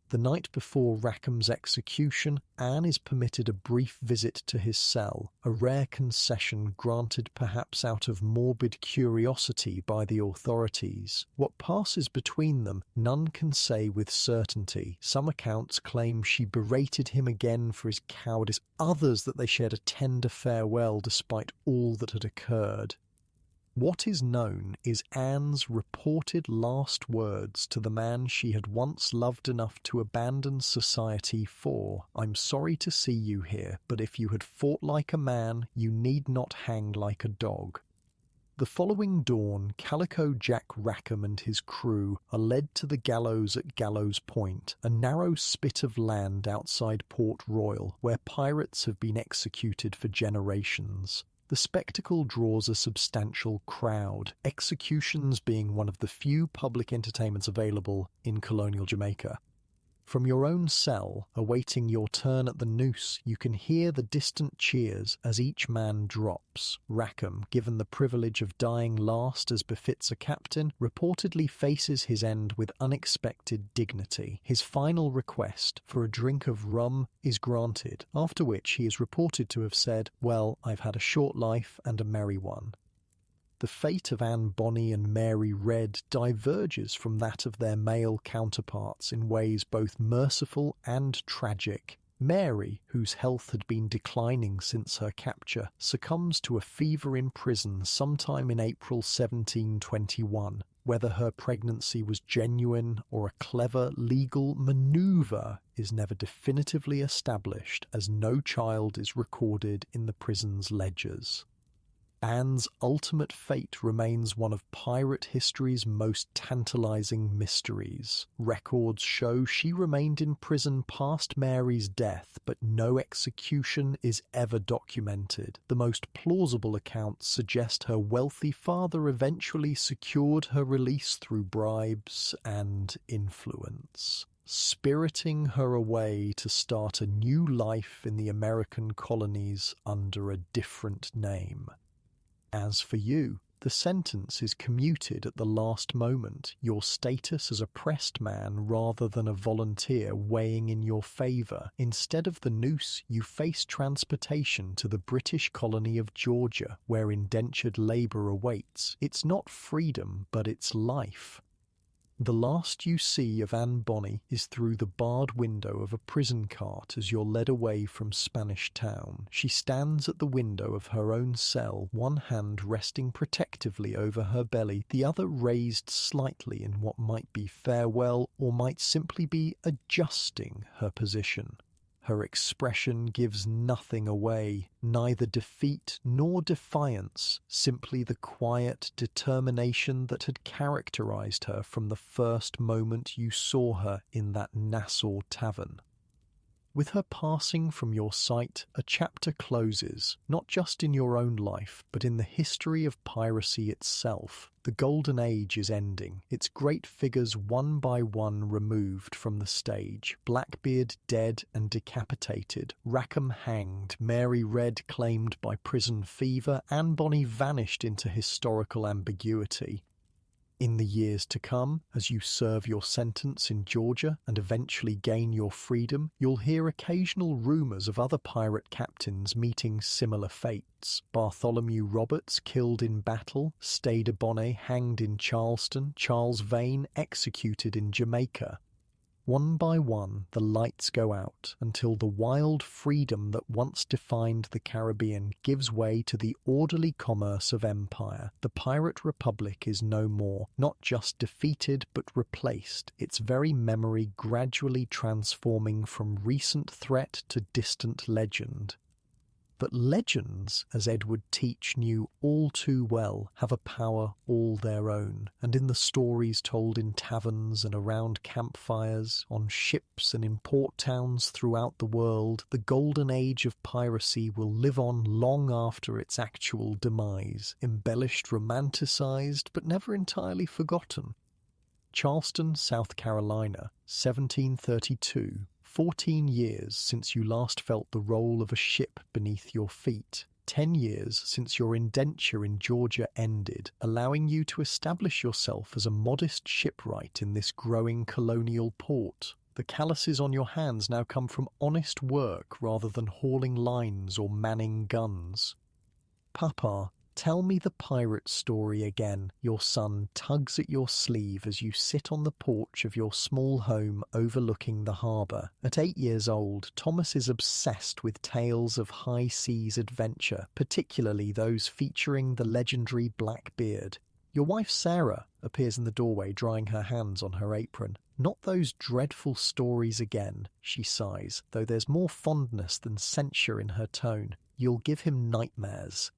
The night before Rackham's execution, Anne is permitted a brief visit to his cell, a rare concession granted perhaps out of morbid curiosity by the authorities. What passes between them, none can say with certainty. Some accounts claim she berated him again for his cowardice, others that they shared a tender farewell despite all that had occurred. What is known is Anne's reported last words to the man she had once loved enough to abandon society for. "I'm sorry to see you here, but if you had fought like a man, you need not hang like a dog." The following dawn, Calico Jack Rackham and his crew are led to the gallows at Gallows Point, a narrow spit of land outside Port Royal, where pirates have been executed for generations. The spectacle draws a substantial crowd, executions being one of the few public entertainments available in colonial Jamaica. From your own cell, awaiting your turn at the noose, you can hear the distant cheers as each man drops. Rackham, given the privilege of dying last as befits a captain, reportedly faces his end with unexpected dignity. His final request, for a drink of rum, is granted, after which he is reported to have said, "Well, I've had a short life and a merry one." The fate of Anne Bonny and Mary Read diverges from that of their male counterparts in ways both merciful and tragic. Mary, whose health had been declining since her capture, succumbs to a fever in prison sometime in April 1721. Whether her pregnancy was genuine or a clever legal manoeuvre is never definitively established, as no child is recorded in the prison's ledgers. Anne's ultimate fate remains one of pirate history's most tantalizing mysteries. Records show she remained in prison past Mary's death, but no execution is ever documented. The most plausible accounts suggest her wealthy father eventually secured her release through bribes and influence, spiriting her away to start a new life in the American colonies under a different name. As for you, the sentence is commuted at the last moment, your status as a pressed man rather than a volunteer weighing in your favour. Instead of the noose, you face transportation to the British colony of Georgia, where indentured labour awaits. It's not freedom, but it's life. The last you see of Anne Bonny is through the barred window of a prison cart as you're led away from Spanish Town. She stands at the window of her own cell, one hand resting protectively over her belly, the other raised slightly in what might be farewell or might simply be adjusting her position. Her expression gives nothing away, neither defeat nor defiance, simply the quiet determination that had characterized her from the first moment you saw her in that Nassau tavern. With her passing from your sight, a chapter closes, not just in your own life, but in the history of piracy itself. The golden age is ending, its great figures one by one removed from the stage, Blackbeard dead and decapitated, Rackham hanged, Mary Read claimed by prison fever, Anne Bonny vanished into historical ambiguity. In the years to come, as you serve your sentence in Georgia and eventually gain your freedom, you'll hear occasional rumours of other pirate captains meeting similar fates. Bartholomew Roberts killed in battle, Stay de Bonnet hanged in Charleston, Charles Vane executed in Jamaica. One by one, the lights go out until the wild freedom that once defined the Caribbean gives way to the orderly commerce of empire. The pirate republic is no more, not just defeated but replaced, its very memory gradually transforming from recent threat to distant legend. But legends, as Edward Teach knew all too well, have a power all their own, and in the stories told in taverns and around campfires, on ships and in port towns throughout the world, the golden age of piracy will live on long after its actual demise, embellished, romanticized, but never entirely forgotten. Charleston, South Carolina, 1732. 14 years since you last felt the roll of a ship beneath your feet. 10 years since your indenture in Georgia ended, allowing you to establish yourself as a modest shipwright in this growing colonial port. The calluses on your hands now come from honest work rather than hauling lines or manning guns. Papa, tell me the pirate story again. Your son tugs at your sleeve as you sit on the porch of your small home overlooking the harbour. At 8 years old, Thomas is obsessed with tales of high seas adventure, particularly those featuring the legendary Blackbeard. Your wife Sarah appears in the doorway, drying her hands on her apron. Not those dreadful stories again, she sighs, though there's more fondness than censure in her tone. You'll give him nightmares.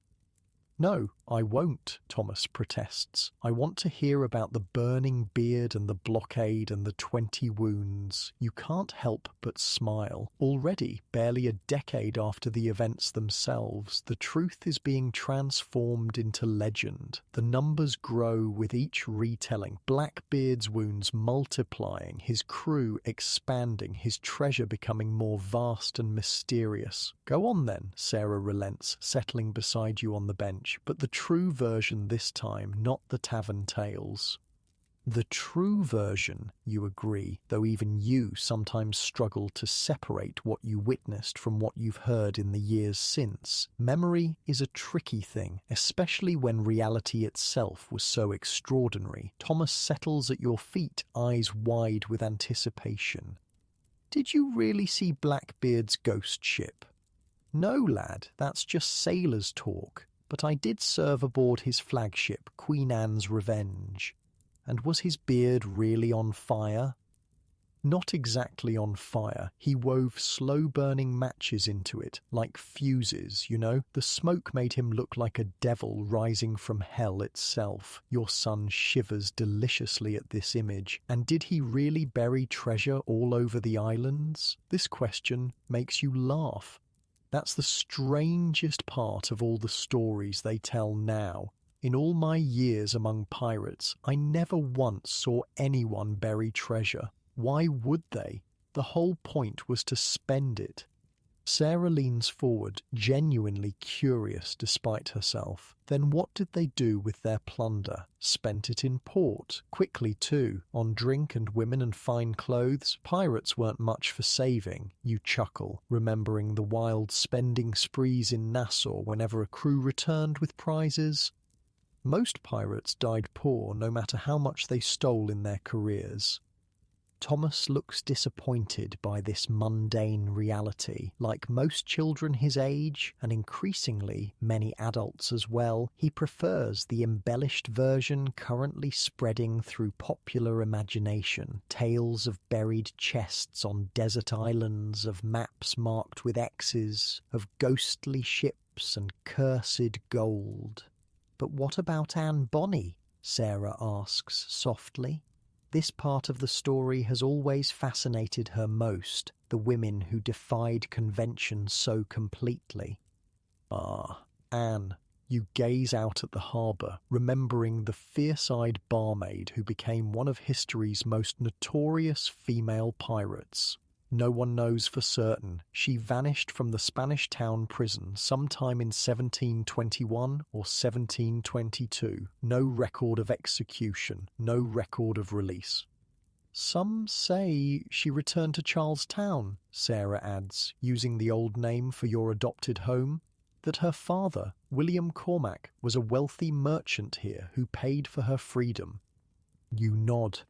No, I won't, Thomas protests. I want to hear about the burning beard and the blockade and the 20 wounds. You can't help but smile. Already, barely a decade after the events themselves, the truth is being transformed into legend. The numbers grow with each retelling. Blackbeard's wounds multiplying, his crew expanding, his treasure becoming more vast and mysterious. Go on then, Sarah relents, settling beside you on the bench. But the true version this time, not the tavern tales. The true version, you agree, though even you sometimes struggle to separate what you witnessed from what you've heard in the years since. Memory is a tricky thing, especially when reality itself was so extraordinary. Thomas settles at your feet, eyes wide with anticipation. Did you really see Blackbeard's ghost ship? No, lad, that's just sailors' talk. But I did serve aboard his flagship, Queen Anne's Revenge. And was his beard really on fire? Not exactly on fire. He wove slow-burning matches into it, like fuses, you know. The smoke made him look like a devil rising from hell itself. Your son shivers deliciously at this image. And did he really bury treasure all over the islands? This question makes you laugh. That's the strangest part of all the stories they tell now. In all my years among pirates, I never once saw anyone bury treasure. Why would they? The whole point was to spend it. Sarah leans forward, genuinely curious despite herself. Then what did they do with their plunder? Spent it in port. Quickly too. On drink and women and fine clothes. Pirates weren't much for saving. You chuckle, remembering the wild spending sprees in Nassau whenever a crew returned with prizes. Most pirates died poor no matter how much they stole in their careers. Thomas looks disappointed by this mundane reality. Like most children his age, and increasingly many adults as well, he prefers the embellished version currently spreading through popular imagination. Tales of buried chests on desert islands, of maps marked with X's, of ghostly ships and cursed gold. But what about Anne Bonny? Sarah asks softly. This part of the story has always fascinated her most, the women who defied convention so completely. Ah, Anne, you gaze out at the harbour, remembering the fierce-eyed barmaid who became one of history's most notorious female pirates. No one knows for certain. She vanished from the Spanish town prison sometime in 1721 or 1722. No record of execution, no record of release. Some say she returned to Charlestown, Sarah adds, using the old name for your adopted home. That her father, William Cormac, was a wealthy merchant here who paid for her freedom. You nod.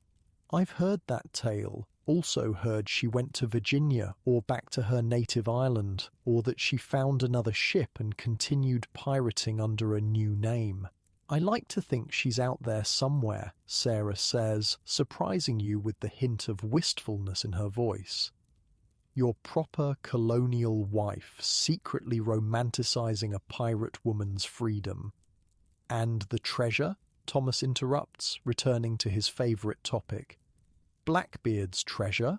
I've heard that tale. also heard she went to Virginia or back to her native island, or that she found another ship and continued pirating under a new name. I like to think she's out there somewhere, Sarah says, surprising you with the hint of wistfulness in her voice. Your proper colonial wife secretly romanticizing a pirate woman's freedom. And the treasure? Thomas interrupts, returning to his favourite topic. Blackbeard's treasure?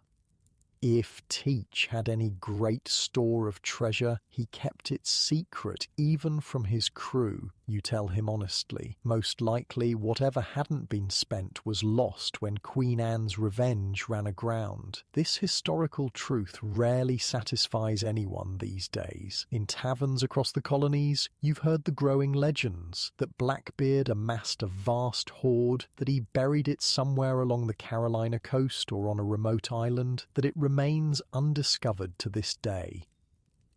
If Teach had any great store of treasure, he kept it secret even from his crew, you tell him honestly. Most likely whatever hadn't been spent was lost when Queen Anne's revenge ran aground. This historical truth rarely satisfies anyone these days. In taverns across the colonies, you've heard the growing legends that Blackbeard amassed a vast hoard, that he buried it somewhere along the Carolina coast or on a remote island, that it remains undiscovered to this day.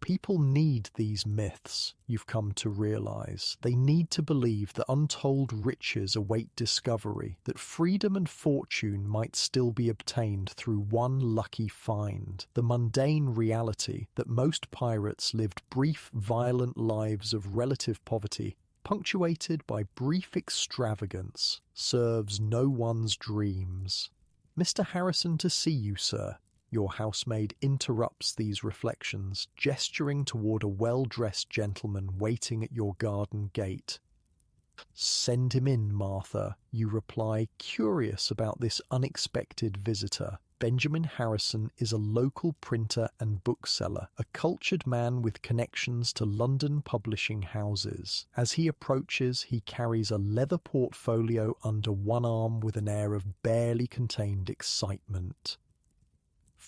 People need these myths, you've come to realize. They need to believe that untold riches await discovery, that freedom and fortune might still be obtained through one lucky find. The mundane reality that most pirates lived brief, violent lives of relative poverty, punctuated by brief extravagance, serves no one's dreams. Mr. Harrison to see you, sir. Your housemaid interrupts these reflections, gesturing toward a well-dressed gentleman waiting at your garden gate. Send him in, Martha, you reply, curious about this unexpected visitor. Benjamin Harrison is a local printer and bookseller, a cultured man with connections to London publishing houses. As he approaches, he carries a leather portfolio under one arm with an air of barely contained excitement.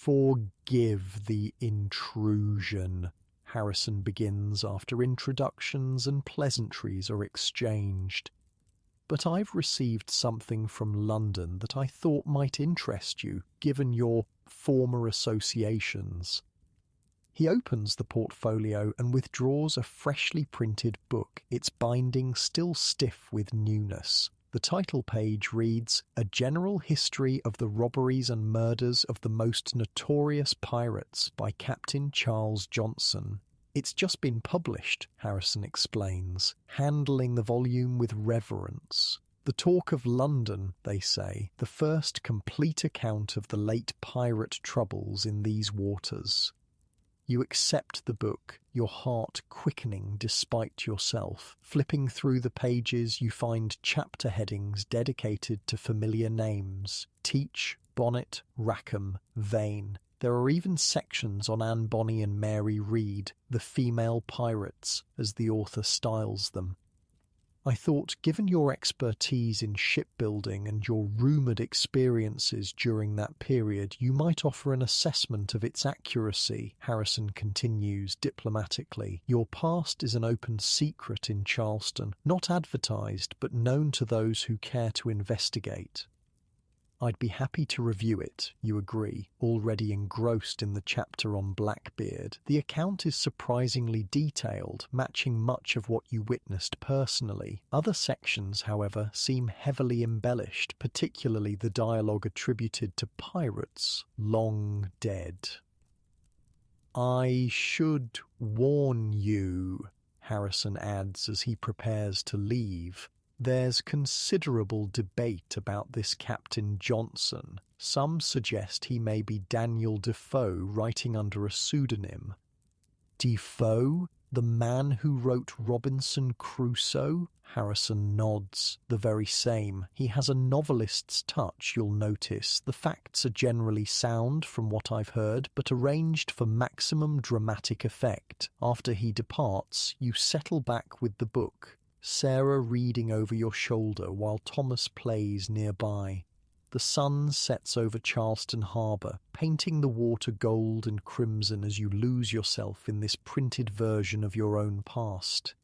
Forgive the intrusion, Harrison begins after introductions and pleasantries are exchanged. But I've received something from London that I thought might interest you, given your former associations. He opens the portfolio and withdraws a freshly printed book, its binding still stiff with newness. The title page reads, A General History of the Robberies and Murders of the Most Notorious Pirates by Captain Charles Johnson. It's just been published, Harrison explains, handling the volume with reverence. The talk of London, they say, the first complete account of the late pirate troubles in these waters. You accept the book, your heart quickening despite yourself. Flipping through the pages, you find chapter headings dedicated to familiar names. Teach, Bonnet, Rackham, Vane. There are even sections on Anne Bonny and Mary Read, the female pirates, as the author styles them. I thought, given your expertise in shipbuilding and your rumoured experiences during that period, you might offer an assessment of its accuracy, Harrison continues diplomatically. Your past is an open secret in Charleston, not advertised, but known to those who care to investigate. I'd be happy to review it, you agree, already engrossed in the chapter on Blackbeard. The account is surprisingly detailed, matching much of what you witnessed personally. Other sections, however, seem heavily embellished, particularly the dialogue attributed to pirates long dead. I should warn you, Harrison adds as he prepares to leave. There's considerable debate about this Captain Johnson. Some suggest he may be Daniel Defoe writing under a pseudonym. Defoe? The man who wrote Robinson Crusoe? Harrison nods. The very same. He has a novelist's touch, you'll notice. The facts are generally sound, from what I've heard, but arranged for maximum dramatic effect. After he departs, you settle back with the book. Sarah reading over your shoulder while Thomas plays nearby. The sun sets over Charleston Harbour, painting the water gold and crimson as you lose yourself in this printed version of your own past.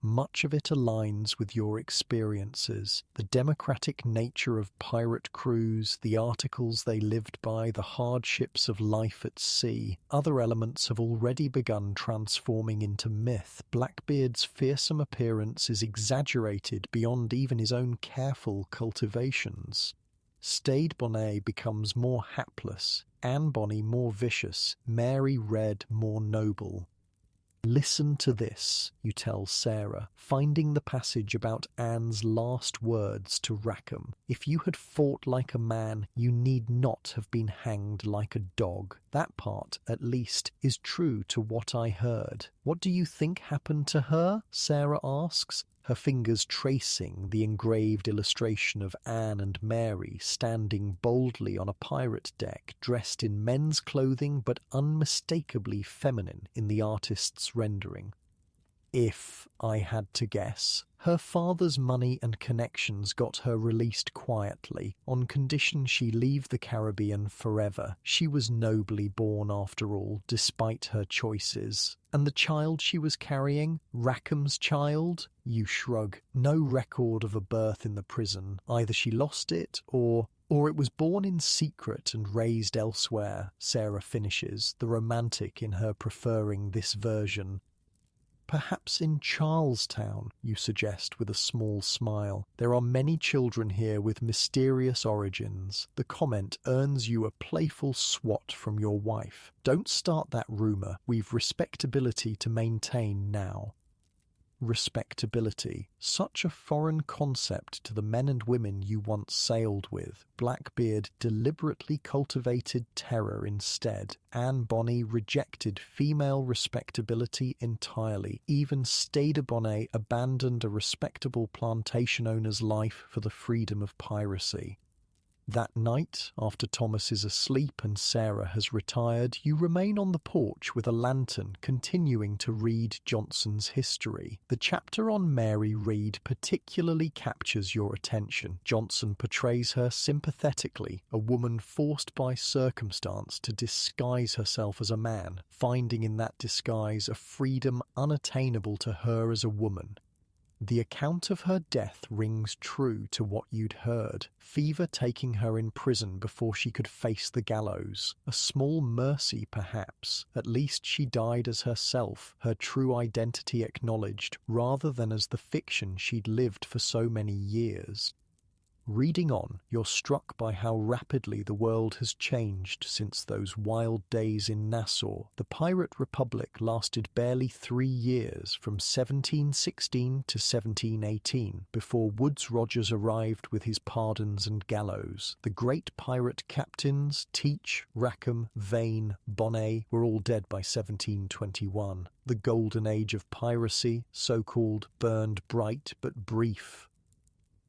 Much of it aligns with your experiences, the democratic nature of pirate crews, the articles they lived by, the hardships of life at sea. Other elements have already begun transforming into myth. Blackbeard's fearsome appearance is exaggerated beyond even his own careful cultivations. Stade Bonnet becomes more hapless, Anne Bonny more vicious, Mary Red more noble. Listen to this, you tell Sarah, finding the passage about Anne's last words to Rackham. If you had fought like a man, you need not have been hanged like a dog. That part, at least, is true to what I heard. What do you think happened to her? Sarah asks, her fingers tracing the engraved illustration of Anne and Mary standing boldly on a pirate deck, dressed in men's clothing but unmistakably feminine in the artist's rendering. If I had to guess, her father's money and connections got her released quietly, on condition she leave the Caribbean forever. She was nobly born after all, despite her choices. And the child she was carrying? Rackham's child? You shrug. No record of a birth in the prison. Either she lost it, or it was born in secret and raised elsewhere, Sarah finishes, the romantic in her preferring this version. Perhaps in Charlestown, you suggest with a small smile. There are many children here with mysterious origins. The comment earns you a playful swat from your wife. Don't start that rumour. We've respectability to maintain now. Respectability. Such a foreign concept to the men and women you once sailed with. Blackbeard deliberately cultivated terror instead. Anne Bonny rejected female respectability entirely. Even Stade Bonnet abandoned a respectable plantation owner's life for the freedom of piracy. That night, after Thomas is asleep and Sarah has retired, you remain on the porch with a lantern, continuing to read Johnson's history. The chapter on Mary Read particularly captures your attention. Johnson portrays her sympathetically, a woman forced by circumstance to disguise herself as a man, finding in that disguise a freedom unattainable to her as a woman. The account of her death rings true to what you'd heard. Fever taking her in prison before she could face the gallows. A small mercy, perhaps. At least she died as herself, her true identity acknowledged, rather than as the fiction she'd lived for so many years. Reading on, you're struck by how rapidly the world has changed since those wild days in Nassau. The Pirate Republic lasted barely 3 years, from 1716 to 1718, before Woodes Rogers arrived with his pardons and gallows. The great pirate captains, Teach, Rackham, Vane, Bonnet, were all dead by 1721. The golden age of piracy, so-called, burned bright but brief.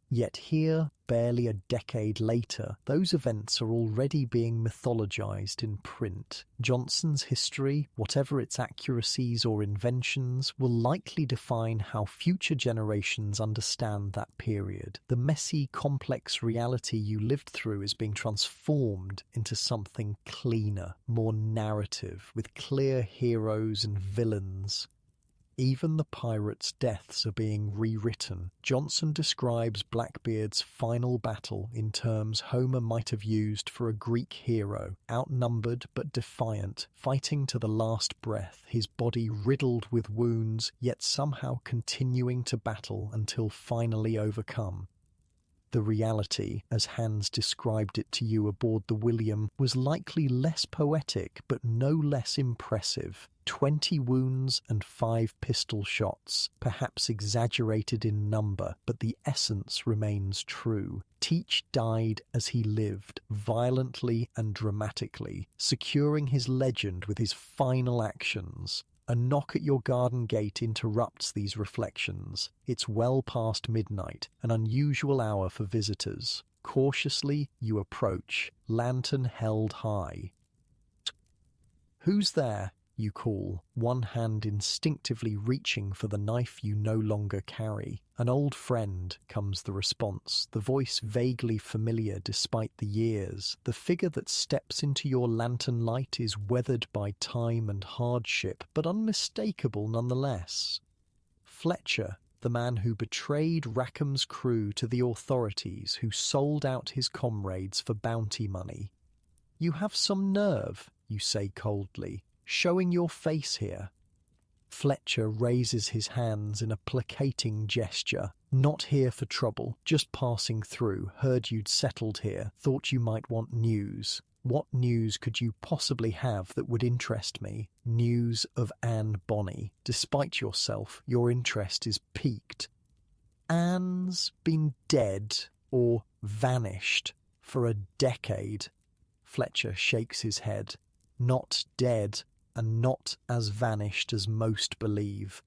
Yet here, barely a decade later, those events are already being mythologized in print. Johnson's history, whatever its accuracies or inventions, will likely define how future generations understand that period. The messy, complex reality you lived through is being transformed into something cleaner, more narrative, with clear heroes and villains. Even the pirates' deaths are being rewritten. Johnson describes Blackbeard's final battle in terms Homer might have used for a Greek hero, outnumbered but defiant, fighting to the last breath, his body riddled with wounds, yet somehow continuing to battle until finally overcome. The reality, as Hans described it to you aboard the William, was likely less poetic but no less impressive. 20 wounds and 5 pistol shots, perhaps exaggerated in number, but the essence remains true. Teach died as he lived, violently and dramatically, securing his legend with his final actions. A knock at your garden gate interrupts these reflections. It's well past midnight, an unusual hour for visitors. Cautiously, you approach, lantern held high. "Who's there?" you call, one hand instinctively reaching for the knife you no longer carry. "An old friend," comes the response, the voice vaguely familiar despite the years. The figure that steps into your lantern light is weathered by time and hardship, but unmistakable nonetheless. Fletcher, the man who betrayed Rackham's crew to the authorities, who sold out his comrades for bounty money. "You have some nerve," you say coldly, "showing your face here." Fletcher raises his hands in a placating gesture. Not here for trouble, just passing through. Heard you'd settled here, thought you might want news. What news could you possibly have that would interest me? News of Anne Bonny. Despite yourself, your interest is piqued. Anne's been dead or vanished for a decade. Fletcher shakes his head. Not dead, and not as vanished as most believe.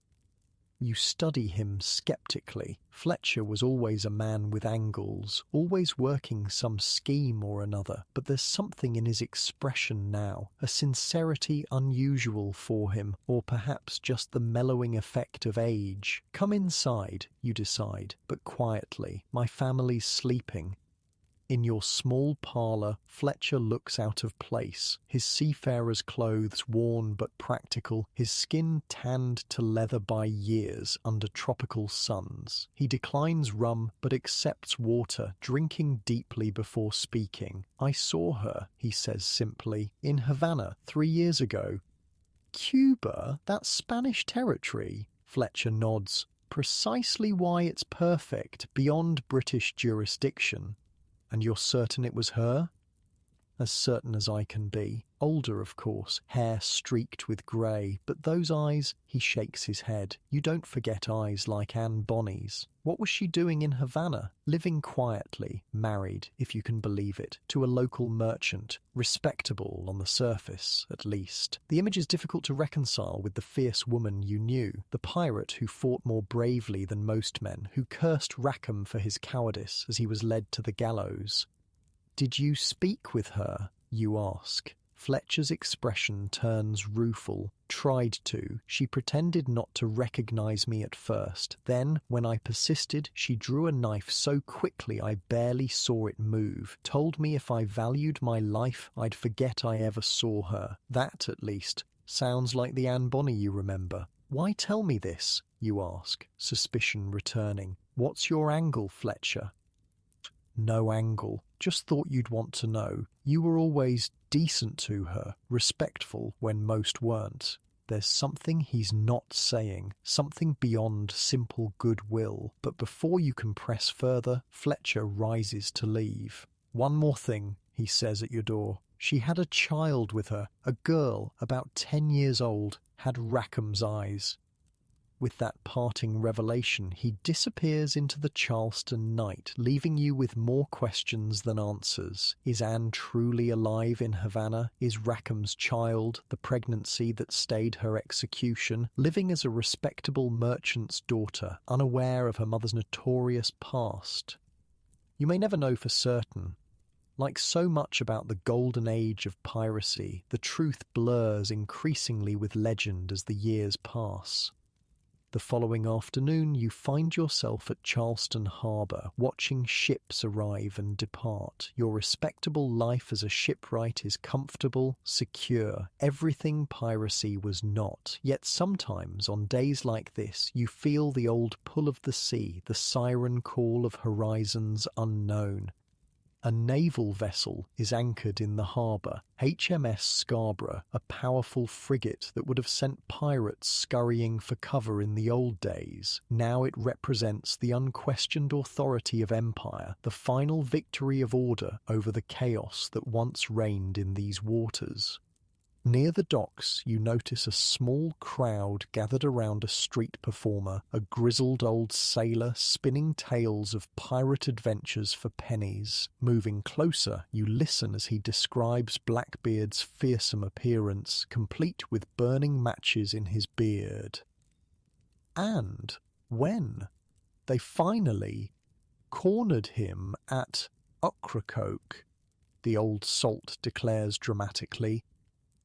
You study him skeptically. Fletcher was always a man with angles, always working some scheme or another, but there's something in his expression now, a sincerity unusual for him, or perhaps just the mellowing effect of age. Come inside, you decide, but quietly. My family's sleeping. In your small parlour, Fletcher looks out of place, his seafarer's clothes worn but practical, his skin tanned to leather by years under tropical suns. He declines rum but accepts water, drinking deeply before speaking. I saw her, he says simply, in Havana 3 years ago. Cuba? That's Spanish territory? Fletcher nods. Precisely why it's perfect, beyond British jurisdiction. And you're certain it was her? As certain as I can be. Older, of course, hair streaked with grey, but those eyes, he shakes his head. You don't forget eyes like Anne Bonny's. What was she doing in Havana? Living quietly, married, if you can believe it, to a local merchant, respectable on the surface, at least. The image is difficult to reconcile with the fierce woman you knew, the pirate who fought more bravely than most men, who cursed Rackham for his cowardice as he was led to the gallows. Did you speak with her? You ask. Fletcher's expression turns rueful. Tried to. She pretended not to recognize me at first. Then, when I persisted, she drew a knife so quickly I barely saw it move. Told me if I valued my life, I'd forget I ever saw her. That, at least, sounds like the Anne Bonny you remember. Why tell me this? You ask, suspicion returning. What's your angle, Fletcher? No angle. Just thought you'd want to know. You were always decent to her, respectful when most weren't. There's something he's not saying, something beyond simple goodwill. But before you can press further, Fletcher rises to leave. One more thing, he says at your door. She had a child with her, a girl about 10 years old, had Rackham's eyes. With that parting revelation, he disappears into the Charleston night, leaving you with more questions than answers. Is Anne truly alive in Havana? Is Rackham's child, the pregnancy that stayed her execution, living as a respectable merchant's daughter, unaware of her mother's notorious past? You may never know for certain. Like so much about the golden age of piracy, the truth blurs increasingly with legend as the years pass. The following afternoon, you find yourself at Charleston Harbour, watching ships arrive and depart. Your respectable life as a shipwright is comfortable, secure. Everything piracy was not. Yet sometimes, on days like this, you feel the old pull of the sea, the siren call of horizons unknown. A naval vessel is anchored in the harbour, HMS Scarborough, a powerful frigate that would have sent pirates scurrying for cover in the old days. Now it represents the unquestioned authority of empire, the final victory of order over the chaos that once reigned in these waters. Near the docks, you notice a small crowd gathered around a street performer, a grizzled old sailor spinning tales of pirate adventures for pennies. Moving closer, you listen as he describes Blackbeard's fearsome appearance, complete with burning matches in his beard. And when they finally cornered him at Ocracoke, the old salt declares dramatically,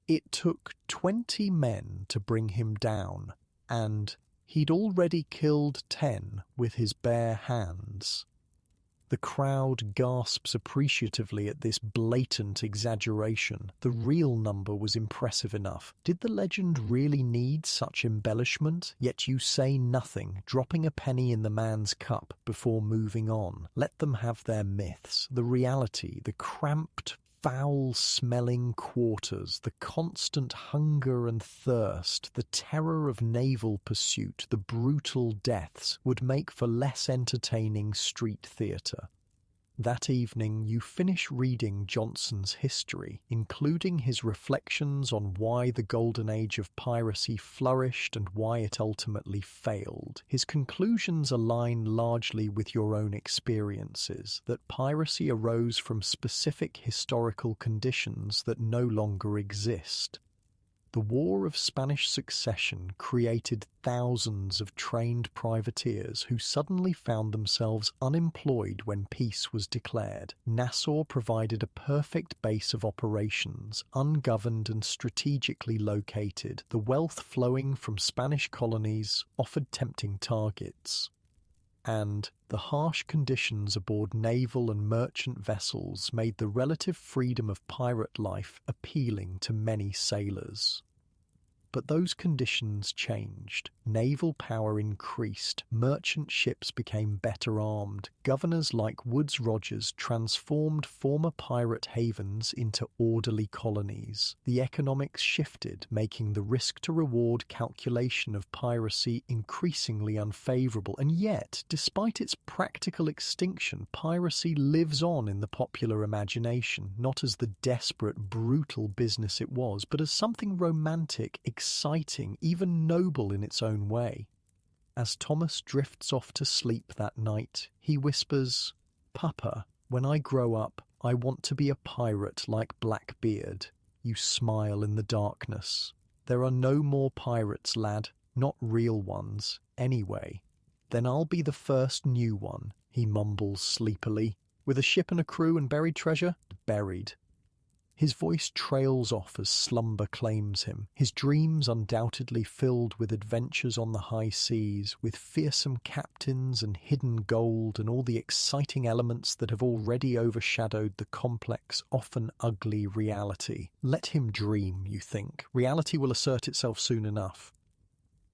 it took 20 men to bring him down, and he'd already killed 10 with his bare hands. The crowd gasps appreciatively at this blatant exaggeration. The real number was impressive enough. Did the legend really need such embellishment? Yet you say nothing, dropping a penny in the man's cup before moving on. Let them have their myths. The reality, the cramped foul-smelling quarters, the constant hunger and thirst, the terror of naval pursuit, the brutal deaths would make for less entertaining street theatre. That evening you finish reading Johnson's history, including his reflections on why the golden age of piracy flourished and why it ultimately failed. His conclusions align largely with your own experiences, that piracy arose from specific historical conditions that no longer exist. The War of Spanish Succession created thousands of trained privateers who suddenly found themselves unemployed when peace was declared. Nassau provided a perfect base of operations, ungoverned and strategically located. The wealth flowing from Spanish colonies offered tempting targets. And the harsh conditions aboard naval and merchant vessels made the relative freedom of pirate life appealing to many sailors. But those conditions changed. Naval power increased, merchant ships became better armed, governors like Woodes Rogers transformed former pirate havens into orderly colonies. The economics shifted, making the risk-to-reward calculation of piracy increasingly unfavorable, and yet, despite its practical extinction, piracy lives on in the popular imagination, not as the desperate, brutal business it was, but as something romantic, exciting, even noble in its own way. As Thomas drifts off to sleep that night, he whispers, "Papa, when I grow up, I want to be a pirate like Blackbeard." You smile in the darkness. There are no more pirates, lad, not real ones, anyway. Then I'll be the first new one, he mumbles sleepily. With a ship and a crew and buried treasure? Buried. His voice trails off as slumber claims him, his dreams undoubtedly filled with adventures on the high seas, with fearsome captains and hidden gold and all the exciting elements that have already overshadowed the complex, often ugly reality. Let him dream, you think. Reality will assert itself soon enough.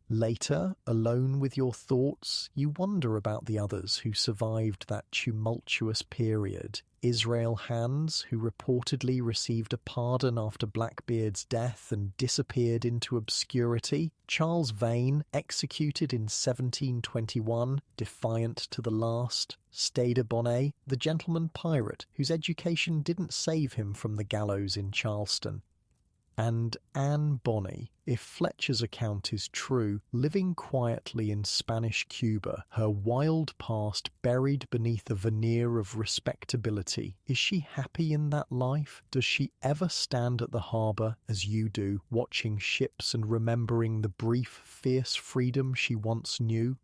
Later, alone with your thoughts, you wonder about the others who survived that tumultuous period. Israel Hands, who reportedly received a pardon after Blackbeard's death and disappeared into obscurity. Charles Vane, executed in 1721, defiant to the last. Stade Bonnet, the gentleman pirate whose education didn't save him from the gallows in Charleston. And Anne Bonny, if Fletcher's account is true, living quietly in Spanish Cuba, her wild past buried beneath a veneer of respectability. Is she happy in that life? Does she ever stand at the harbour, as you do, watching ships and remembering the brief, fierce freedom she once knew?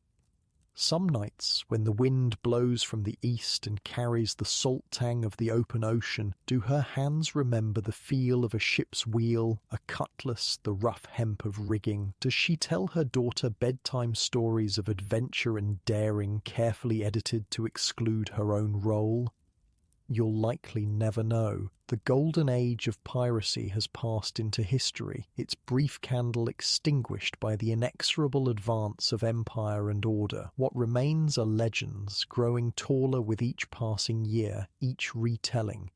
Some nights, when the wind blows from the east and carries the salt tang of the open ocean, do her hands remember the feel of a ship's wheel, a cutlass, the rough hemp of rigging? Does she tell her daughter bedtime stories of adventure and daring, carefully edited to exclude her own role? You'll likely never know. The golden age of piracy has passed into history, its brief candle extinguished by the inexorable advance of empire and order. What remains are legends, growing taller with each passing year, each retelling.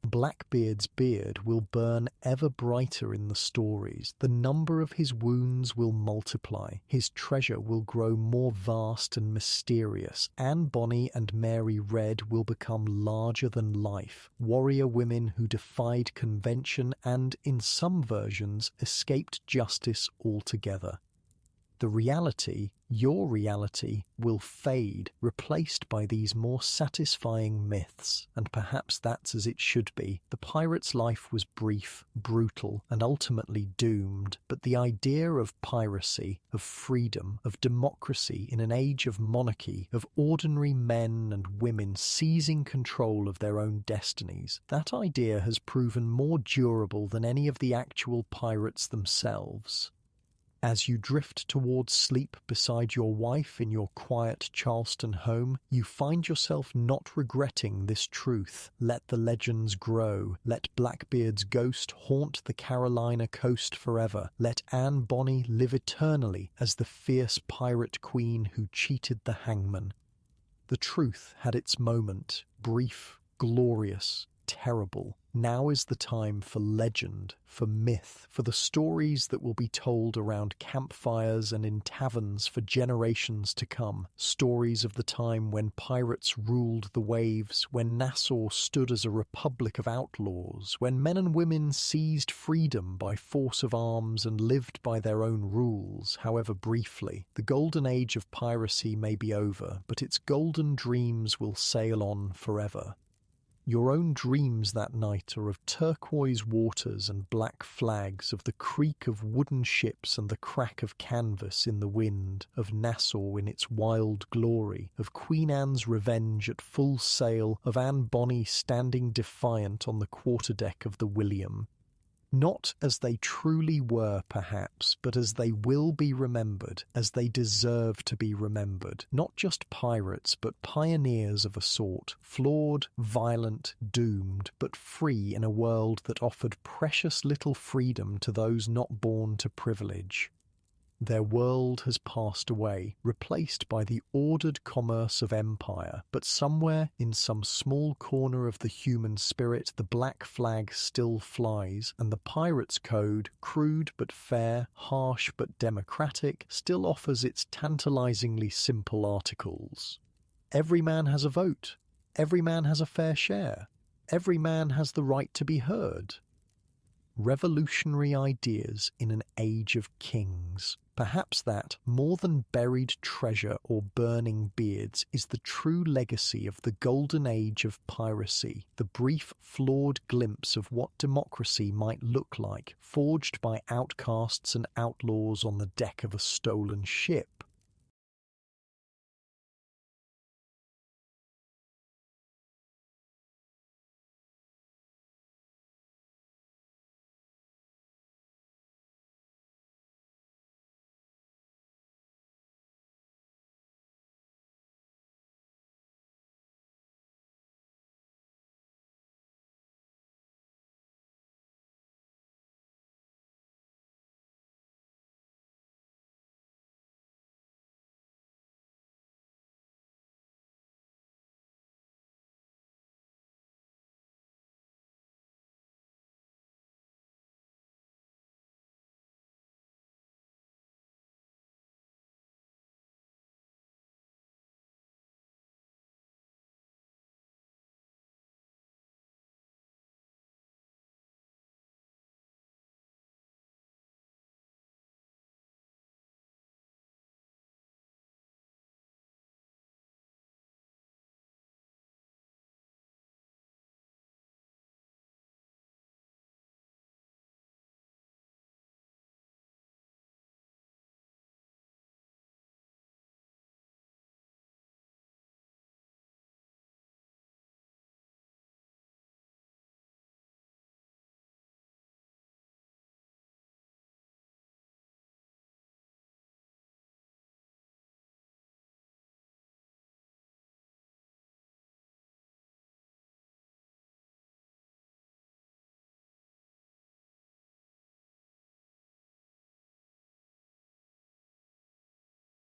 Blackbeard's beard will burn ever brighter in the stories. The number of his wounds will multiply. His treasure will grow more vast and mysterious. Anne Bonny and Mary Red will become larger than life. Warrior women who defied convention and, in some versions, escaped justice altogether. The reality, your reality, will fade, replaced by these more satisfying myths, and perhaps that's as it should be. The pirate's life was brief, brutal, and ultimately doomed, but the idea of piracy, of freedom, of democracy in an age of monarchy, of ordinary men and women seizing control of their own destinies, that idea has proven more durable than any of the actual pirates themselves. As you drift towards sleep beside your wife in your quiet Charleston home, you find yourself not regretting this truth. Let the legends grow. Let Blackbeard's ghost haunt the Carolina coast forever. Let Anne Bonny live eternally as the fierce pirate queen who cheated the hangman. The truth had its moment, brief, glorious, terrible. Now is the time for legend, for myth, for the stories that will be told around campfires and in taverns for generations to come. Stories of the time when pirates ruled the waves, when Nassau stood as a republic of outlaws, when men and women seized freedom by force of arms and lived by their own rules, however briefly. The golden age of piracy may be over, but its golden dreams will sail on forever. Your own dreams that night are of turquoise waters and black flags, of the creak of wooden ships and the crack of canvas in the wind, of Nassau in its wild glory, of Queen Anne's Revenge at full sail, of Anne Bonny standing defiant on the quarterdeck of the William. Not as they truly were, perhaps, but as they will be remembered, as they deserve to be remembered. Not just pirates, but pioneers of a sort, flawed, violent, doomed, but free in a world that offered precious little freedom to those not born to privilege. Their world has passed away, replaced by the ordered commerce of empire, but somewhere in some small corner of the human spirit the black flag still flies, and the pirate's code, crude but fair, harsh but democratic, still offers its tantalizingly simple articles. Every man has a vote. Every man has a fair share. Every man has the right to be heard. Revolutionary ideas in an age of kings. Perhaps that, more than buried treasure or burning beards, is the true legacy of the golden age of piracy, the brief, flawed glimpse of what democracy might look like, forged by outcasts and outlaws on the deck of a stolen ship.